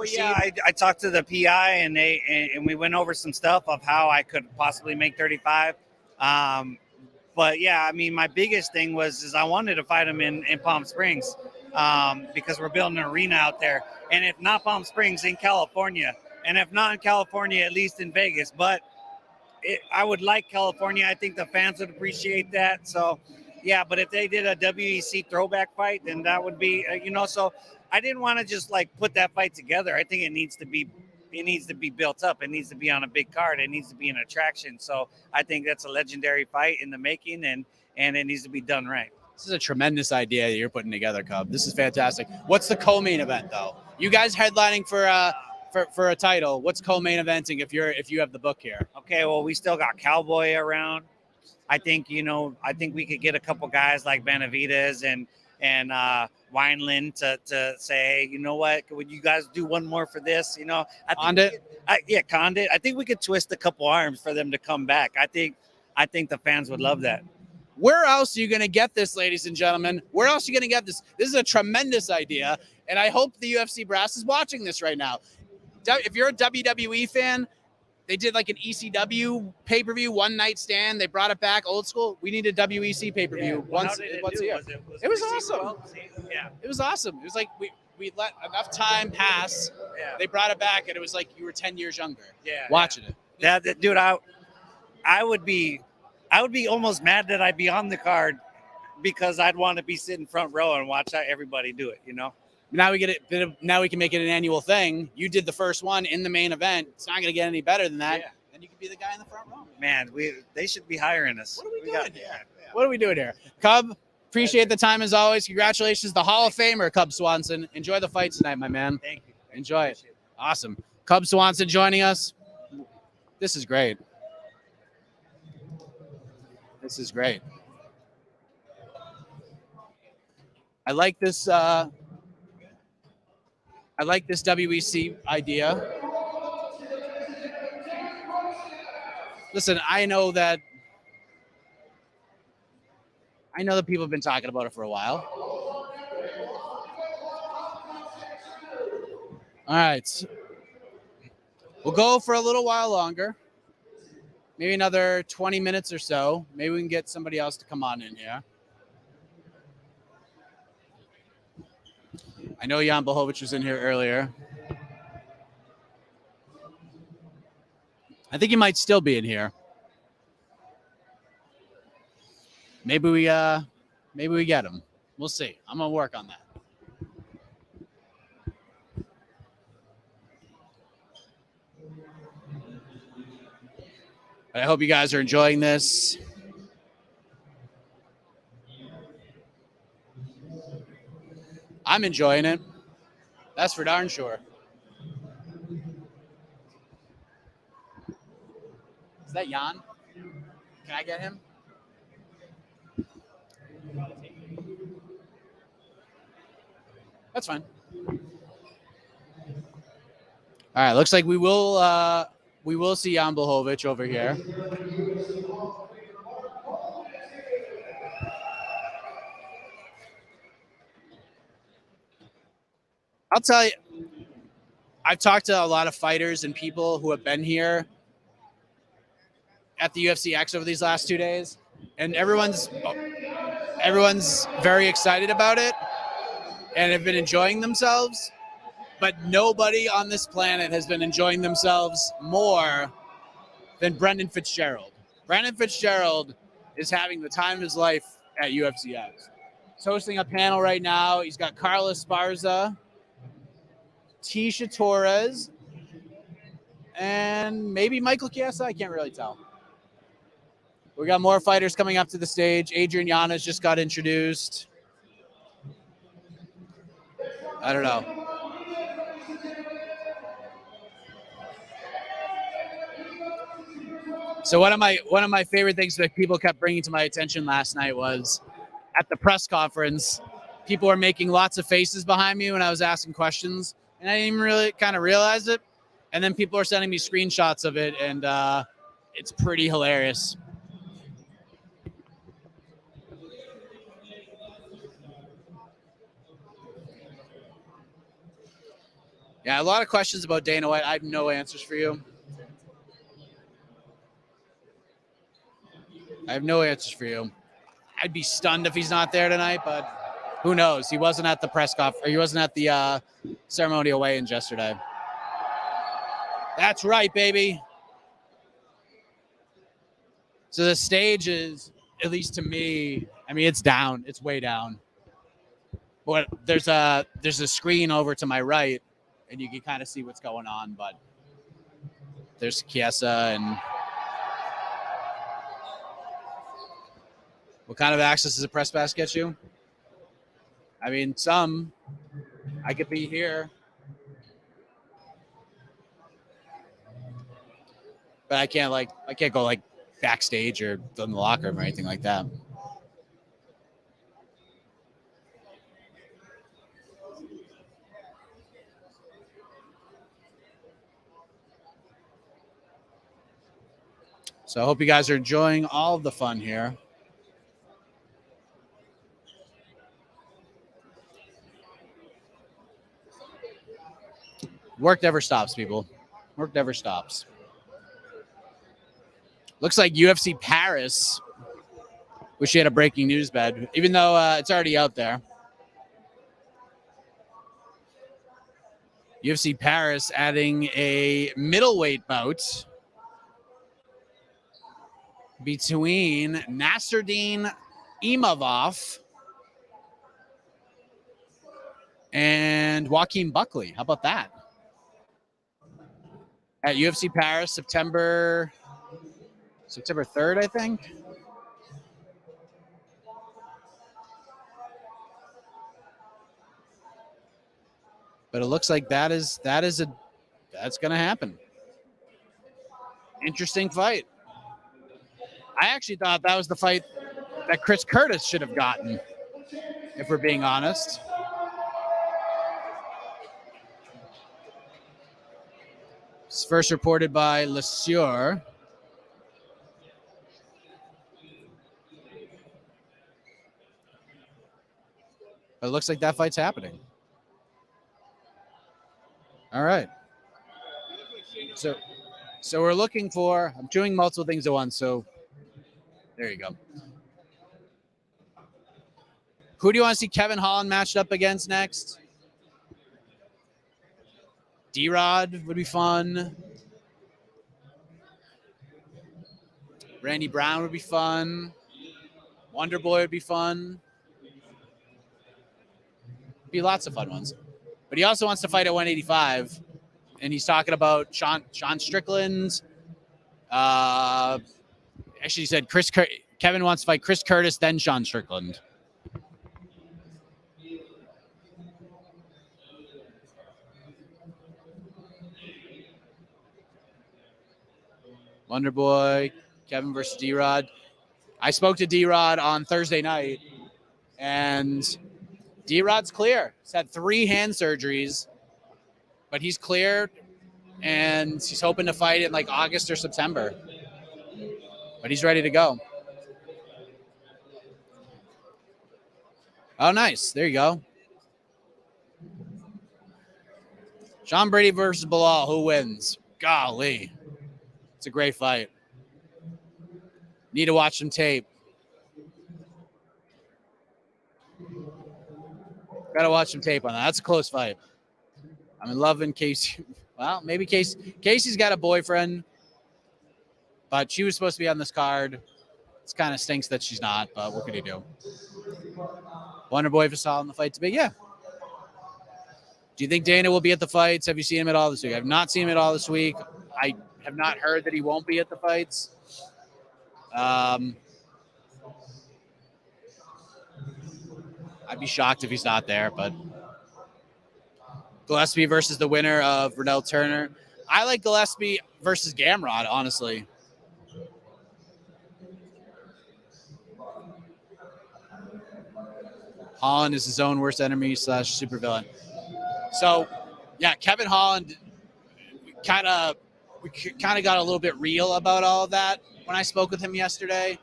yeah. I talked to the PI and we went over some stuff of how I could possibly make 35. But yeah, I mean, my biggest thing was I wanted to fight him in Palm Springs because we're building an arena out there. And if not Palm Springs, in California. And if not in California, at least in Vegas. But I would like California. I think the fans would appreciate that. So, yeah, but if they did a WEC throwback fight, then that would be, you know, so I didn't want to just like put that fight together. I think it needs to be built up. It needs to be on a big card. It needs to be an attraction. So I think that's a legendary fight in the making, and it needs to be done right. This is a tremendous idea that you're putting together, Cub. This is fantastic. What's the co-main event though? You guys headlining for a title. What's co-main eventing if you have the book here? Okay, well, we still got Cowboy around. I think we could get a couple guys like Benavidez and Wineland to say, hey, you know what? Would you guys do one more for this? You know, Condit. Condit. I think we could twist a couple arms for them to come back. I think the fans would love that. Where else are you going to get this, ladies and gentlemen? Where else are you going to get this? This is a tremendous idea, and I hope the UFC brass is watching this right now. If you're a WWE fan, they did like an ECW pay-per-view, one night stand. They brought it back old school. We need a WEC pay-per-view once a year. It was awesome. Yeah. It was awesome. It was like we let enough time pass. Yeah. They brought it back, and it was like you were 10 years younger. Yeah. Watching it. Yeah, dude, I would be almost mad that I'd be on the card because I'd want to be sitting front row and watch everybody do it, you know? Now we get it. Now we can make it an annual thing. You did the first one in the main event. It's not going to get any better than that. Yeah. Then you could be the guy in the front row. Man, they should be hiring us. What are we doing here? What are we doing here? Cub, appreciate the time as always. Congratulations, the Hall of Famer, Cub Swanson. Enjoy the fight tonight, my man. Thank you. Enjoy it. Awesome. Cub Swanson joining us. This is great. This is great. I like this. I like this WEC idea. Listen, I know that people have been talking about it for a while. All right. We'll go for a little while longer. Maybe another 20 minutes or so. Maybe we can get somebody else to come on in here. I know Jan Blachowicz was in here earlier. I think he might still be in here. Maybe we get him. We'll see. I'm gonna work on that. I hope you guys are enjoying this. I'm enjoying it. That's for darn sure. Is that Jan? Can I get him? That's fine. All right, looks like we will see Jan Blachowicz over here. I'll tell you, I've talked to a lot of fighters and people who have been here at the UFC Expo over these last 2 days, and everyone's Everyone's very excited about it and have been enjoying themselves, but nobody on this planet has been enjoying themselves more than Brendan Fitzgerald. Brendan Fitzgerald is having the time of his life at UFCX. He's hosting a panel right now. He's got Carla Esparza, Tisha Torres, and maybe Michael Chiesa. I can't really tell. We got more fighters coming up to the stage. Adrian Yanez just got introduced. I don't know. So one of my favorite things that people kept bringing to my attention last night was at the press conference, people were making lots of faces behind me when I was asking questions, and I didn't even really kind of realize it. And then people are sending me screenshots of it, and it's pretty hilarious. Yeah, a lot of questions about Dana White. I have no answers for you. I'd be stunned if he's not there tonight, but who knows? He wasn't at the press conference. He wasn't at the ceremonial weigh-in yesterday. That's right, baby. So the stage is, at least to me, I mean, it's down. It's way down. But there's a screen over to my right, and you can kind of see what's going on. But there's Chiesa and... What kind of access does a press pass get you? I mean, some. I could be here. But I can't go like backstage or in the locker room or anything like that. So I hope you guys are enjoying all of the fun here. Work never stops, people. Work never stops. Looks like UFC Paris. Wish you had a breaking news bed, even though it's already out there. UFC Paris adding a middleweight bout between Nasruddin Imavov and Joaquin Buckley. How about that? At UFC Paris, September 3rd, I think. But it looks like that's going to happen. Interesting fight. I actually thought that was the fight that Chris Curtis should have gotten, if we're being honest. It's first reported by Le Sueur. But it looks like that fight's happening. All right. So we're looking for, I'm doing multiple things at once, so there you go. Who do you want to see Kevin Holland matched up against next? D-Rod would be fun. Randy Brown would be fun. Wonder Boy would be fun. Be lots of fun ones. But he also wants to fight at 185. And he's talking about Sean Strickland. Actually, he said Kevin wants to fight Chris Curtis, then Sean Strickland. Wonder Boy, Kevin versus D-Rod. I spoke to D-Rod on Thursday night, and D-Rod's clear. He's had 3 hand surgeries, but he's clear, and he's hoping to fight in like August or September. But he's ready to go. Oh, nice. There you go. Sean Brady versus Bilal. Who wins? Golly. It's a great fight. Need to watch some tape. Gotta watch some tape on that. That's a close fight. I'm in love in Casey. Well, maybe Casey's got a boyfriend, but she was supposed to be on this card. It's kind of stinks that she's not, but what could you do? Wonder Boy Fasal in the fight to be? Yeah. Do you think Dana will be at the fights? Have you seen him at all this week? I've not seen him at all this week. I have not heard that he won't be at the fights. I'd be shocked if he's not there, but Gillespie versus the winner of Riddell Turner. I like Gillespie versus Gamrat, honestly. Holland is his own worst enemy / supervillain. So, yeah, Kevin Holland kind of got a little bit real about all of that when I spoke with him yesterday,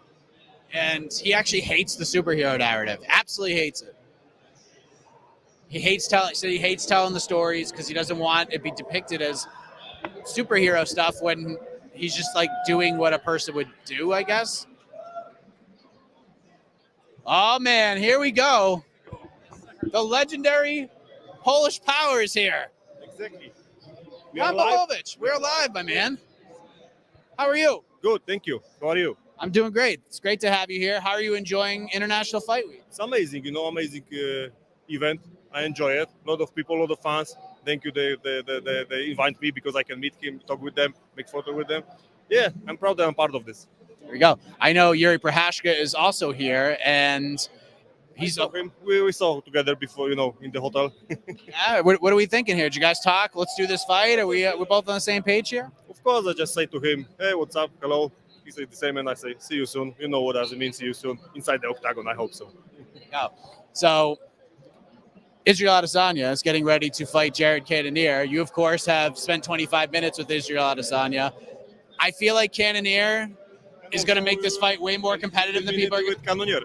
and he actually hates the superhero narrative. Absolutely hates it. He hates telling the stories because he doesn't want it to be depicted as superhero stuff when he's just like doing what a person would do, I guess. Oh man, here we go. The legendary Polish Power is here. Exactly. Jan Blachowicz, we're alive, my man. How are you? Good, thank you. How are you? I'm doing great. It's great to have you here. How are you enjoying International Fight Week? It's amazing, amazing event. I enjoy it. A lot of people, a lot of fans. Thank you. They invite me because I can meet him, talk with them, make photo with them. Yeah, I'm proud that I'm part of this. There we go. I know Yuri Prohashka is also here, and I saw him. We saw together before, in the hotel. Yeah, what are we thinking here? Did you guys talk? Let's do this fight. Are we're both on the same page here? Of course, I just say to him, hey, what's up? Hello. He said the same, and I say, see you soon. You know what does it mean, see you soon. Inside the octagon, I hope so. Yeah. So Israel Adesanya is getting ready to fight Jared Cannonier. You, of course, have spent 25 minutes with Israel Adesanya. I feel like Cannonier is going to make this fight way more competitive than people are. With Cannonier.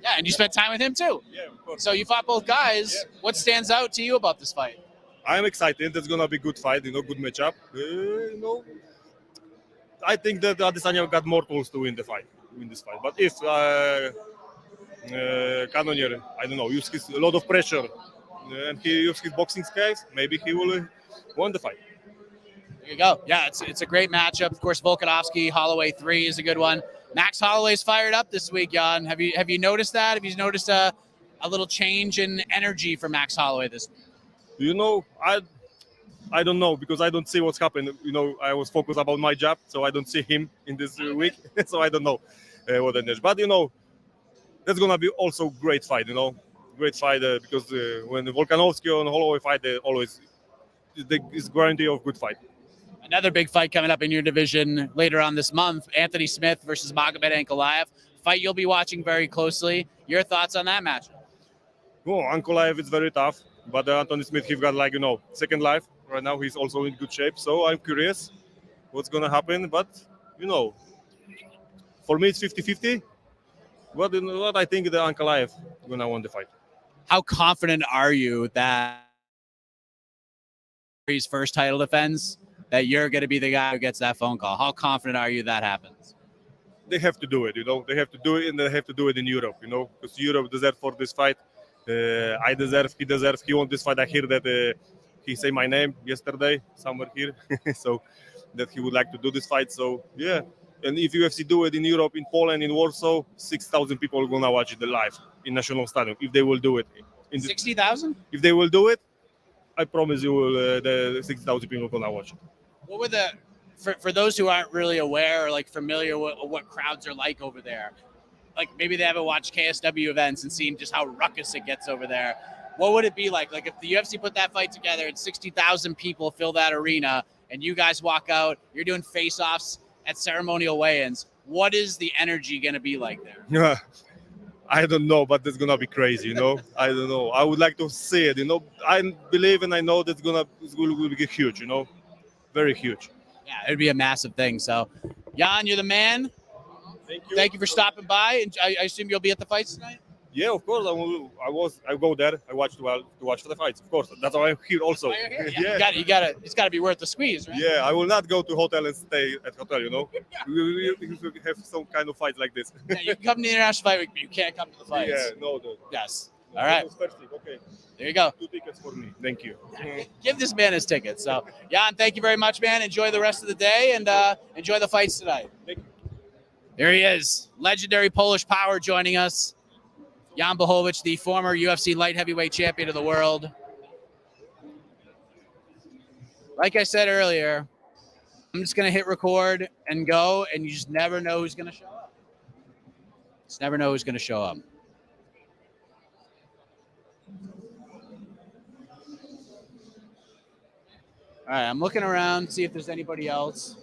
Yeah, and you spent time with him too. Yeah, of course. So you fought both guys. Yeah. What stands out to you about this fight? I'm excited. It's going to be a good fight, good matchup. I think that Adesanya got more tools to win this fight. But if Cannonier, I don't know, uses a lot of pressure and he uses his boxing skills, maybe he will win the fight. There you go. Yeah, it's a great matchup. Of course, Volkanovski, Holloway 3 is a good one. Max Holloway's fired up this week, Jan. Have you noticed that? Have you noticed a little change in energy for Max Holloway this week? I don't know because I don't see what's happened. I was focused about my job, so I don't see him in this week. So I don't know what it is. But that's gonna be also great fight. Great fight because when the Volkanovski and Holloway fight, they always is guarantee of good fight. Another big fight coming up in your division later on this month: Anthony Smith versus Magomed Ankalaev. Fight you'll be watching very closely. Your thoughts on that match? Oh, Ankalaev is very tough, but Anthony Smith, he's got second life. Right now, he's also in good shape. So I'm curious what's going to happen. But, for me, it's 50-50. What I think the Ankalaev is going to win the fight. How confident are you that his first title defense, that you're going to be the guy who gets that phone call? How confident are you that happens? They have to do it, They have to do it, and they have to do it in Europe, because Europe deserves for this fight. I deserve, he deserves, he won this fight. I hear that he say my name yesterday somewhere here, so that he would like to do this fight. So yeah, and if UFC do it in Europe, in Poland, in Warsaw, 6,000 people are gonna watch it live in National Stadium. If they will do it, 60,000. If they will do it, I promise you, the 6,000 people are gonna watch it. What were the for those who aren't really aware or familiar with what crowds are like over there? Maybe they haven't watched KSW events and seen just how ruckus it gets over there. What would it be like? If the UFC put that fight together and 60,000 people fill that arena and you guys walk out, you're doing face-offs at ceremonial weigh-ins. What is the energy going to be like there? Yeah, I don't know, but it's going to be crazy, I don't know. I would like to see it, I believe and I know that it's going to be huge, very huge. Yeah, it'd be a massive thing. So, Jan, you're the man. Thank you. Thank you for stopping by. And I assume you'll be at the fights tonight? Yeah, of course. I go there. I watch to watch for the fights. Of course, that's why I'm here also. Oh, you're here. Yeah. You got it. It's got to be worth the squeeze, right? Yeah, I will not go to hotel and stay at hotel. We have some kind of fight like this. Yeah, you can come to the International Fight Week, but you can't come to the fights. Yeah, no. Yes. All right. First thing. Okay. There you go. 2 tickets for me. Thank you. Give this man his tickets. So, Jan, thank you very much, man. Enjoy the rest of the day and enjoy the fights tonight. Thank you. There he is, legendary Polish power joining us. Jan Blachowicz, the former UFC light heavyweight champion of the world. Like I said earlier, I'm just going to hit record and go, and you just never know who's going to show up. Just never know who's going to show up. All right, I'm looking around, see if there's anybody else.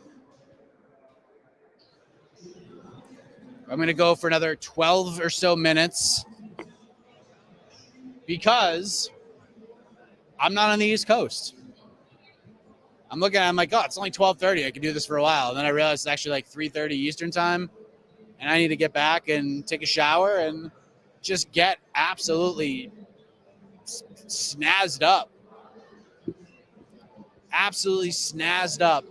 I'm going to go for another 12 or so minutes because I'm not on the East Coast. I'm looking at it, I'm like, oh, it's only 12:30. I can do this for a while. And then I realized it's actually like 3:30 Eastern time. And I need to get back and take a shower and just get absolutely snazzed up. Absolutely snazzed up.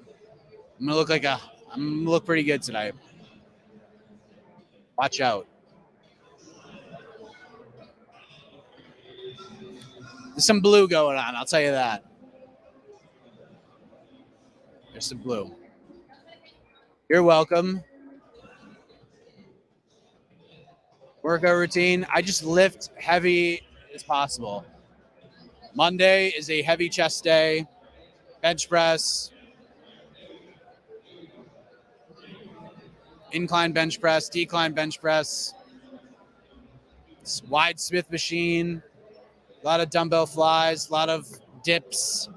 I'm gonna look pretty good tonight. Watch out. There's some blue going on, I'll tell you that. There's some blue. You're welcome. Workout routine. I just lift heavy as possible. Monday is a heavy chest day. Bench press. Incline bench press. Decline bench press. Wide Smith machine. A lot of dumbbell flies. A lot of dips.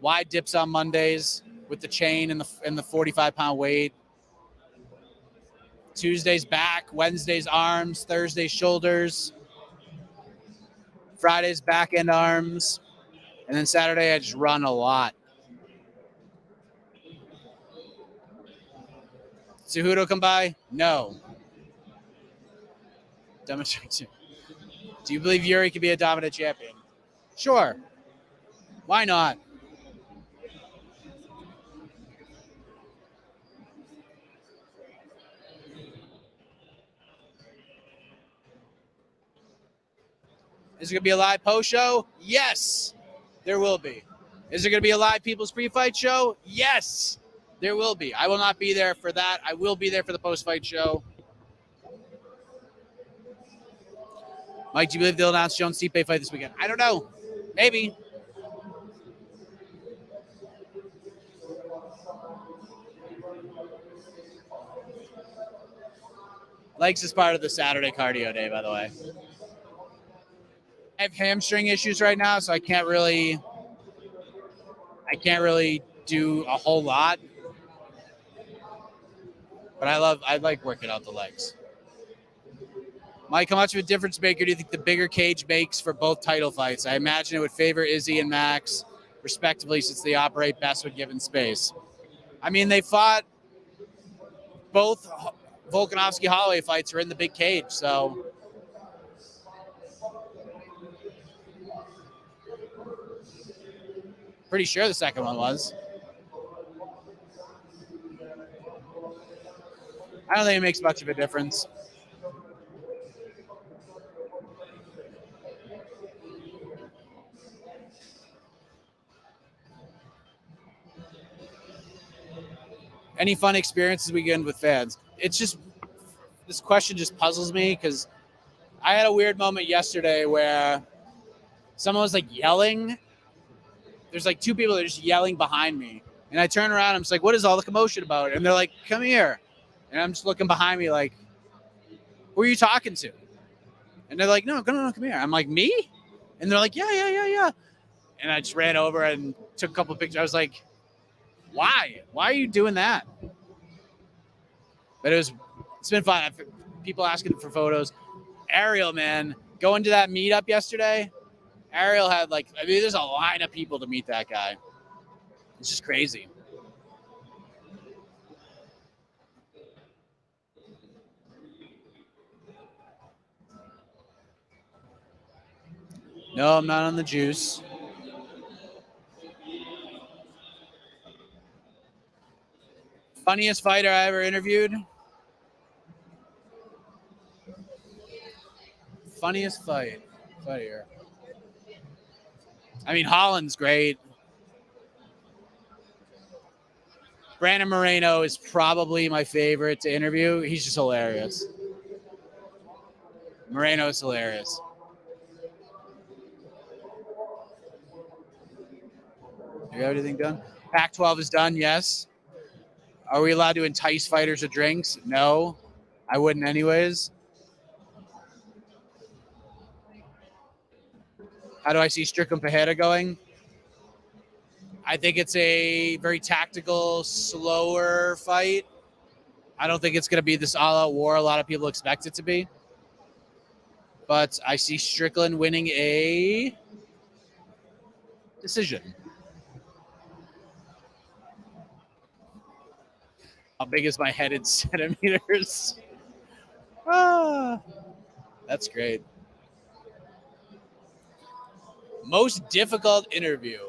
Wide dips on Mondays with the chain and the 45-pound weight. Tuesdays back, Wednesdays arms, Thursdays shoulders, Fridays back end arms, and then Saturday I just run a lot. Cejudo come by? No. Demonstration. Do you believe Yuri could be a dominant champion? Sure. Why not? Is there going to be a live post show? Yes, there will be. Is there going to be a live People's Pre-Fight show? Yes, there will be. I will not be there for that. I will be there for the post-fight show. Mike, do you believe they'll announce Jones Stipe fight this weekend? I don't know. Maybe. Legs is part of the Saturday cardio day, by the way. I have hamstring issues right now, so I can't really do a whole lot. But I like working out the legs. Mike, how much of a difference maker do you think the bigger cage makes for both title fights? I imagine it would favor Izzy and Max, respectively, since they operate best when given space. I mean, they fought both Volkanovski-Holloway fights are in the big cage, so pretty sure the second one was. I don't think it makes much of a difference. Any fun experiences weekend with fans? It's just, this question just puzzles me because I had a weird moment yesterday where someone was like yelling. There's like two people that are just yelling behind me. And I turn around, I'm just like, what is all the commotion about? And they're like, come here. And I'm just looking behind me like, who are you talking to? And they're like, no, come here. I'm like, me? And they're like, yeah. And I just ran over and took a couple of pictures. I was like, why? Why are you doing that? But it's been fun. People asking for photos. Ariel, man, going to that meetup yesterday. Ariel had there's a line of people to meet that guy. It's just crazy. No, I'm not on the juice. Funniest fighter I ever interviewed? Funniest fight. Out of here. I mean, Holland's great. Brandon Moreno is probably my favorite to interview. He's just hilarious. Moreno is hilarious. You got everything done? Pac-12 is done, yes. Are we allowed to entice fighters with drinks? No. I wouldn't anyways. How do I see Strickland Pajeda going? I think it's a very tactical, slower fight. I don't think it's going to be this all-out war a lot of people expect it to be. But I see Strickland winning a decision. How big is my head in centimeters? That's great. Most difficult interview.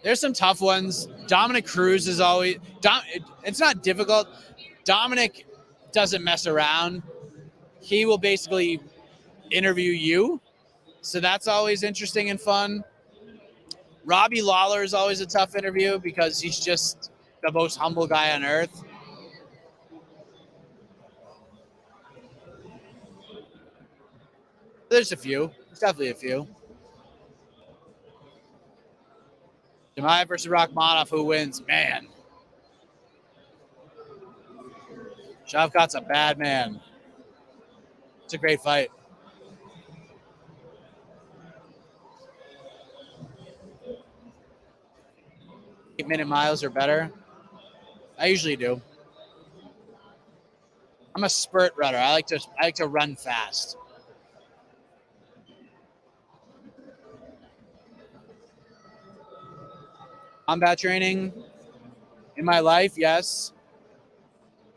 There's some tough ones. Dominic Cruz is always it's not difficult. Dominic doesn't mess around. He will basically interview you. So that's always interesting and fun. Robbie Lawler is always a tough interview because he's just the most humble guy on earth. There's a few. There's definitely a few. Jemai versus Rakhmonov, who wins? Man. Shavkat's a bad man. It's a great fight. Eight-minute miles are better. I usually do. I'm a spurt runner. I like to run fast. Combat training in my life, yes.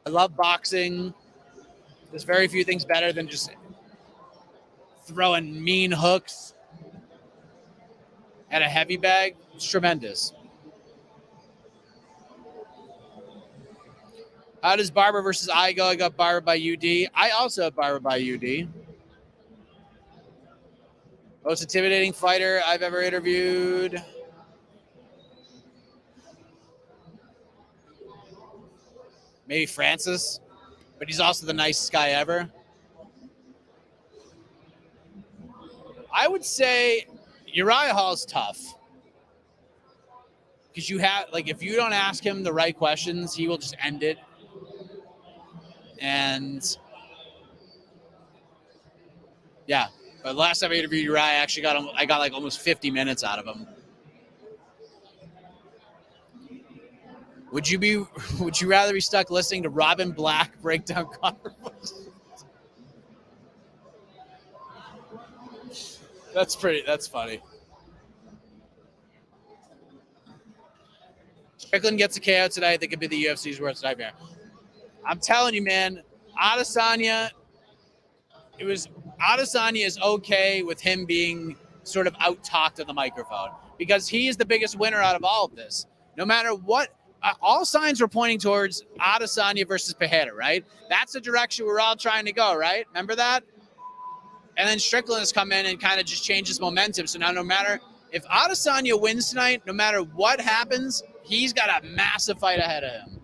I love boxing. There's very few things better than just throwing mean hooks at a heavy bag. It's tremendous. How does Barber versus I go? I got Barber by UD. I also have Barber by UD. Most intimidating fighter I've ever interviewed. Maybe Francis, but he's also the nicest guy ever. I would say Uriah Hall's tough. Because you have, like, if you don't ask him the right questions, he will just end it. And yeah, but last time I interviewed Uriah, I actually I got like almost 50 minutes out of him. Would you rather be stuck listening to Robin Black break down Conor? That's funny. Strickland gets a KO tonight. That could be the UFC's worst nightmare. I'm telling you, man, Adesanya is okay with him being sort of out-talked on the microphone because he is the biggest winner out of all of this. No matter what, all signs were pointing towards Adesanya versus Pajeda, right? That's the direction we're all trying to go, right? Remember that? And then Strickland has come in and kind of just changed his momentum. So now no matter if Adesanya wins tonight, no matter what happens, he's got a massive fight ahead of him.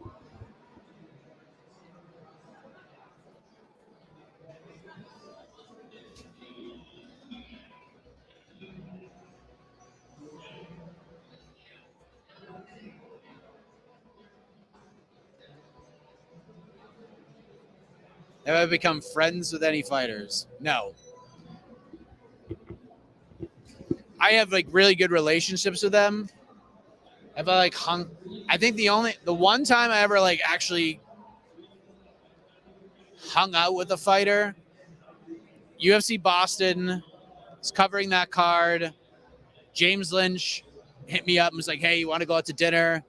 Have I become friends with any fighters? No. I have like really good relationships with them. Have I I think the one time I ever like actually hung out with a fighter, UFC Boston, was covering that card. James Lynch hit me up and was like, "Hey, you want to go out to dinner?"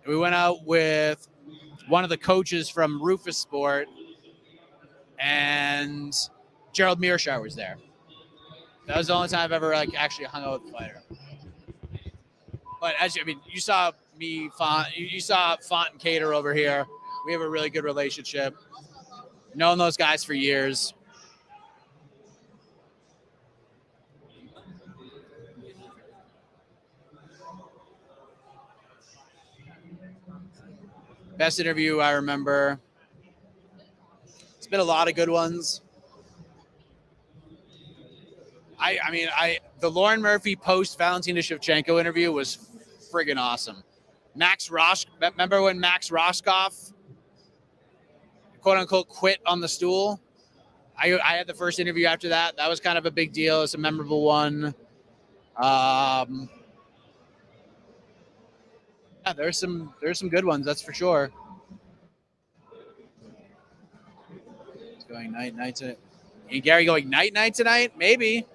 And we went out with one of the coaches from Rufus Sport. And Gerald Mearshart was there. That was the only time I've ever like actually hung out with a fighter. But you saw me, you saw Font and Cater over here. We have a really good relationship. Known those guys for years. Best interview I remember. It's been a lot of good ones. The Lauren Murphy post Valentina Shevchenko interview was friggin' awesome. Remember when Max Roscoff, quote unquote, quit on the stool? I had the first interview after that. That was kind of a big deal. It's a memorable one. Yeah, there's some good ones, that's for sure. It's going night tonight. And Gary going night tonight? Maybe.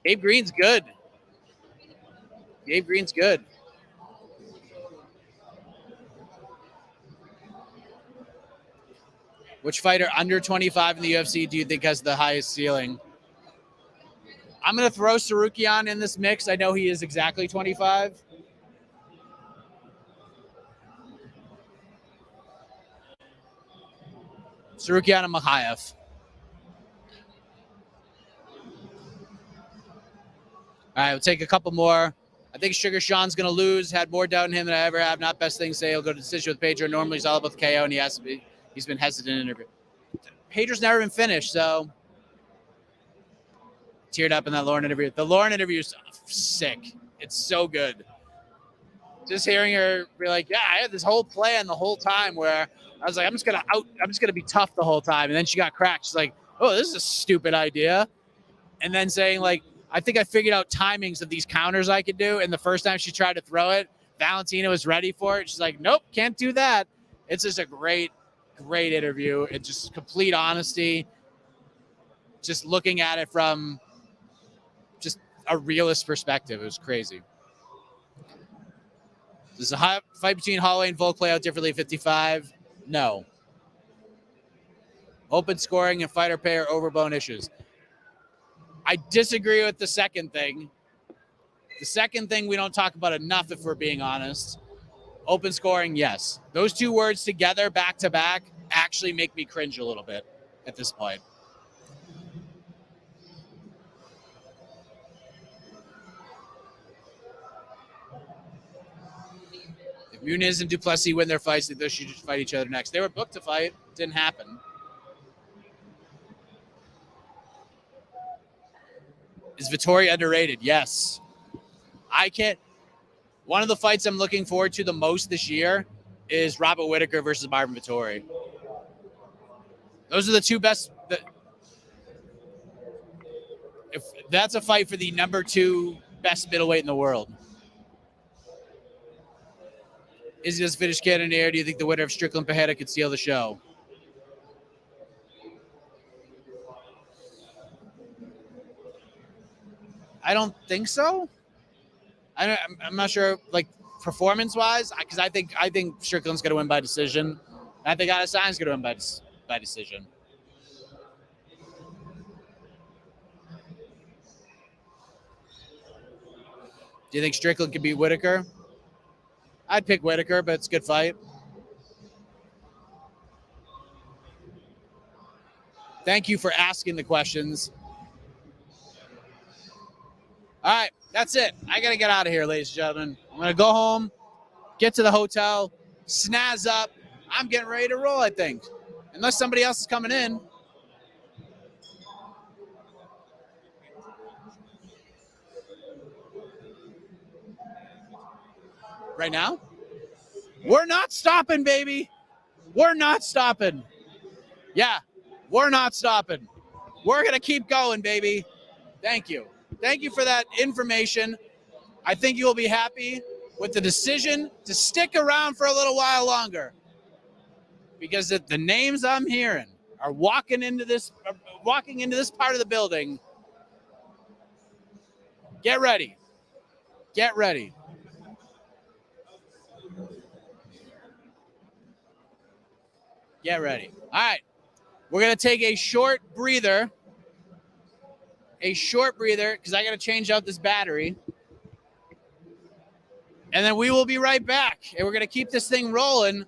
Gabe Green's good. Which fighter under 25 in the UFC do you think has the highest ceiling? I'm going to throw Sarukian in this mix. I know he is exactly 25. Sarukian and Makhaev. All right, we'll take a couple more. I think Sugar Sean's going to lose. Had more doubt in him than I ever have. Not best thing to say. He'll go to decision with Pedro. Normally he's all about the KO, and he's been hesitant in interview. Pedro's never been finished, so teared up in that Lauren interview. The Lauren interview is sick. It's so good. Just hearing her be like, yeah, I had this whole plan the whole time where I was like, I'm just gonna be tough the whole time. And then she got cracked. She's like, oh, this is a stupid idea. And then saying like, I think I figured out timings of these counters I could do. And the first time she tried to throw it, Valentina was ready for it. She's like, nope, can't do that. It's just a great interview. It's just complete honesty. Just looking at it from just a realist perspective. It was crazy. Does the fight between Holloway and Volk play out differently at 55? No. Open scoring and fighter pay are overblown issues. I disagree with the second thing. The second thing we don't talk about enough, if we're being honest. Open scoring, yes. Those two words together, back to back, actually make me cringe a little bit at this point. If Muniz and Duplessis win their fights, they should just fight each other next. They were booked to fight. Didn't happen. Is Vettori underrated? Yes. One of the fights I'm looking forward to the most this year is Robert Whittaker versus Marvin Vettori. Those are the two best. If that's a fight for the number 2 best middleweight in the world. Izzy does finish Cannonier. Do you think the winner of Strickland Pajeda could steal the show? I don't think so. I'm not sure, like performance-wise, because I think Strickland's going to win by decision. I think Adesanya's going to win by decision. Do you think Strickland can beat Whittaker? I'd pick Whittaker, but it's a good fight. Thank you for asking the questions. All right, that's it. I got to get out of here, ladies and gentlemen. I'm going to go home, get to the hotel, snazz up. I'm getting ready to roll, I think. Unless somebody else is coming in. Right now? We're not stopping, baby. We're not stopping. Yeah, we're not stopping. We're going to keep going, baby. Thank you. Thank you for that information. I think you will be happy with the decision to stick around for a little while longer. Because the names I'm hearing are walking into this part of the building. Get ready. Get ready. Get ready. All right. We're going to take a short breather. Because I got to change out this battery. And then we will be right back. And we're going to keep this thing rolling.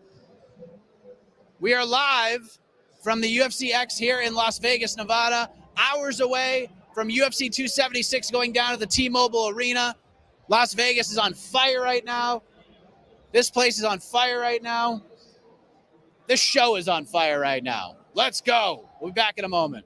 We are live from the UFC X here in Las Vegas, Nevada, hours away from UFC 276 going down at the T-Mobile Arena. Las Vegas is on fire right now. This place is on fire right now. This show is on fire right now. Let's go. We'll be back in a moment.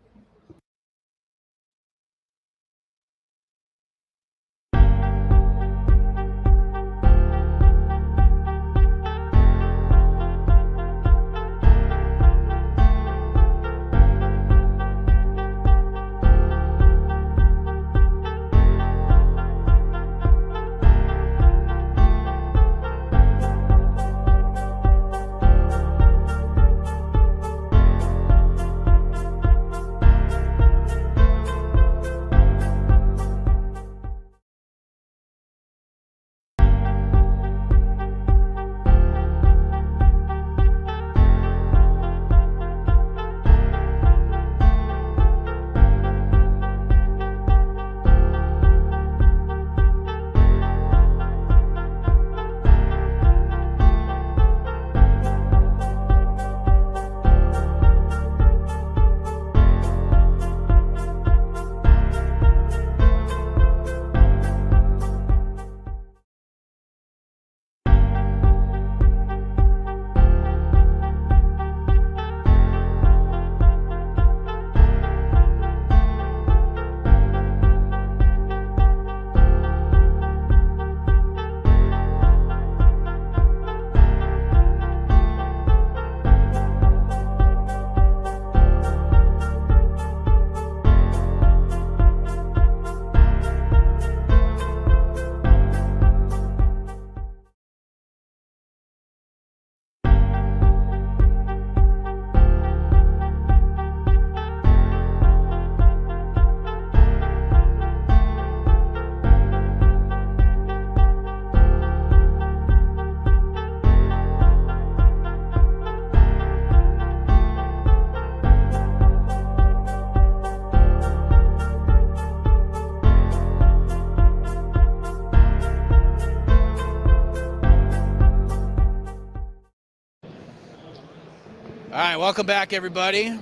All right, welcome back, everybody.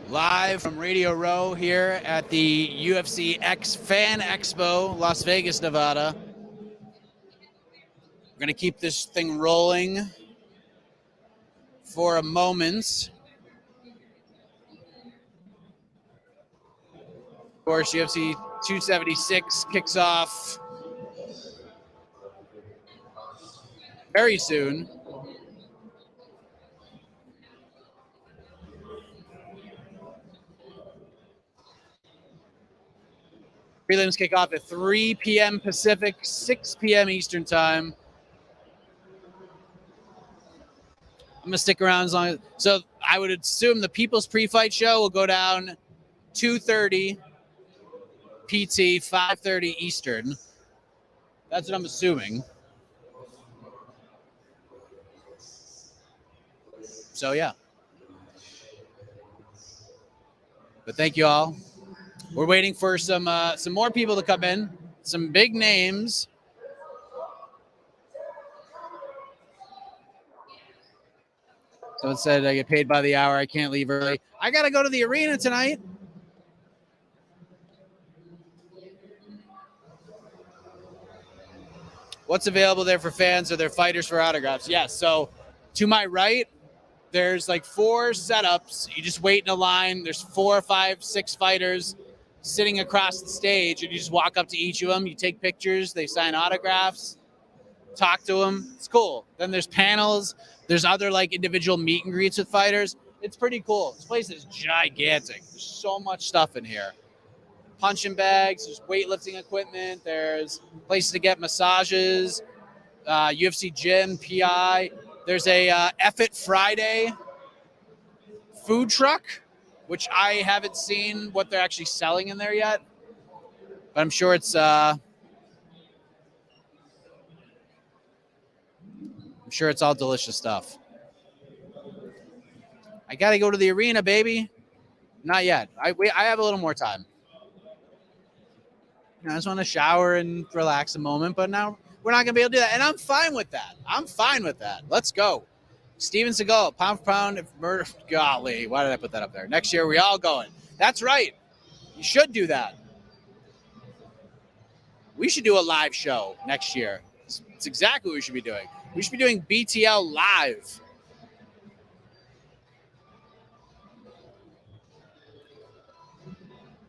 Live from Radio Row here at the UFC X Fan Expo, Las Vegas, Nevada. We're going to keep this thing rolling for a moment. Of course, UFC 276 kicks off very soon. Prelims kick off at 3 p.m. Pacific, 6 p.m. Eastern time. I'm gonna stick around as long as, so I would assume the People's Pre-Fight Show will go down 2:30 PT, 5:30 Eastern. That's what I'm assuming. So yeah. But thank you all. We're waiting for some more people to come in, some big names. Someone said I get paid by the hour. I can't leave early. I got to go to the arena tonight. What's available there for fans? Are there fighters for autographs? Yes. So to my right, there's like 4 setups. You just wait in a line. There's 4, 5, 6 fighters sitting across the stage, and you just walk up to each of them. You take pictures. They sign autographs. Talk to them. It's cool. Then there's panels. There's other like individual meet and greets with fighters. It's pretty cool. This place is gigantic. There's so much stuff in here. Punching bags. There's weightlifting equipment. There's places to get massages. UFC gym, PI. There's a F It Friday food truck, which I haven't seen what they're actually selling in there yet. But I'm sure it's all delicious stuff. I got to go to the arena, baby. Not yet. I have a little more time. I just want to shower and relax a moment, but now we're not going to be able to do that. And I'm fine with that. Let's go. Steven Seagal, pound for pound, if murder. Golly, why did I put that up there? Next year, we all going. That's right. You should do that. We should do a live show next year. It's exactly what we should be doing. We should be doing BTL live.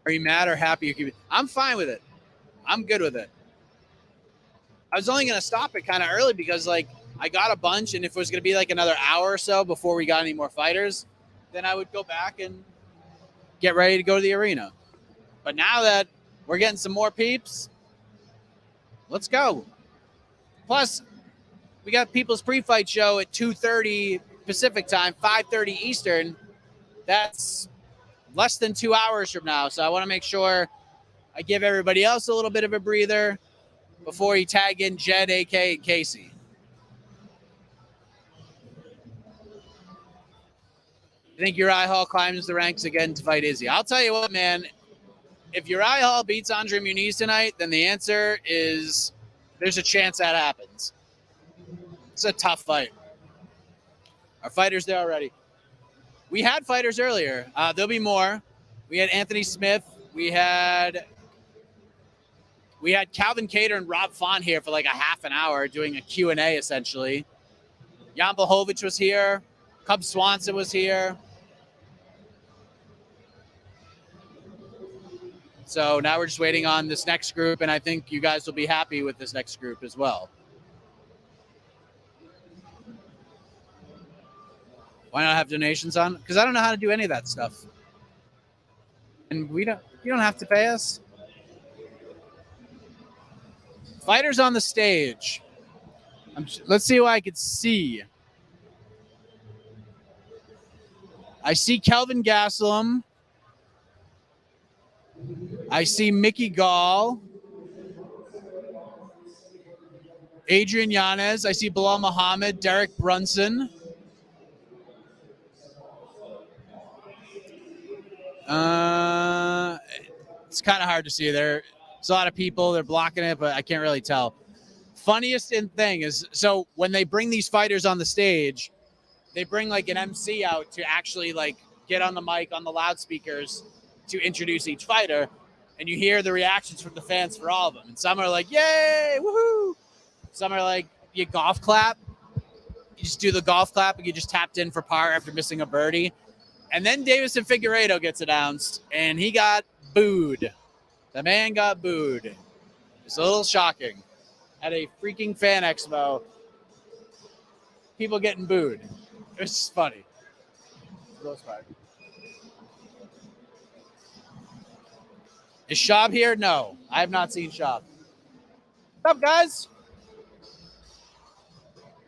Are you mad or happy? I'm fine with it. I'm good with it. I was only going to stop it kind of early because, like, I got a bunch, and if it was going to be like another hour or so before we got any more fighters, then I would go back and get ready to go to the arena. But now that we're getting some more peeps, let's go. Plus, we got People's Pre-Fight Show at 2:30 Pacific time, 5:30 Eastern. That's less than 2 hours from now. So I want to make sure I give everybody else a little bit of a breather before you tag in Jed, AK, and Casey. I think Uriah Hall climbs the ranks again to fight Izzy. I'll tell you what, man. If Uriah Hall beats Andre Muniz tonight, then the answer is there's a chance that happens. It's a tough fight. Our fighters there already. We had fighters earlier. There'll be more. We had Anthony Smith. We had Calvin Cater and Rob Font here for like a half an hour doing a Q&A essentially. Jan Blachowicz was here. Cub Swanson was here. So now we're just waiting on this next group, and I think you guys will be happy with this next group as well. Why not have donations on? Because I don't know how to do any of that stuff. And you don't have to pay us. Fighters on the stage. Let's see who I could see. I see Kelvin Gastelum. I see Mickey Gall. Adrian Yanez. I see Bilal Muhammad, Derek Brunson. It's kind of hard to see. There's a lot of people. They're blocking it, but I can't really tell. Funniest thing is, so when they bring these fighters on the stage, they bring like an MC out to actually like get on the mic on the loudspeakers to introduce each fighter, and you hear the reactions from the fans for all of them. And some are like, "Yay, woohoo!" Some are like, "You golf clap." You just do the golf clap, and you just tapped in for par after missing a birdie. And then Davison Figueiredo gets announced, and he got booed. The man got booed. It's a little shocking. At a freaking fan expo, people getting booed. It was just funny. Is Shab here? No, I have not seen Shab. What's up, guys?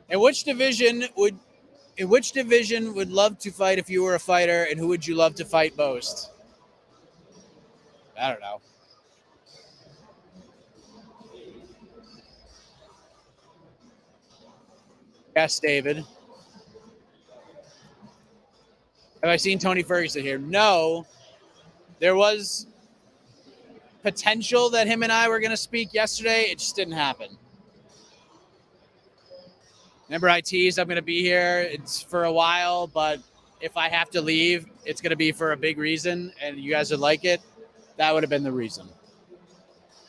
In which division would love to fight if you were a fighter, and who would you love to fight most? I don't know. Yes, David. Have I seen Tony Ferguson here? No. There was potential that him and I were going to speak yesterday. It just didn't happen. Remember, I teased I'm going to be here. It's for a while, but if I have to leave, it's going to be for a big reason, and you guys would like it. That would have been the reason.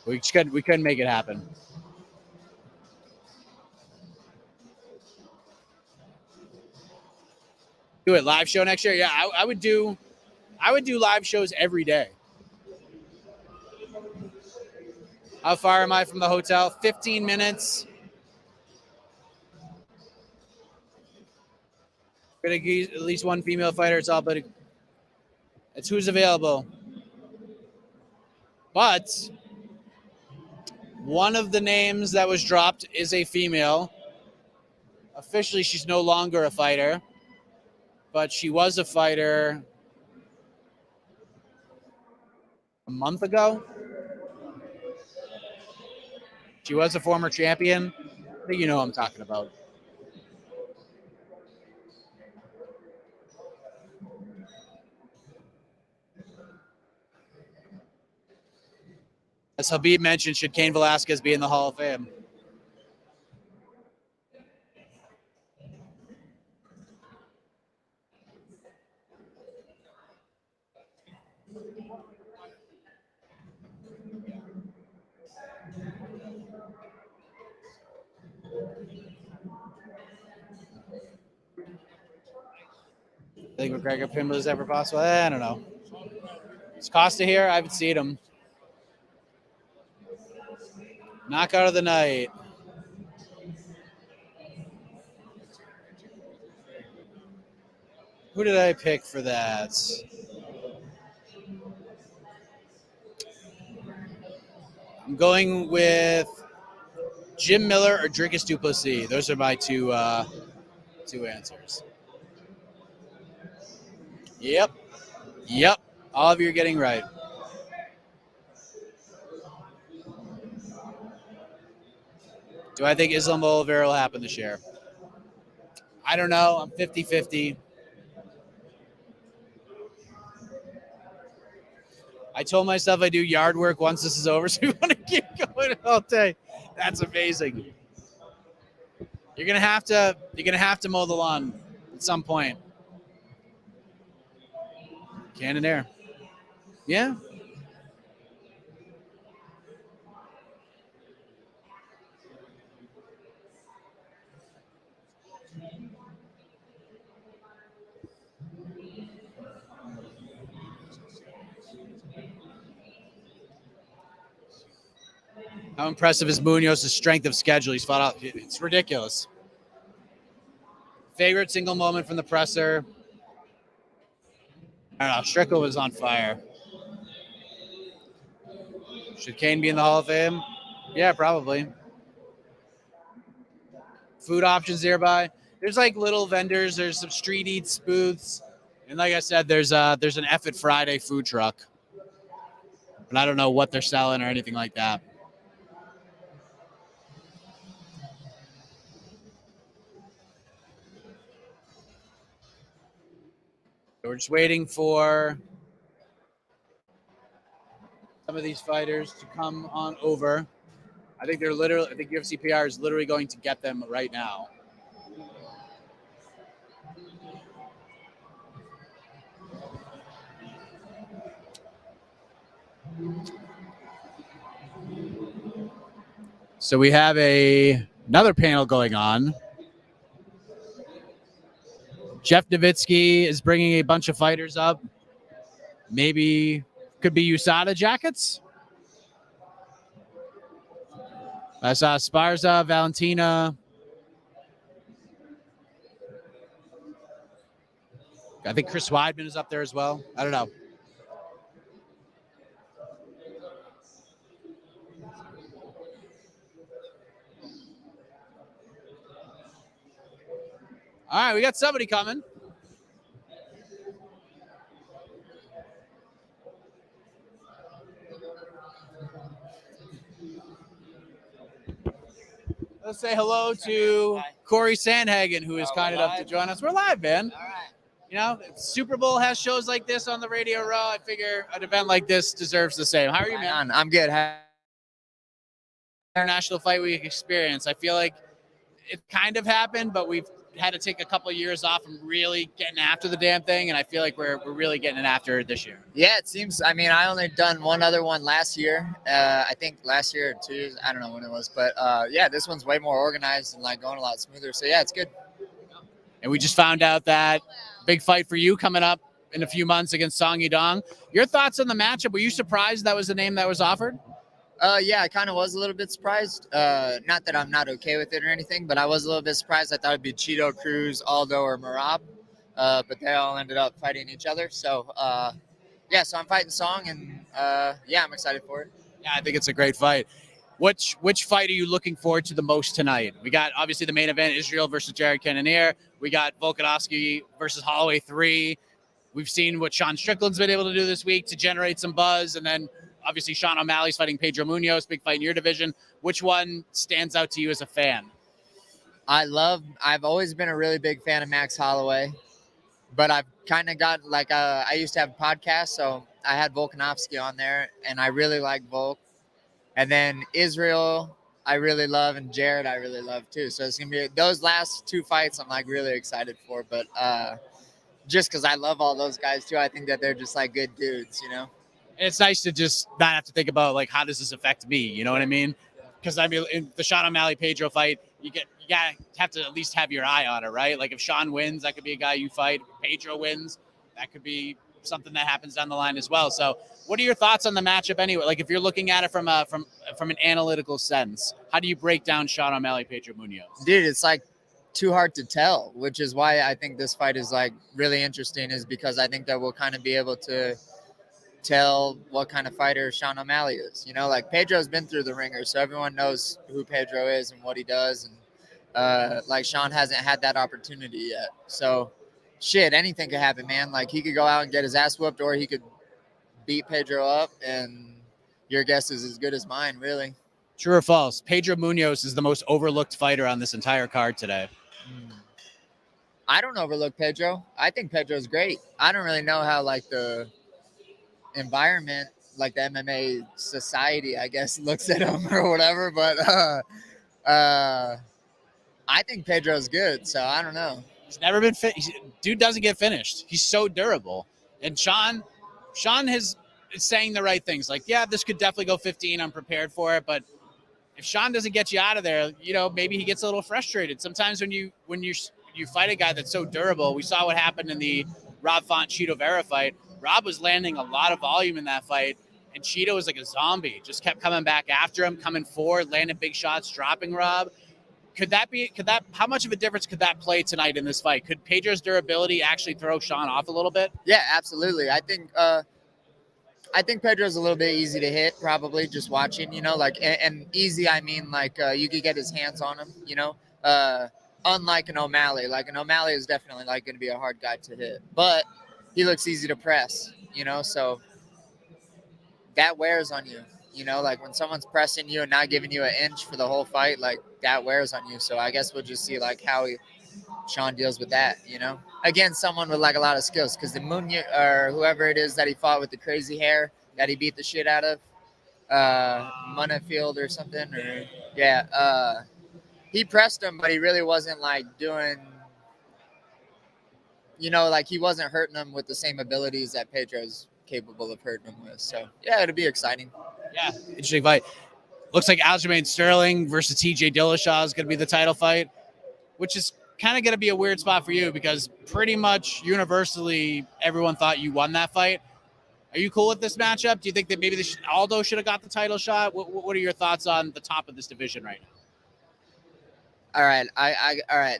We couldn't make it happen. Do it live show next year. Yeah, I would do live shows every day. How far am I from the hotel? 15 minutes. Gonna get at least one female fighter. It's all but it's who's available. But one of the names that was dropped is a female. Officially, she's no longer a fighter, but she was a fighter a month ago. She was a former champion. I think you know what I'm talking about. As Habib mentioned, should Cain Velasquez be in the Hall of Fame? think McGregor pin was ever possible. I don't know. Is Costa here? I haven't seen him. Knockout of the night. Who did I pick for that? I'm going with Jim Miller or Dricus du Plessis. Those are my two answers. Yep. All of you are getting right. Do I think Islam Oliveira will happen this year? I don't know. I'm 50-50. I told myself I do yard work once this is over, so we want to keep going all day. That's amazing. You're gonna have to mow the lawn at some point. Cannon Air. Yeah. How impressive is Munoz's strength of schedule? He's fought out. It's ridiculous. Favorite single moment from the presser? I don't know. Strickland was on fire. Should Kane be in the Hall of Fame? Yeah, probably. Food options nearby. There's like little vendors. There's some street eats booths, and like I said, there's an F It Friday food truck. But I don't know what they're selling or anything like that. We're just waiting for some of these fighters to come on over. I think UFC PR is literally going to get them right now. So we have another panel going on. Jeff Nowitzki is bringing a bunch of fighters up. Maybe could be USADA jackets. I saw Sparza, Valentina. I think Chris Weidman is up there as well. I don't know. All right, we got somebody coming. Let's say hello to Corey Sandhagen, who is kind enough to join us. We're live, man. All right. You know, Super Bowl has shows like this on the Radio Row. I figure an event like this deserves the same. How are you, man? I'm good. International Fight Week experience. I feel like it kind of happened, but we've had to take a couple of years off from really getting after the damn thing, and I feel like we're really getting it after this year. Yeah, it seems. I mean, I only done one other one last year. I think last year or 2 years. I don't know when it was, but yeah, this one's way more organized and like going a lot smoother. So yeah, it's good. And we just found out that big fight for you coming up in a few months against Song Yudong. Your thoughts on the matchup? Were you surprised that was the name that was offered? Yeah, I kind of was a little bit surprised. Not that I'm not okay with it or anything, but I was a little bit surprised. I thought it'd be Cheeto, Cruz, Aldo, or Marab, but they all ended up fighting each other. So, yeah, so I'm fighting Song, and yeah, I'm excited for it. Yeah, I think it's a great fight. Which fight are you looking forward to the most tonight? We got, obviously, the main event, Israel versus Jared Cannonier. We got Volkanovski versus Holloway 3. We've seen what Sean Strickland's been able to do this week to generate some buzz, and then obviously Sean O'Malley's fighting Pedro Munoz, big fight in your division. Which one stands out to you as a fan? I've always been a really big fan of Max Holloway, but I've kind of got like, I used to have a podcast, so I had Volkanovski on there, and I really like Volk. And then Israel, I really love, and Jared, I really love too. So it's going to be those last two fights I'm like really excited for, but just because I love all those guys too, I think that they're just like good dudes, you know? And it's nice to just not have to think about like, how does this affect me? You know what I mean? Because I mean, in the Sean O'Malley Pedro fight, you gotta have to at least have your eye on it, right? Like if Sean wins, that could be a guy you fight. If Pedro wins, that could be something that happens down the line as well. So what are your thoughts on the matchup anyway? Like if you're looking at it from an analytical sense, how do you break down Sean O'Malley, Pedro Munoz? Dude, it's like too hard to tell, which is why I think this fight is like really interesting, is because I think that we'll kind of be able to tell what kind of fighter Sean O'Malley is. You know, like Pedro's been through the ringer, so everyone knows who Pedro is and what he does. And like Sean hasn't had that opportunity yet. So shit, anything could happen, man. Like he could go out and get his ass whooped, or he could beat Pedro up, and your guess is as good as mine, really. True or false? Pedro Munoz is the most overlooked fighter on this entire card today. I don't overlook Pedro. I think Pedro's great. I don't really know how like the environment, like the MMA society, I guess, looks at him or whatever, but I think Pedro's good, so I don't know. He's never been fit. Dude doesn't get finished. He's so durable. And Sean is saying the right things. Like, yeah, this could definitely go 15. I'm prepared for it. But if Sean doesn't get you out of there, you know, maybe he gets a little frustrated. Sometimes when you fight a guy that's so durable, we saw what happened in the Rob Font Cheeto Vera fight. Rob was landing a lot of volume in that fight, and Cheeto was like a zombie. Just kept coming back after him, coming forward, landing big shots, dropping Rob. How much of a difference could that play tonight in this fight? Could Pedro's durability actually throw Sean off a little bit? Yeah, absolutely. I think Pedro's a little bit easy to hit, probably just watching, you know, like, and easy, I mean, like, you could get his hands on him, you know, unlike an O'Malley. Like, an O'Malley is definitely, like, going to be a hard guy to hit, but he looks easy to press, you know, so that wears on you, you know, like, when someone's pressing you and not giving you an inch for the whole fight, like, that wears on you, so I guess we'll just see, like, how Sean deals with that, you know. Again, someone with like a lot of skills, because the Munoz or whoever it is that he fought with the crazy hair that he beat the shit out of, Munifield or something, or he pressed him, but he really wasn't like doing, you know, like he wasn't hurting him with the same abilities that Pedro's capable of hurting him with. So yeah, it'll be exciting. Yeah, interesting fight. Looks like Aljamain Sterling versus TJ Dillashaw is going to be the title fight, which is kind of going to be a weird spot for you because pretty much universally everyone thought you won that fight. Are you cool with this matchup? Do you think that maybe Aldo should have got the title shot? What are your thoughts on the top of this division right now? All right. All right.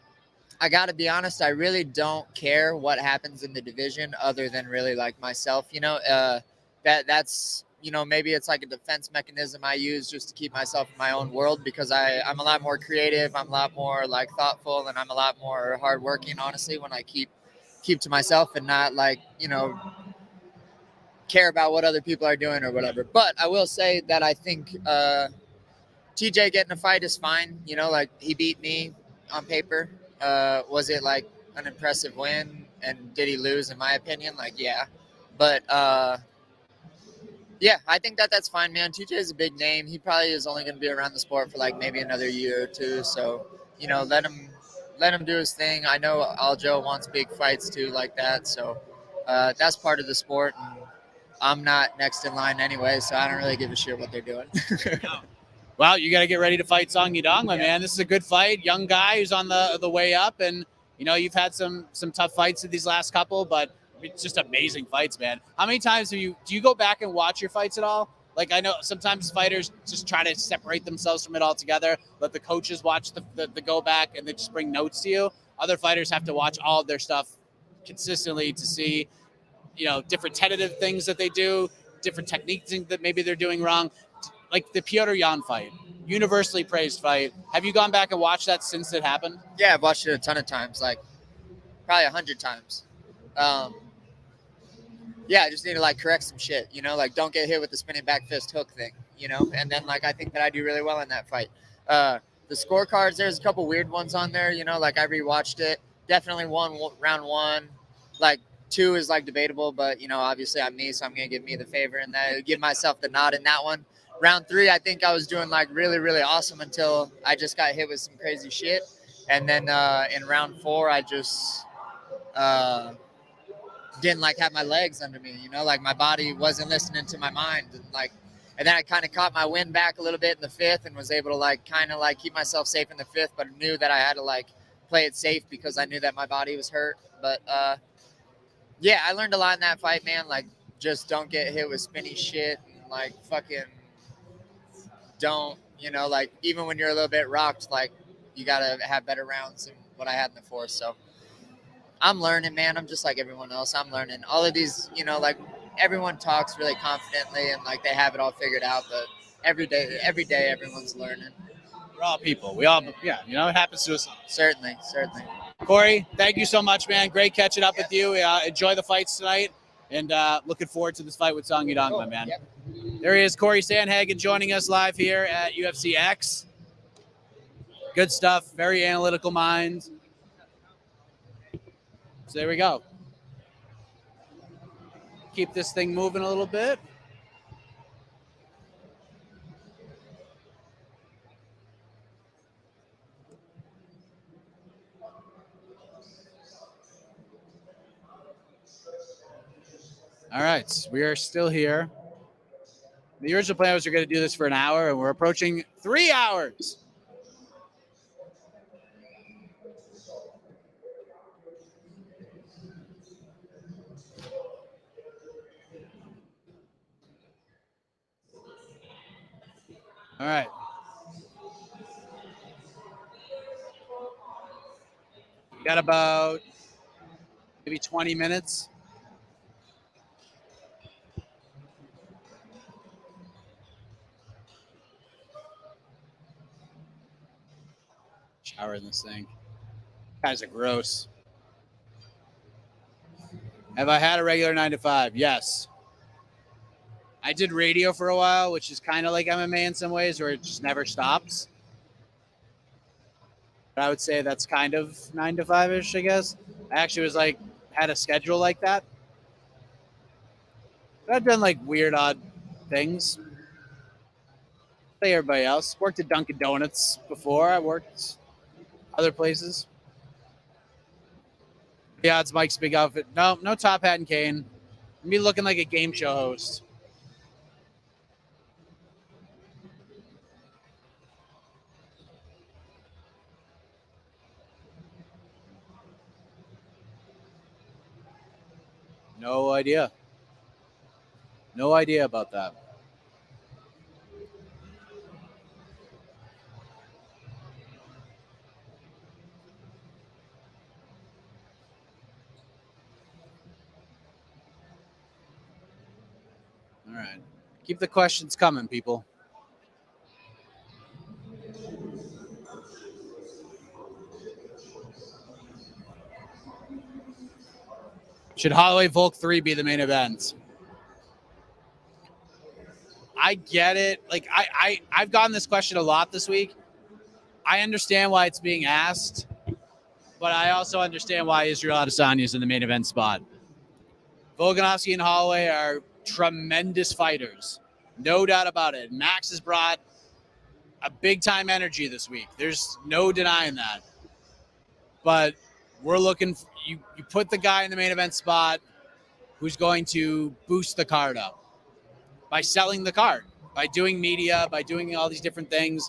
I got to be honest. I really don't care what happens in the division other than really like myself, you know, that's, you know, maybe it's like a defense mechanism I use just to keep myself in my own world, because I'm a lot more creative. I'm a lot more like thoughtful, and I'm a lot more hardworking, honestly, when I keep to myself and not like, you know, care about what other people are doing or whatever. But I will say that I think TJ getting a fight is fine. You know, like he beat me on paper. Was it like an impressive win? And did he lose? In my opinion, like, yeah. But yeah, I think that's fine, man. TJ is a big name. He probably is only going to be around the sport for like maybe another year or two. So, you know, let him do his thing. I know Aljo wants big fights too, like that. So that's part of the sport. And I'm not next in line anyway, so I don't really give a shit what they're doing. Well, you got to get ready to fight Song Yadong, my man. This is a good fight. Young guy who's on the way up, and you know you've had some tough fights in these last couple, but it's just amazing fights, man. How many times do you go back and watch your fights at all? Like, I know sometimes fighters just try to separate themselves from it altogether, let the coaches watch the go back and they just bring notes to you. Other fighters have to watch all of their stuff consistently to see, you know, different tentative things that they do, different techniques that maybe they're doing wrong. Like the Piotr Jan fight, universally praised fight. Have you gone back and watched that since it happened? Yeah, I've watched it a ton of times, like probably 100 times. Yeah, I just need to like correct some shit, you know, like don't get hit with the spinning back fist hook thing, you know, and then like I think that I do really well in that fight. The scorecards, there's a couple weird ones on there, you know, like I rewatched it. Definitely won round one. Like 2 is like debatable, but you know, obviously I'm me, so I'm gonna give me the favor and that, give myself the nod in that one. Round 3, I think I was doing like really, really awesome until I just got hit with some crazy shit, and then in round 4, I just didn't like have my legs under me, you know, like my body wasn't listening to my mind, and like And then I kind of caught my wind back a little bit in the fifth and was able to like kind of like keep myself safe in the fifth, but knew that I had to like play it safe because I knew that my body was hurt. But yeah, I learned a lot in that fight, man. Like, just don't get hit with spinny shit and like fucking don't, you know, like even when you're a little bit rocked, like you gotta have better rounds than what I had in the fourth. So I'm learning, man. I'm just like everyone else. I'm learning. All of these, you know, like everyone talks really confidently and like they have it all figured out, but every day everyone's learning. We're all people. We all, yeah, you know, it happens to us all. Certainly. Corey, thank you so much, man. Great catching up with you. Enjoy the fights tonight, and looking forward to this fight with Song Yudong, my man. Yep. There he is, Corey Sandhagen, joining us live here at UFC X. Good stuff. Very analytical mind. So there we go. Keep this thing moving a little bit. All right, we are still here. The original plan was we're going to do this for an hour, and we're approaching 3 hours. All right. Got about maybe 20 minutes. Shower in this thing. Guys are gross. Have I had a regular 9 to 5? Yes. I did radio for a while, which is kind of like MMA in some ways, where it just never stops. But I would say that's kind of 9 to 5-ish, I guess. I actually was like, had a schedule like that. But I've done like weird, odd things. Like everybody else. Worked at Dunkin' Donuts before. I worked other places. The odds, Mike's big outfit. No top hat and cane. Me looking like a game show host. No idea. No idea about that. All right. Keep the questions coming, people. Should Holloway Volk 3 be the main event? I get it. Like I've gotten this question a lot this week. I understand why it's being asked, but I also understand why Israel Adesanya is in the main event spot. Volkanovski and Holloway are tremendous fighters. No doubt about it. Max has brought a big-time energy this week. There's no denying that. But we're looking – you put the guy in the main event spot who's going to boost the card up by selling the card, by doing media, by doing all these different things,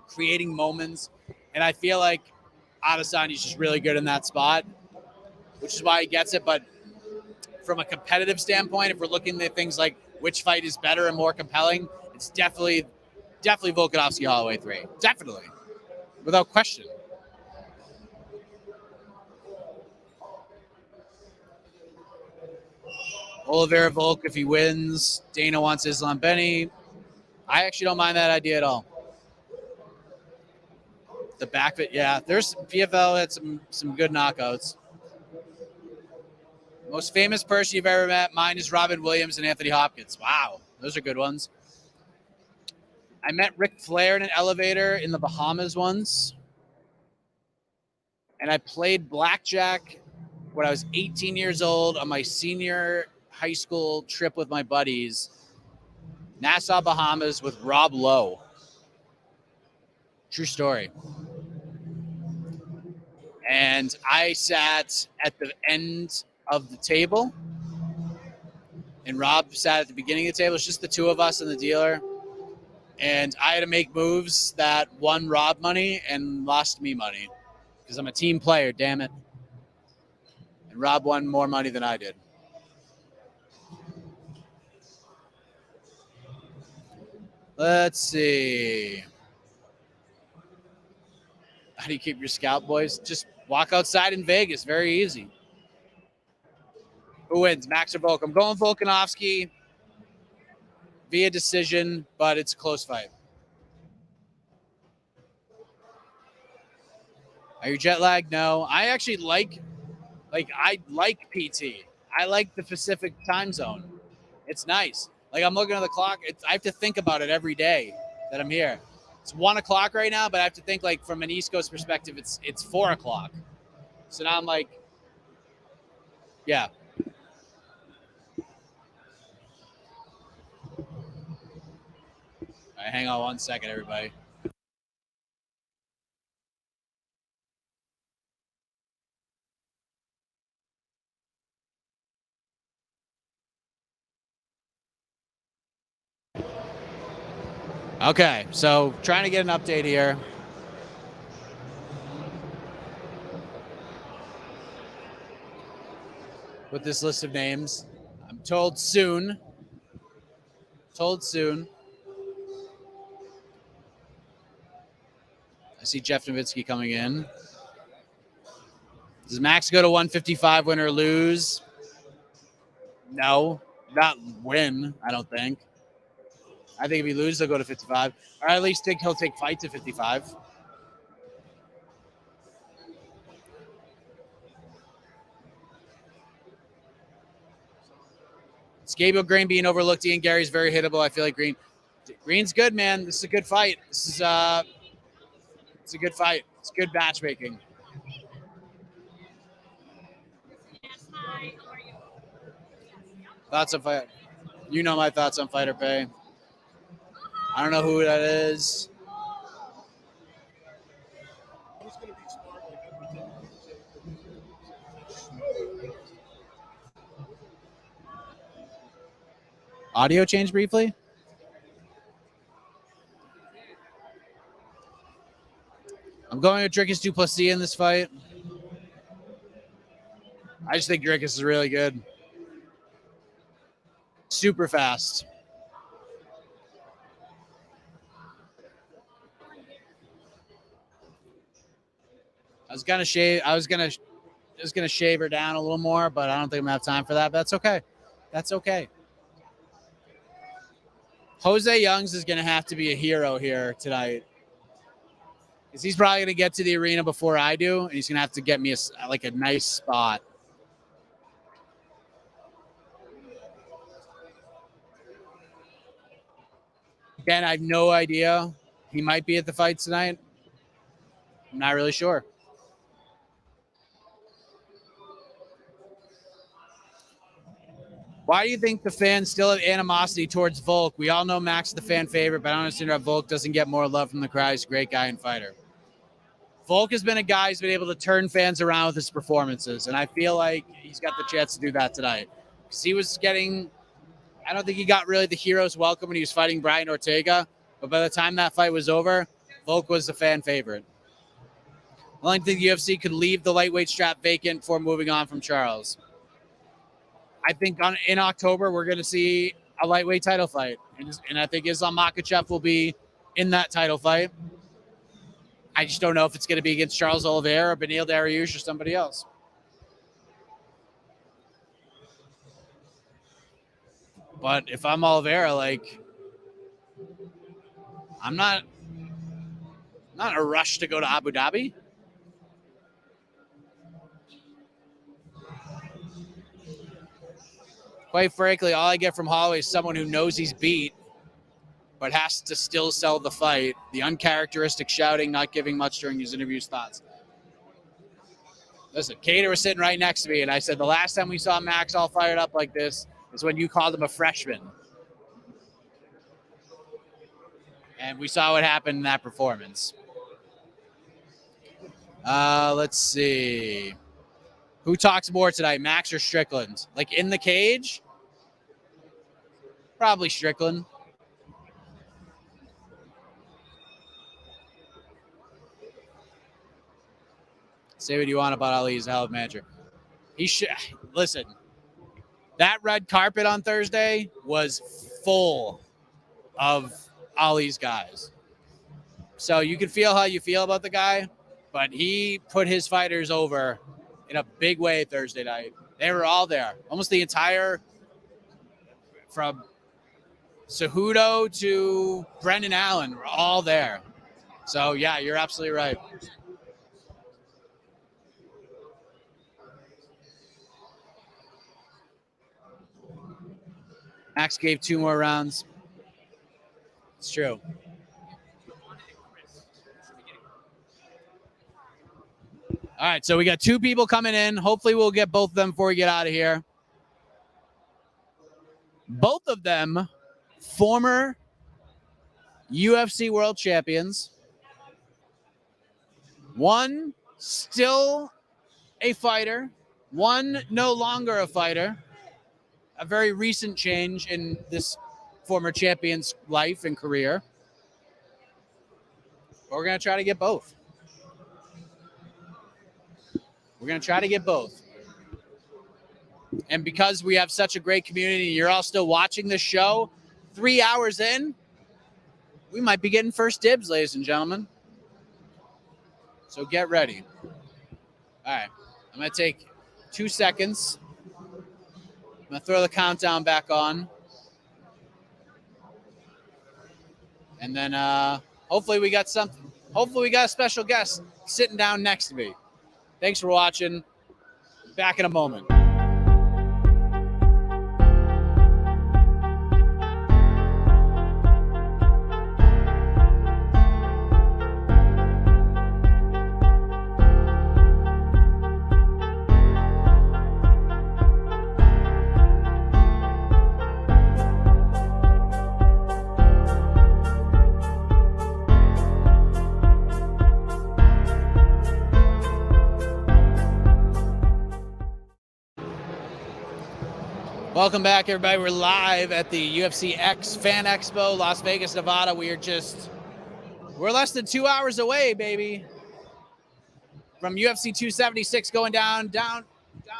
creating moments. And I feel like Adesanya's just really good in that spot, which is why he gets it. But from a competitive standpoint, if we're looking at things like which fight is better and more compelling, it's definitely Volkanovski Holloway 3. Definitely. Without question. Oliveira Volk, if he wins. Dana wants Islam Benny. I actually don't mind that idea at all. The back fit, yeah. There's PFL had some good knockouts. Most famous person you've ever met, mine is Robin Williams and Anthony Hopkins. Wow, those are good ones. I met Ric Flair in an elevator in the Bahamas once. And I played blackjack when I was 18 years old on my senior high school trip with my buddies. Nassau, Bahamas with Rob Lowe. True story. And I sat at the end of the table. and Rob sat at the beginning of the table. It's just the two of us and the dealer. And I had to make moves that won Rob money and lost me money because I'm a team player, damn it. And Rob won more money than I did. Let's see. How do you keep your scalp, boys? Just walk outside in Vegas. Very easy. Who wins, Max or Volk? I'm going Volkanovski via decision, but it's a close fight. Are you jet lagged? No. I actually like PT. I like the Pacific time zone. It's nice. Like I'm looking at the clock. I have to think about it every day that I'm here. It's 1 o'clock right now, but I have to think like from an East Coast perspective, it's 4 o'clock. So now I'm like, yeah. All right, hang on 1 second, everybody. Okay, so trying to get an update here. With this list of names. I'm told soon. Told soon. I see Jeff Nowitzki coming in. Does Max go to 155, win or lose? No, not win, I don't think. I think if he loses, he'll go to 55. Or at least think he'll take fights at 55. It's Gabriel Green being overlooked. Ian Gary's very hittable. I feel like Green's good, man. This is a good fight. It's a good fight. It's good matchmaking. Thoughts on fight? You know my thoughts on Fighter Pay. I don't know who that is. Audio change briefly? I'm going with Dricus Duplessis in this fight. I just think Dricus is really good. Super fast. I was gonna shave her down a little more, but I don't think I'm gonna have time for that. But that's okay. That's okay. Jose Youngs is gonna have to be a hero here tonight. Because he's probably gonna get to the arena before I do, and he's gonna have to get me a nice spot. Again, I have no idea. He might be at the fight tonight. I'm not really sure. Why do you think the fans still have animosity towards Volk? We all know Max is the fan favorite, but I don't understand why Volk doesn't get more love from the crowd. He's a great guy and fighter. Volk has been a guy who's been able to turn fans around with his performances, and I feel like he's got the chance to do that tonight. Because he was getting, I don't think he got really the hero's welcome when he was fighting Brian Ortega, but by the time that fight was over, Volk was the fan favorite. I don't think the UFC could leave the lightweight strap vacant before moving on from Charles. I think in October, we're going to see a lightweight title fight. And I think Islam Makhachev will be in that title fight. I just don't know if it's going to be against Charles Oliveira or Beneil Dariush or somebody else. But if I'm Oliveira, I'm not in a rush to go to Abu Dhabi. Quite frankly, all I get from Holloway is someone who knows he's beat, but has to still sell the fight. The uncharacteristic shouting, not giving much during his interviews, thoughts. Listen, Cater was sitting right next to me, and I said the last time we saw Max all fired up like this is when you called him a freshman. And we saw what happened in that performance. Let's see. Who talks more tonight, Max or Strickland? In the cage? Probably Strickland. Say what you want about Ali. He's a hell of a manager. He should listen. That red carpet on Thursday was full of Ali's guys. So you can feel how you feel about the guy, but he put his fighters over in a big way Thursday night. They were all there. Almost the entire, from Cejudo to Brendan Allen, were all there. So, yeah, you're absolutely right. Max gave 2 more rounds. It's true. All right, so we got 2 people coming in. Hopefully we'll get both of them before we get out of here. Both of them former UFC world champions. One still a fighter. One no longer a fighter. A very recent change in this former champion's life and career. But we're going to try to get both. We're going to try to get both. And because we have such a great community, you're all still watching this show 3 hours in, we might be getting first dibs, ladies and gentlemen. So get ready. All right. I'm going to take 2 seconds. I'm going to throw the countdown back on. And then hopefully we got something. Hopefully we got a special guest sitting down next to me. Thanks for watching. Back in a moment. Welcome back, everybody. We're live at the UFC X Fan Expo, Las Vegas, Nevada. We're less than 2 hours away, baby, from UFC 276 going down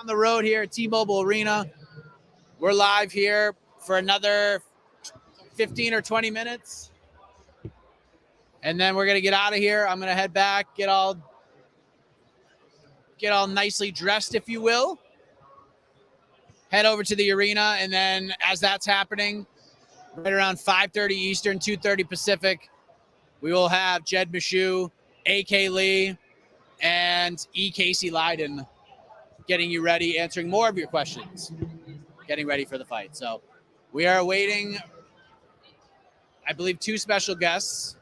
the road here at T-Mobile Arena. We're live here for another 15 or 20 minutes. And then we're going to get out of here. I'm going to head back, get all nicely dressed, if you will. Head over to the arena, and then as that's happening, right around 5:30 Eastern, 2:30 Pacific, we will have Jed Meshew, A.K. Lee, and E. Casey Leiden getting you ready, answering more of your questions, getting ready for the fight. So we are awaiting, I believe, 2 special guests,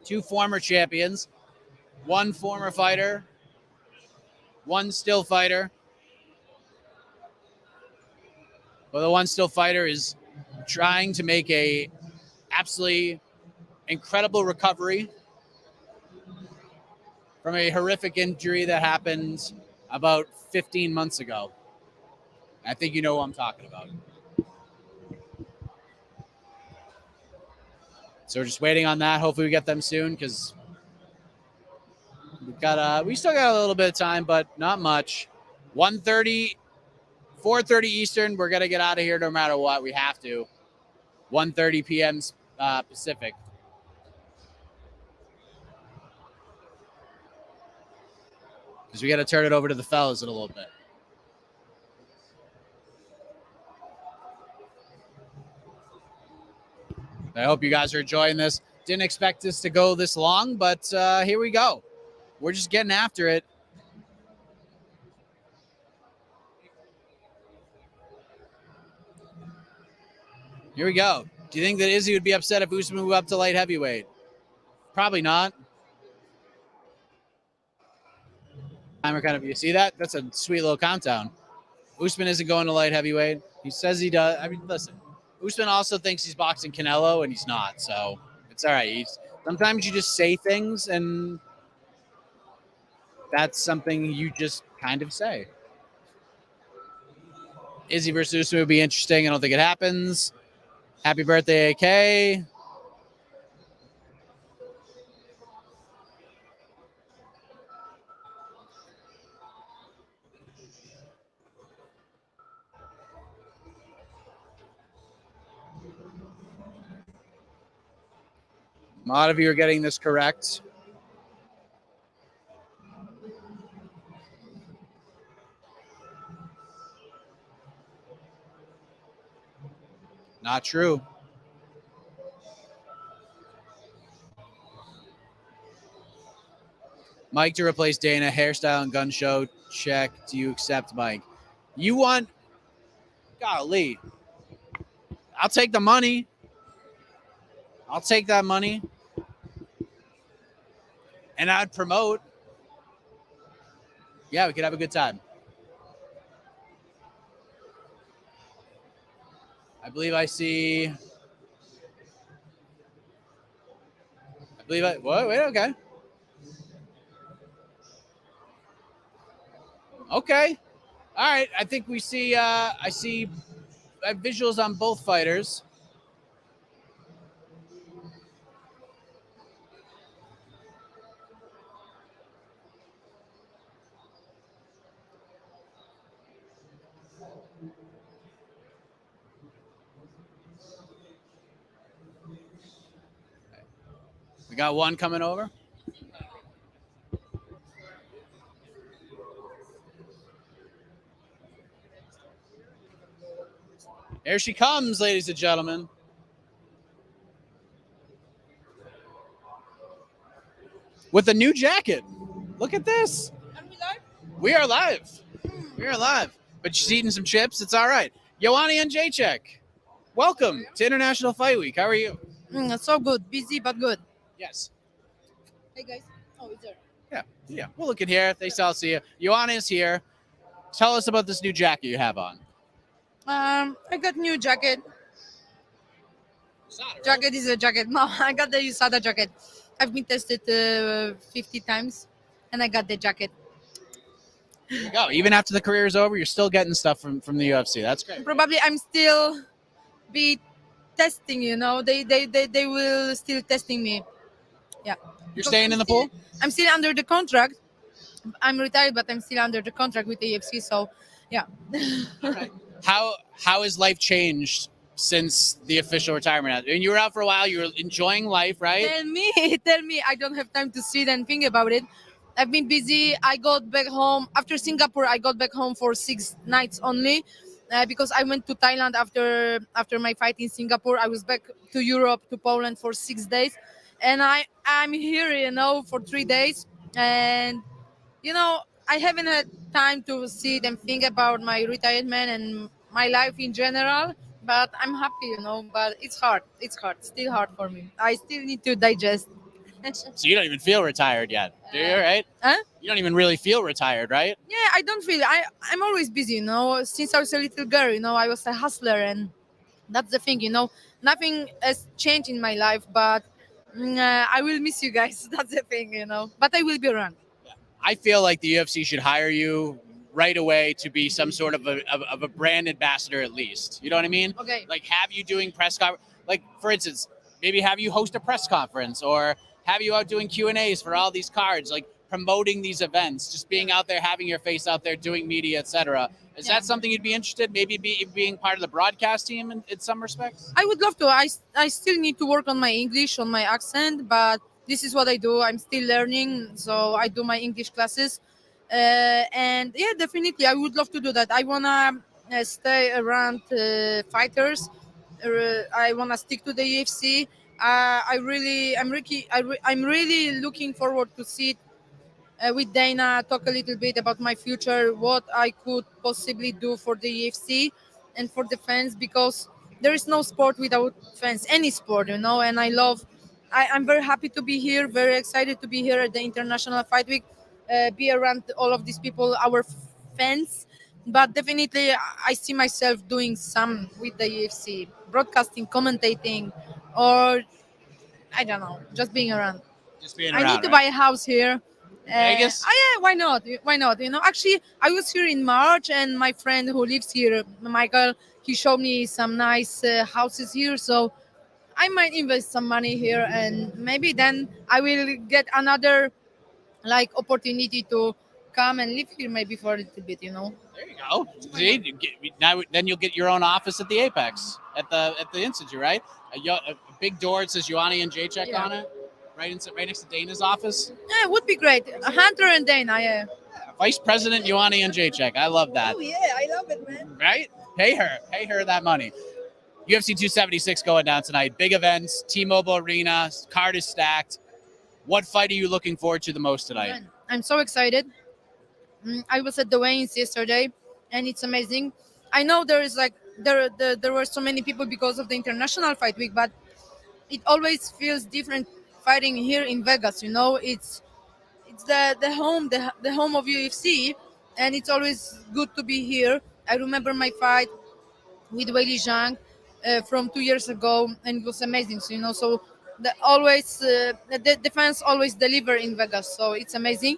2 former champions, 1 former fighter, 1 still fighter. Well, the 1 still fighter is trying to make a absolutely incredible recovery from a horrific injury that happened about 15 months ago. I think you know what I'm talking about. So we're just waiting on that. Hopefully we get them soon, because we still got a little bit of time, but not much. 1:30. 4:30 Eastern, we're going to get out of here no matter what. We have to. 1:30 p.m. Pacific. Because we got to turn it over to the fellas in a little bit. I hope you guys are enjoying this. Didn't expect this to go this long, but here we go. We're just getting after it. Here we go. Do you think that Izzy would be upset if Usman moved up to light heavyweight? Probably not. Timer kind of, you see that? That's a sweet little countdown. Usman isn't going to light heavyweight. He says he does. I mean, listen. Usman also thinks he's boxing Canelo, and he's not. So it's all right. Sometimes you just say things, and that's something you just kind of say. Izzy versus Usman would be interesting. I don't think it happens. Happy birthday, AK. A lot of you are getting this correct. Not true. Mike to replace Dana. Hairstyle and gun show. Check. Do you accept Mike? You want? Golly. I'll take the money. I'll take that money. And I'd promote. Yeah, we could have a good time. I believe I see. What? Wait, okay. Okay. All right. I think we see. I see visuals on both fighters. We got one coming over. Here she comes, ladies and gentlemen. With a new jacket. Look at this. Are we live? We are live. We are live. But she's eating some chips. It's all right. Yoani and Jacek, welcome to International Fight Week. How are you? So good. Busy, but good. Yes. Hey, guys. Oh, it's there. Yeah. We'll look in here. They still see you. Yoani is here. Tell us about this new jacket you have on. I got new jacket. USADA, right? Jacket is a jacket. No, I got the USADA jacket. I've been tested 50 times, and I got the jacket. There you go. Even after the career is over, you're still getting stuff from the UFC. That's great. Probably I'm still be testing. You know, they will still testing me. Yeah. You're staying in the pool? I'm still under the contract. I'm retired, but I'm still under the contract with the UFC. So, yeah. All right. How has life changed since the official retirement? And you were out for a while. You were enjoying life, right? Tell me. I don't have time to sit and think about it. I've been busy. I got back home after Singapore. I got back home for 6 nights only because I went to Thailand after my fight in Singapore. I was back to Europe, to Poland for 6 days, and I'm here, you know, for 3 days, and you know I haven't had time to sit and think about my retirement and my life in general. But I'm happy, you know. But it's hard. It's hard. Still hard for me. I still need to digest. So you don't even feel retired yet, do you? Right? Huh? You don't even really feel retired, right? Yeah, I don't feel. I'm always busy, you know. Since I was a little girl, you know, I was a hustler, and that's the thing, you know. Nothing has changed in my life, but I will miss you guys. That's the thing, you know. But I will be around. I feel like the UFC should hire you right away to be some sort of a brand ambassador at least. You know what I mean? Okay. Like have you doing press conference, like for instance, maybe have you host a press conference or have you out doing Q&As for all these cards, like promoting these events, just being out there, having your face out there, doing media, etc. Is that something you'd be interested? Maybe being part of the broadcast team in some respects? I would love to. I still need to work on my English, on my accent, but this is what I do. I'm still learning, so I do my English classes. And yeah, definitely, I would love to do that. I wanna stay around fighters. I wanna stick to the UFC. I'm really looking forward to see with Dana, talk a little bit about my future, what I could possibly do for the UFC and for the fans, because there is no sport without fans, any sport, you know. And I'm very happy to be here, very excited to be here at the International Fight Week, be around all of these people, our fans. But definitely, I see myself doing some with the UFC, broadcasting, commentating, or I don't know, just being around. Just being I around. need to right? buy a house here. Vegas? Yeah, why not? Why not? Actually, I was here in March, and my friend who lives here, Michael, he showed me some nice houses here. So I might invest some money here, and maybe then I will get another opportunity to come and live here maybe for a little bit. There you go. See, now then you'll get your own office at the Apex at the Institute, right? A big door that says Ioane and Jacek Yeah. on it, right next to Dana's office. Yeah, it would be great. Hunter and Dana, yeah. Vice President Ioane and Jacek. I love that. Oh yeah, I love it, man. Right? Pay her that money. UFC 276 going down tonight. Big events, T-Mobile Arena, card is stacked. What fight are you looking forward to the most tonight? Man, I'm so excited. I was at the weigh-ins yesterday, and it's amazing. I know there is there were so many people because of the International Fight Week, but it always feels different fighting here in Vegas. It's the home of UFC, and it's always good to be here. I remember my fight with Weili Zhang from 2 years ago, and it was amazing. So the fans always deliver in Vegas, so it's amazing.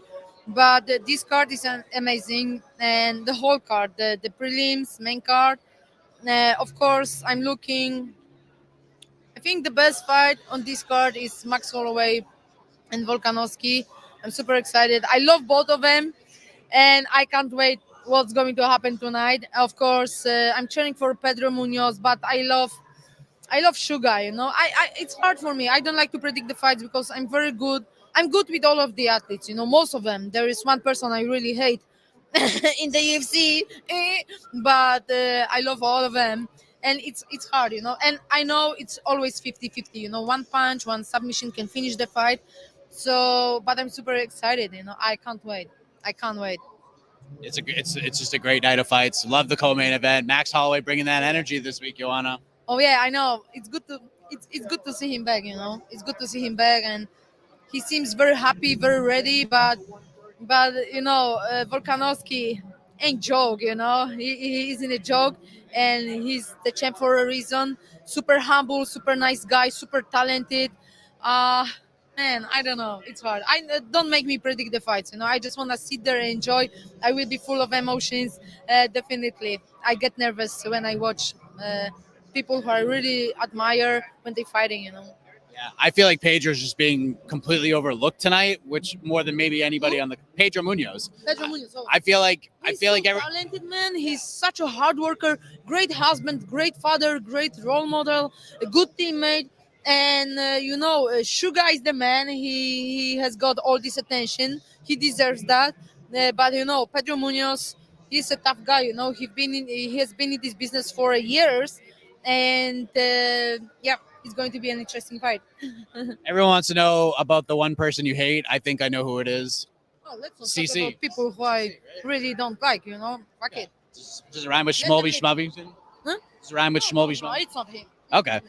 But this card is amazing, and the whole card, the prelims, main card. Of course, I'm looking. I think the best fight on this card is Max Holloway and Volkanovski. I'm super excited. I love both of them, and I can't wait what's going to happen tonight. Of course, I'm cheering for Pedro Munoz, but I love Suga. It's hard for me. I don't like to predict the fights because I'm very good. I'm good with all of the athletes. Most of them. There is one person I really hate in the UFC, but I love all of them. And it's hard. And I know it's always 50-50. One punch, one submission can finish the fight. So, but I'm super excited. I can't wait. It's just a great night of fights. Love the co-main event. Max Holloway bringing that energy this week, Joanna. Oh yeah, I know. It's good to see him back. It's good to see him back, and he seems very happy, very ready. But Volkanovski ain't joke. He isn't a joke, and he's the champ for a reason. Super humble, super nice guy, super talented. Man, I don't know. It's hard. Don't make me predict the fights. I just want to sit there and enjoy. I will be full of emotions. Definitely, I get nervous when I watch people who I really admire when they're fighting. Yeah, I feel like Pedro's just being completely overlooked tonight, which more than maybe anybody on the Pedro Munoz. Pedro Munoz. I feel like He's so talented man. He's such a hard worker, great husband, great father, great role model, a good teammate. And Suga is the man. He has got all this attention. He deserves that. But Pedro Munoz, he's a tough guy. He has been in this business for years, and it's going to be an interesting fight. Everyone wants to know about the one person you hate. I think I know who it is. Oh, let's not CC. talk about people who I really don't like. Fuck it. Does it rhyme with Schmolby Schmubby? Huh? Does it rhyme with Schmolby No, Schmubby? it's not him. Okay.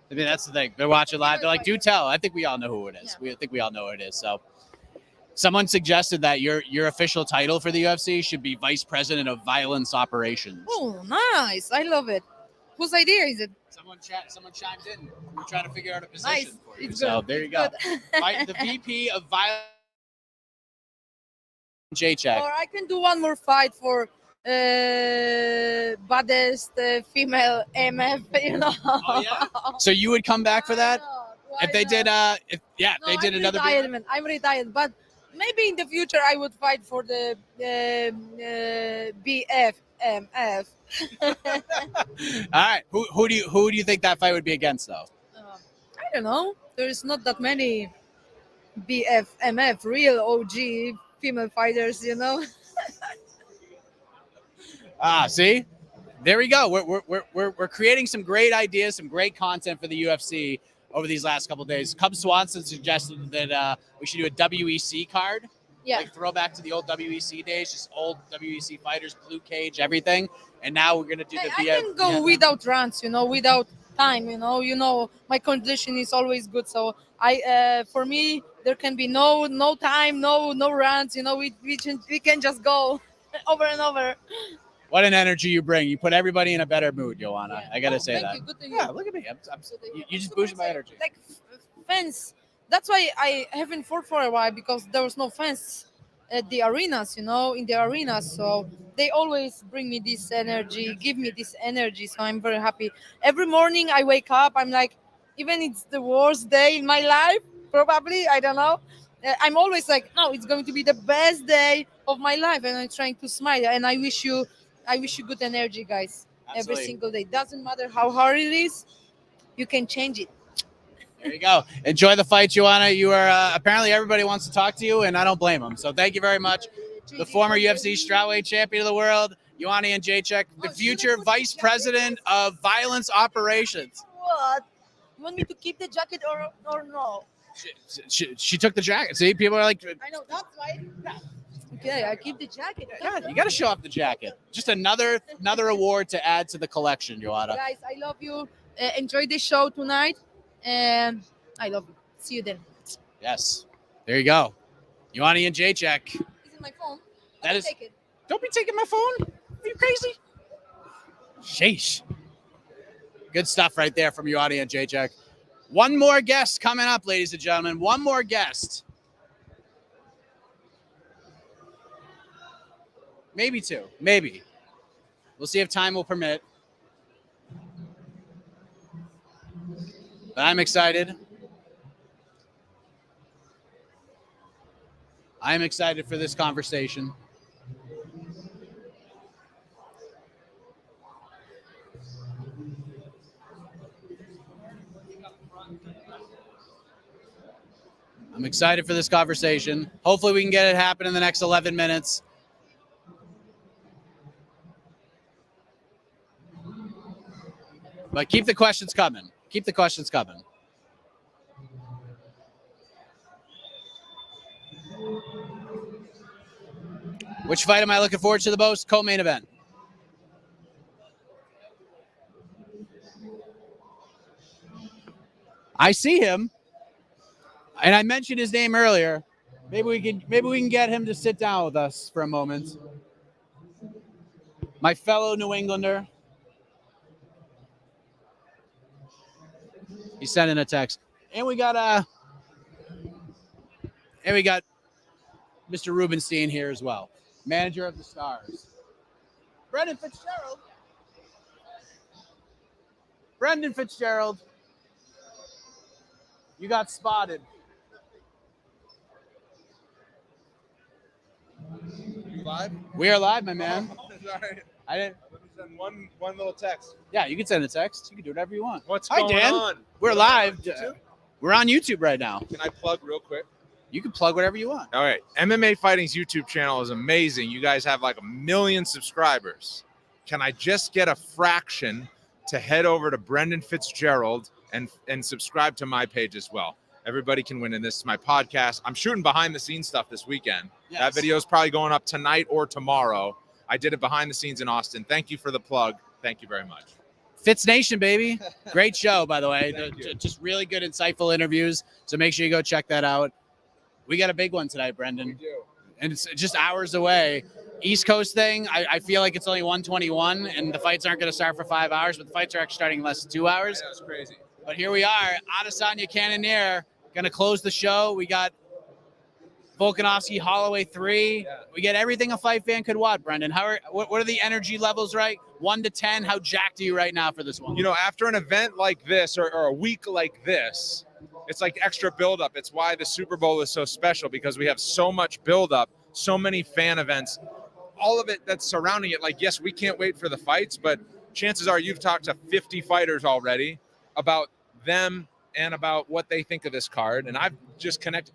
I mean, that's the thing. They're watching live. They're like, do tell. I think we all know who it is. I think we all know who it is. So someone suggested that your official title for the UFC should be Vice President of Violence Operations. Oh, nice. I love it. Whose idea is it? Someone chimed in. We're trying to figure out a position Nice. for you. It's So good. there you It's go. good. The VP of Violence, Jacek. Or I can do one more fight for baddest female MF, Oh, yeah? So you would come back for that? If they did, they did another. I'm retired, but maybe in the future I would fight for the BFMF. All right. Who do you think that fight would be against, though? I don't know. There's not that many BFMF real OG female fighters, See, there we go. We're creating some great ideas, some great content for the UFC over these last couple of days. Cub Swanson suggested that we should do a WEC card. Yeah. Like throwback to the old WEC days, just old WEC fighters, blue cage, everything. And now we're gonna do the I can go without runs, without time, my condition is always good. So for me there can be no time, no runs, we can just go over and over. What an energy you bring. You put everybody in a better mood, Joanna. I gotta say Thank that. you. Good to hear. Yeah, look at me. You just boosted my energy. Like fans, that's why I haven't fought for a while, because there was no fans at the arenas, in the arenas. So they always bring me this energy, give me this energy. So I'm very happy. Every morning I wake up, I'm like, even it's the worst day in my life, probably, I don't know. I'm always like, no, it's going to be the best day of my life, and I'm trying to smile. And I wish you good energy, guys. Absolutely. Every single day. Doesn't matter how hard it is, you can change it. There you go. Enjoy the fight, Joanna. You are apparently everybody wants to talk to you, and I don't blame them. So thank you very much. The former UFC strawweight champion of the world, Joanna Jędrzejczyk, the future vice president of violence operations. What? You want me to keep the jacket or no? She took the jacket. See, people are like, I know, that's why. Okay, I keep the jacket. yeah, you got to show off the jacket. Just another award to add to the collection, Joanna. Guys, I love you. Enjoy the show tonight. And I love you. See you then. Yes. There you go. Joanna Jędrzejczyk. This is my phone. That is. Take it. Don't be taking my phone. Are you crazy? Sheesh. Good stuff right there from Joanna Jędrzejczyk. One more guest coming up, ladies and gentlemen. One more guest. Maybe two. Maybe. We'll see if time will permit. But I'm excited. I'm excited for this conversation. I'm excited for this conversation. Hopefully we can get it happen in the next 11 minutes. But keep the questions coming. Keep the questions coming. Which fight am I looking forward to the most? Co-main event. I see him, and I mentioned his name earlier. Maybe we can get him to sit down with us for a moment. My fellow New Englander. He's sending a text. And we got Mr. Rubenstein here as well. Manager of the Stars. Brendan Fitzgerald. Brendan Fitzgerald. You got spotted. You live? We are live, my man. Sorry. I didn't. Let me send one little text. Yeah, you can send a text. You can do whatever you want. What's Hi, going Dan. on? We're live. YouTube? We're on YouTube right now. Can I plug real quick? You can plug whatever you want. All right. MMA Fighting's YouTube channel is amazing. You guys have like 1 million subscribers. Can I just get a fraction to head over to Brendan Fitzgerald and subscribe to my page as well? Everybody can win in this. Is my podcast. I'm shooting behind the scenes stuff this weekend. Yes. That video is probably going up tonight or tomorrow. I did it behind the scenes in Austin. Thank you for the plug. Thank you very much. Fitz Nation, baby. Great show, by the way. Thank you. Just really good, insightful interviews. So make sure you go check that out. We got a big one tonight, Brendan. We do. And it's just hours away. East Coast thing, I feel like it's only 1:21, and the fights aren't going to start for 5 hours, but the fights are actually starting in less than 2 hours. That's crazy. But here we are, Adesanya Cannonier, going to close the show. We got Volkanovski Holloway 3. Yeah. We get everything a fight fan could want, Brendan. What are the energy levels, right? 1 to 10. How jacked are you right now for this one? You know, after an event like this or a week like this, it's like extra buildup. It's why the Super Bowl is so special, because we have so much buildup, so many fan events, all of it that's surrounding it. Like, yes, we can't wait for the fights, but chances are you've talked to 50 fighters already about them and about what they think of this card. And I've just connected.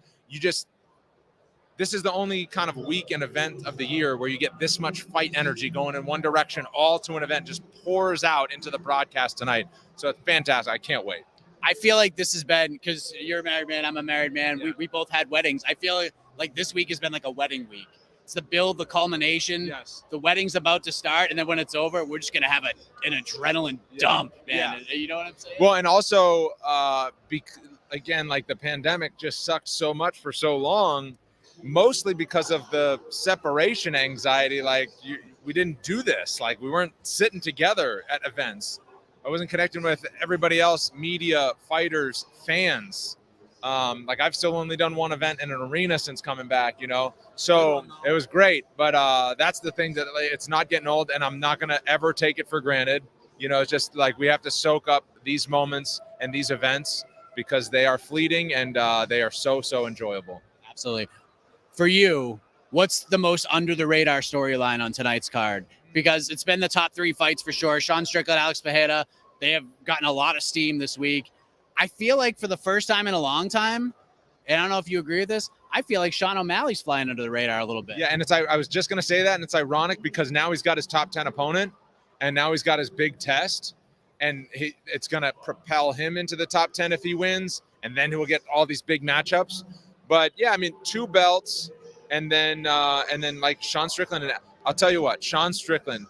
This is the only kind of week and event of the year where you get this much fight energy going in one direction, all to an event, just pours out into the broadcast tonight. So it's fantastic. I can't wait. I feel like this has been, because you're a married man, I'm a married man. Yeah. We both had weddings. I feel like this week has been like a wedding week. It's the build, the culmination. Yes. The wedding's about to start, and then when it's over, we're just gonna have an adrenaline dump, man. Yeah. You know what I'm saying? Well, and also, again, like the pandemic just sucked so much for so long, mostly because of the separation anxiety. Like we didn't do this. Like we weren't sitting together at events. I wasn't connecting with everybody else, media, fighters, fans. Like I've still only done one event in an arena since coming back, you know, so it was great. But that's the thing that it's not getting old, and I'm not going to ever take it for granted. You know, it's just like we have to soak up these moments and these events because they are fleeting and they are so enjoyable. Absolutely. For you, what's the most under the radar storyline on tonight's card? Because it's been the top 3 fights for sure. Sean Strickland, Alex Pereira, they have gotten a lot of steam this week. I feel like for the first time in a long time, and I don't know if you agree with this, I feel like Sean O'Malley's flying under the radar a little bit. Yeah, and I was just going to say that, and it's ironic because now he's got his top 10 opponent, and now he's got his big test, and it's going to propel him into the top 10 if he wins, and then he will get all these big matchups. But yeah, I mean, 2 belts, and then like Sean Strickland, and I'll tell you what, Sean Strickland,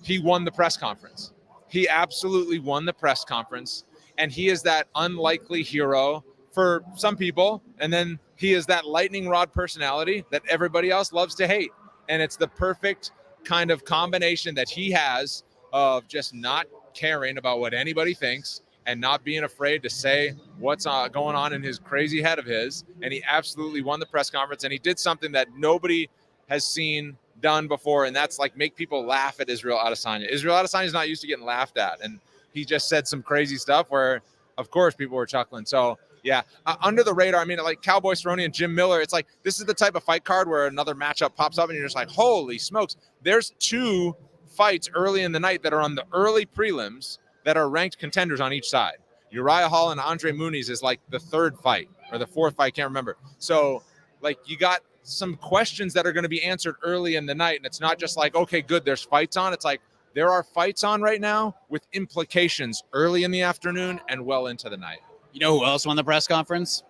he won the press conference. He absolutely won the press conference, and he is that unlikely hero for some people, and then he is that lightning rod personality that everybody else loves to hate. And it's the perfect kind of combination that he has of just not caring about what anybody thinks and not being afraid to say what's going on in his crazy head of his. And he absolutely won the press conference, and he did something that nobody has seen done before, and that's like make people laugh at Israel Adesanya. Israel Adesanya is not used to getting laughed at, and he just said some crazy stuff where, of course, people were chuckling. So yeah, under the radar. I mean, like Cowboy Cerrone and Jim Miller, it's like this is the type of fight card where another matchup pops up and you're just like, holy smokes. There's 2 fights early in the night that are on the early prelims that are ranked contenders on each side. Uriah Hall and Andre Muniz is like the 3rd fight or the 4th fight, I can't remember. So like you got some questions that are going to be answered early in the night, and it's not just like, okay, good, there's fights on. It's like there are fights on right now with implications early in the afternoon and well into the night. You know who else won the press conference?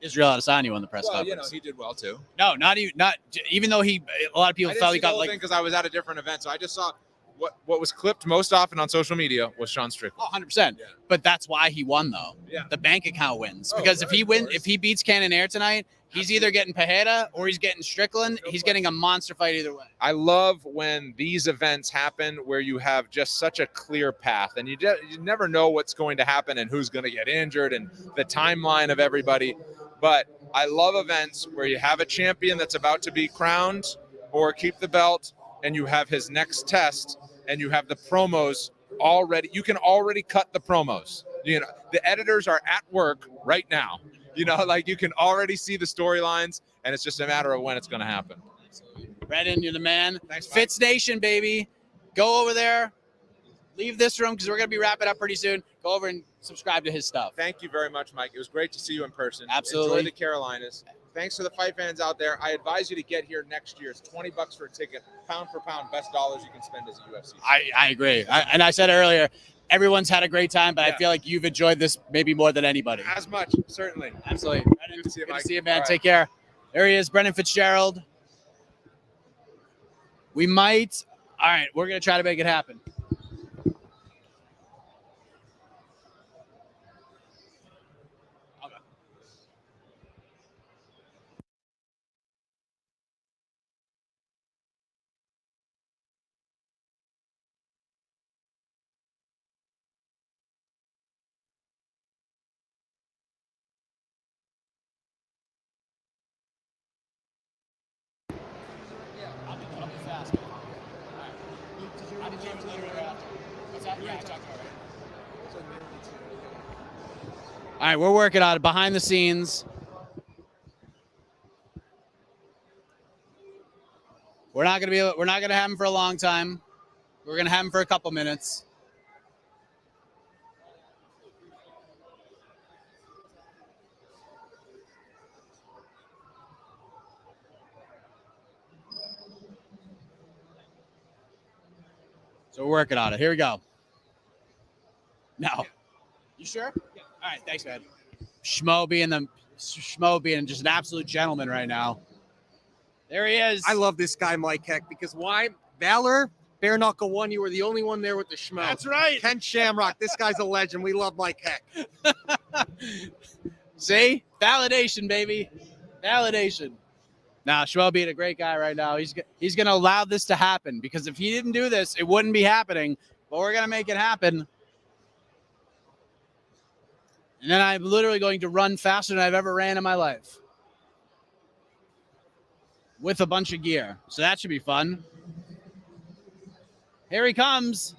Israel Adesanya won the press conference. You know, he did well too. No, not even though a lot of people felt he got like, because I was at a different event, so I just saw what was clipped most often on social media was Sean Strickland. 100%. Yeah. But that's why he won, though. Yeah. The bank account wins because if he beats Cannonier tonight, he's either getting Pereira or he's getting Strickland. He's getting a monster fight either way. I love when these events happen where you have just such a clear path, and you never know what's going to happen and who's going to get injured and the timeline of everybody. But I love events where you have a champion that's about to be crowned or keep the belt, and you have his next test, and you have the promos already. You can already cut the promos. You know, the editors are at work right now. You know, like you can already see the storylines, and it's just a matter of when it's going to happen. Brendan, you're the man. Thanks, Mike. Fitz Nation, baby. Go over there. Leave this room because we're going to be wrapping up pretty soon. Go over and subscribe to his stuff. Thank you very much, Mike. It was great to see you in person. Absolutely. Enjoy the Carolinas. Thanks to the fight fans out there. I advise you to get here next year. It's $20 for a ticket. Pound for pound, best dollars you can spend as a UFC. I agree. And I said earlier, everyone's had a great time, but I feel like you've enjoyed this maybe more than anybody. As much, certainly. Absolutely. Brendan, Good to see you, good Mike. to see you, man. All Take care. There he is, Brendan Fitzgerald. We might. All right, we're going to try to make it happen. All right, we're working on it behind the scenes. We're not gonna have him for a long time. We're gonna have him for a couple minutes. So we're working on it. Here we go. No. You sure? Yeah. All right. Thanks, man. Schmo being just an absolute gentleman right now. There he is. I love this guy, Mike Heck, because why? Valor, Bare Knuckle 1, you were the only one there with the schmo. That's right. Ken Shamrock, this guy's a legend. We love Mike Heck. See? Validation, baby. Validation. Now, Schmo being a great guy right now. He's going to allow this to happen because if he didn't do this, it wouldn't be happening. But we're going to make it happen. And then I'm literally going to run faster than I've ever ran in my life with a bunch of gear. So that should be fun. Here he comes.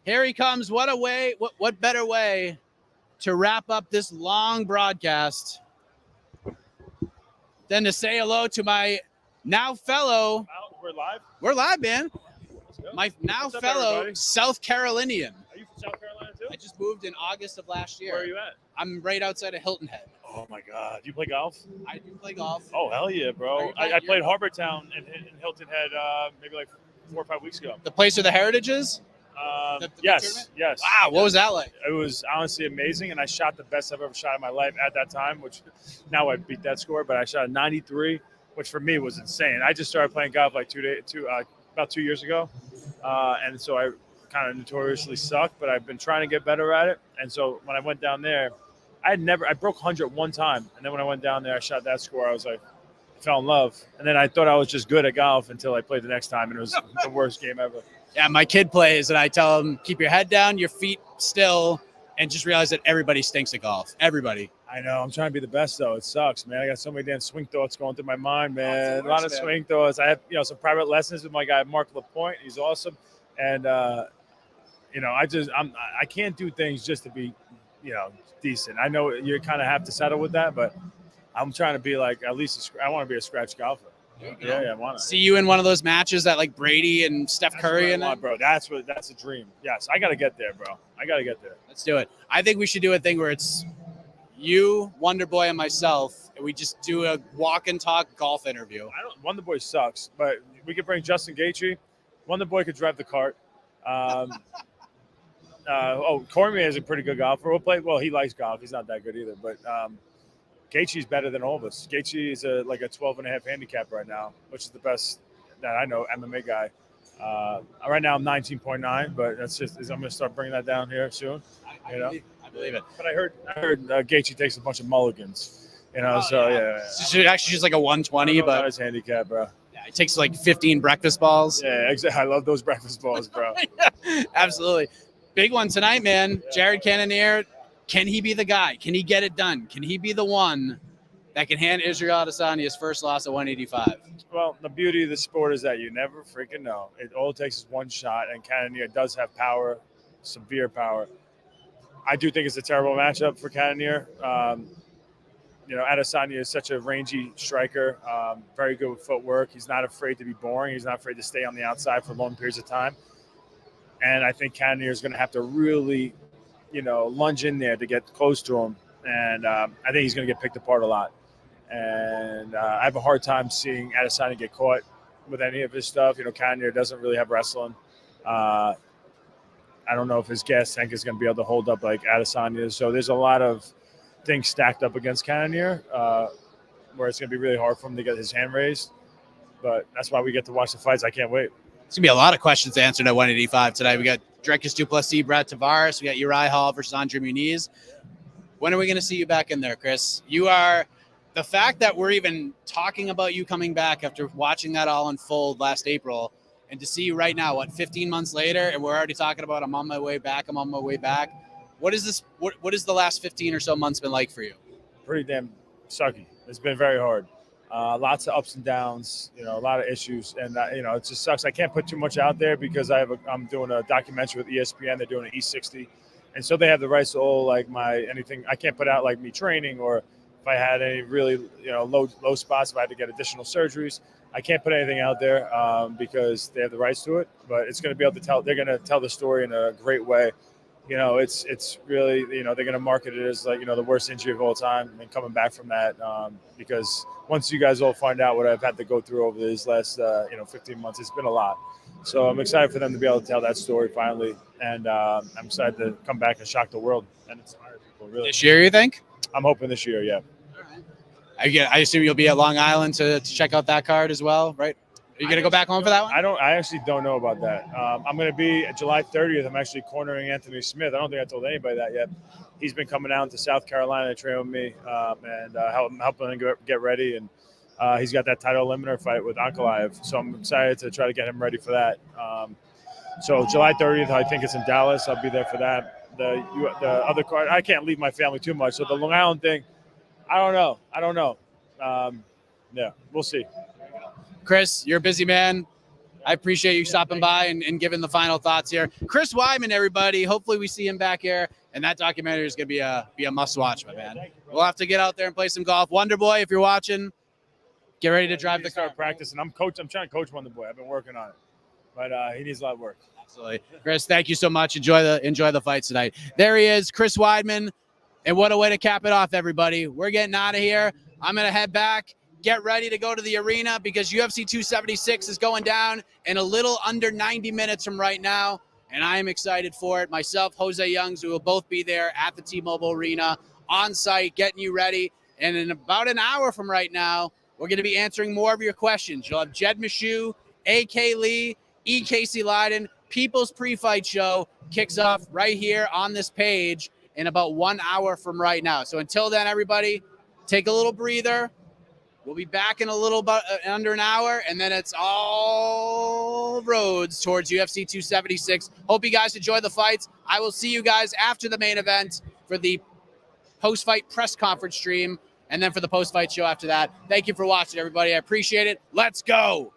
Here he comes. What a way, what better way to wrap up this long broadcast than to say hello to my now fellow. We're live? We're live, man. My now What's up, fellow everybody? South Carolinian. Are you from South Carolina too? I just moved in August of last year. Where are you at? I'm right outside of Hilton Head. Oh my God. Do you play golf? I do play golf. Oh, hell yeah, Are bro. you playing I played here? Harbortown in Hilton Head maybe like 4 or 5 weeks ago. The place where the Heritage is? The Yes, tournament? yes. Wow, what was that like? It was honestly amazing, and I shot the best I've ever shot in my life at that time, which now I beat that score, but I shot a 93, which for me was insane. I just started playing golf like about 2 years ago, and so I kind of notoriously sucked, but I've been trying to get better at it. And so when I went down there, I broke 100 one time, and then when I went down there, I shot that score. I was like, I fell in love, and then I thought I was just good at golf until I played the next time, and it was the worst game ever. Yeah, my kid plays, and I tell him, keep your head down, your feet still, and just realize that everybody stinks at golf. Everybody. I know. I'm trying to be the best, though. It sucks, man. I got so many damn swing thoughts going through my mind, man. Oh, A lot of man. swing thoughts. I have, some private lessons with my guy Mark Lapointe. He's awesome, and I can't do things just to be, decent. I know you kind of have to settle with that, but I'm trying to be like at least I want to be a scratch golfer. Yeah, I want to See you in one of those matches that like Brady and Steph Curry and bro. That's a dream. Yes, I got to get there, bro. I got to get there. Let's do it. I think we should do a thing where it's you, Wonder Boy, and myself, and we just do a walk and talk golf interview. Wonder Boy sucks, but we could bring Justin Gaethje. Wonder Boy could drive the cart. Cormier is a pretty good golfer. We'll play. Well, he likes golf. He's not that good either, but Gaethje's better than all of us. Gaethje is like a 12.5 handicap right now, which is the best that I know MMA guy. Right now I'm 19.9, but that's just I'm going to start bringing that down here soon. I believe it. But I heard Gaethje takes a bunch of mulligans. Yeah. So actually just like a 120, but his handicap, bro. Yeah, it takes like 15 breakfast balls. Yeah, exactly. I love those breakfast balls, bro. Absolutely. Big one tonight, man. Jared Cannonier. Can he be the guy? Can he get it done? Can he be the one that can hand Israel Adesanya his first loss at 185? Well, the beauty of the sport is that you never freaking know. All it takes is one shot, and Cannonier does have power, severe power. I do think it's a terrible matchup for Cannonier. Adesanya is such a rangy striker, very good with footwork. He's not afraid to be boring. He's not afraid to stay on the outside for long periods of time. And I think Cannonier is going to have to really lunge in there to get close to him. And I think he's going to get picked apart a lot. And I have a hard time seeing Adesanya get caught with any of his stuff. Cannonier doesn't really have wrestling. I don't know if his gas tank is going to be able to hold up like Adesanya. So there's a lot of things stacked up against Cannonier where it's going to be really hard for him to get his hand raised. But that's why we get to watch the fights. I can't wait. It's going to be a lot of questions answered at 185 tonight. We got Dricus Du Plessis, Brad Tavares. We got Uriah Hall versus Andre Muniz. When are we going to see you back in there, Chris? You are – the fact that we're even talking about you coming back after watching that all unfold last April, and to see you right now, 15 months later, and we're already talking about I'm on my way back. What is this? What is the last 15 or so months been like for you? Pretty damn sucky. It's been very hard. Lots of ups and downs, a lot of issues, and it just sucks. I can't put too much out there because I'm doing a documentary with ESPN. They're doing an E60, and so they have the rights to all anything. I can't put out like me training, or if I had any really low spots, if I had to get additional surgeries. I can't put anything out there because they have the rights to it. But it's going to be able to tell. They're going to tell the story in a great way. It's really, they're going to market it as like, the worst injury of all time, and coming back from that, because once you guys all find out what I've had to go through over these last, 15 months, it's been a lot. So I'm excited for them to be able to tell that story finally. And I'm excited to come back and shock the world and inspire people, really. This year, you think? I'm hoping this year, yeah. I assume you'll be at Long Island to check out that card as well, right? Are you going to go back home for that one? I actually don't know about that. I'm going to be at July 30th. I'm actually cornering Anthony Smith. I don't think I told anybody that yet. He's been coming down to South Carolina to train with me and helping him get ready. And he's got that title eliminator fight with Ankalaev. So I'm excited to try to get him ready for that. So July 30th, I think it's in Dallas. I'll be there for that. the other card. I can't leave my family too much. So the Long Island thing, I don't know. Yeah, we'll see. Chris, you're a busy man. I appreciate you stopping by and giving the final thoughts here. Chris Weidman, everybody. Hopefully we see him back here. And that documentary is going to be a must watch, my man. We'll have to get out there and play some golf. Wonder Boy, if you're watching, get ready to drive the car. Start practicing. I'm trying to coach Wonder Boy. I've been working on it, but he needs a lot of work. Absolutely. Chris, thank you so much. Enjoy the fights tonight. There he is, Chris Weidman. And what a way to cap it off, everybody. We're getting out of here. I'm going to head back. Get ready to go to the arena because UFC 276 is going down in a little under 90 minutes from right now, and I am excited for it. Myself, Jose Youngs, we will both be there at the T-Mobile Arena on site, getting you ready. And in about an hour from right now, we're going to be answering more of your questions. You'll have Jed Meshew, A.K. Lee, E. Casey Leiden. People's Pre-Fight Show kicks off right here on this page in about 1 hour from right now. So until then, everybody, take a little breather. We'll be back in a little bit under an hour, and then it's all roads towards UFC 276. Hope you guys enjoy the fights. I will see you guys after the main event for the post-fight press conference stream, and then for the post-fight show after that. Thank you for watching, everybody. I appreciate it. Let's go.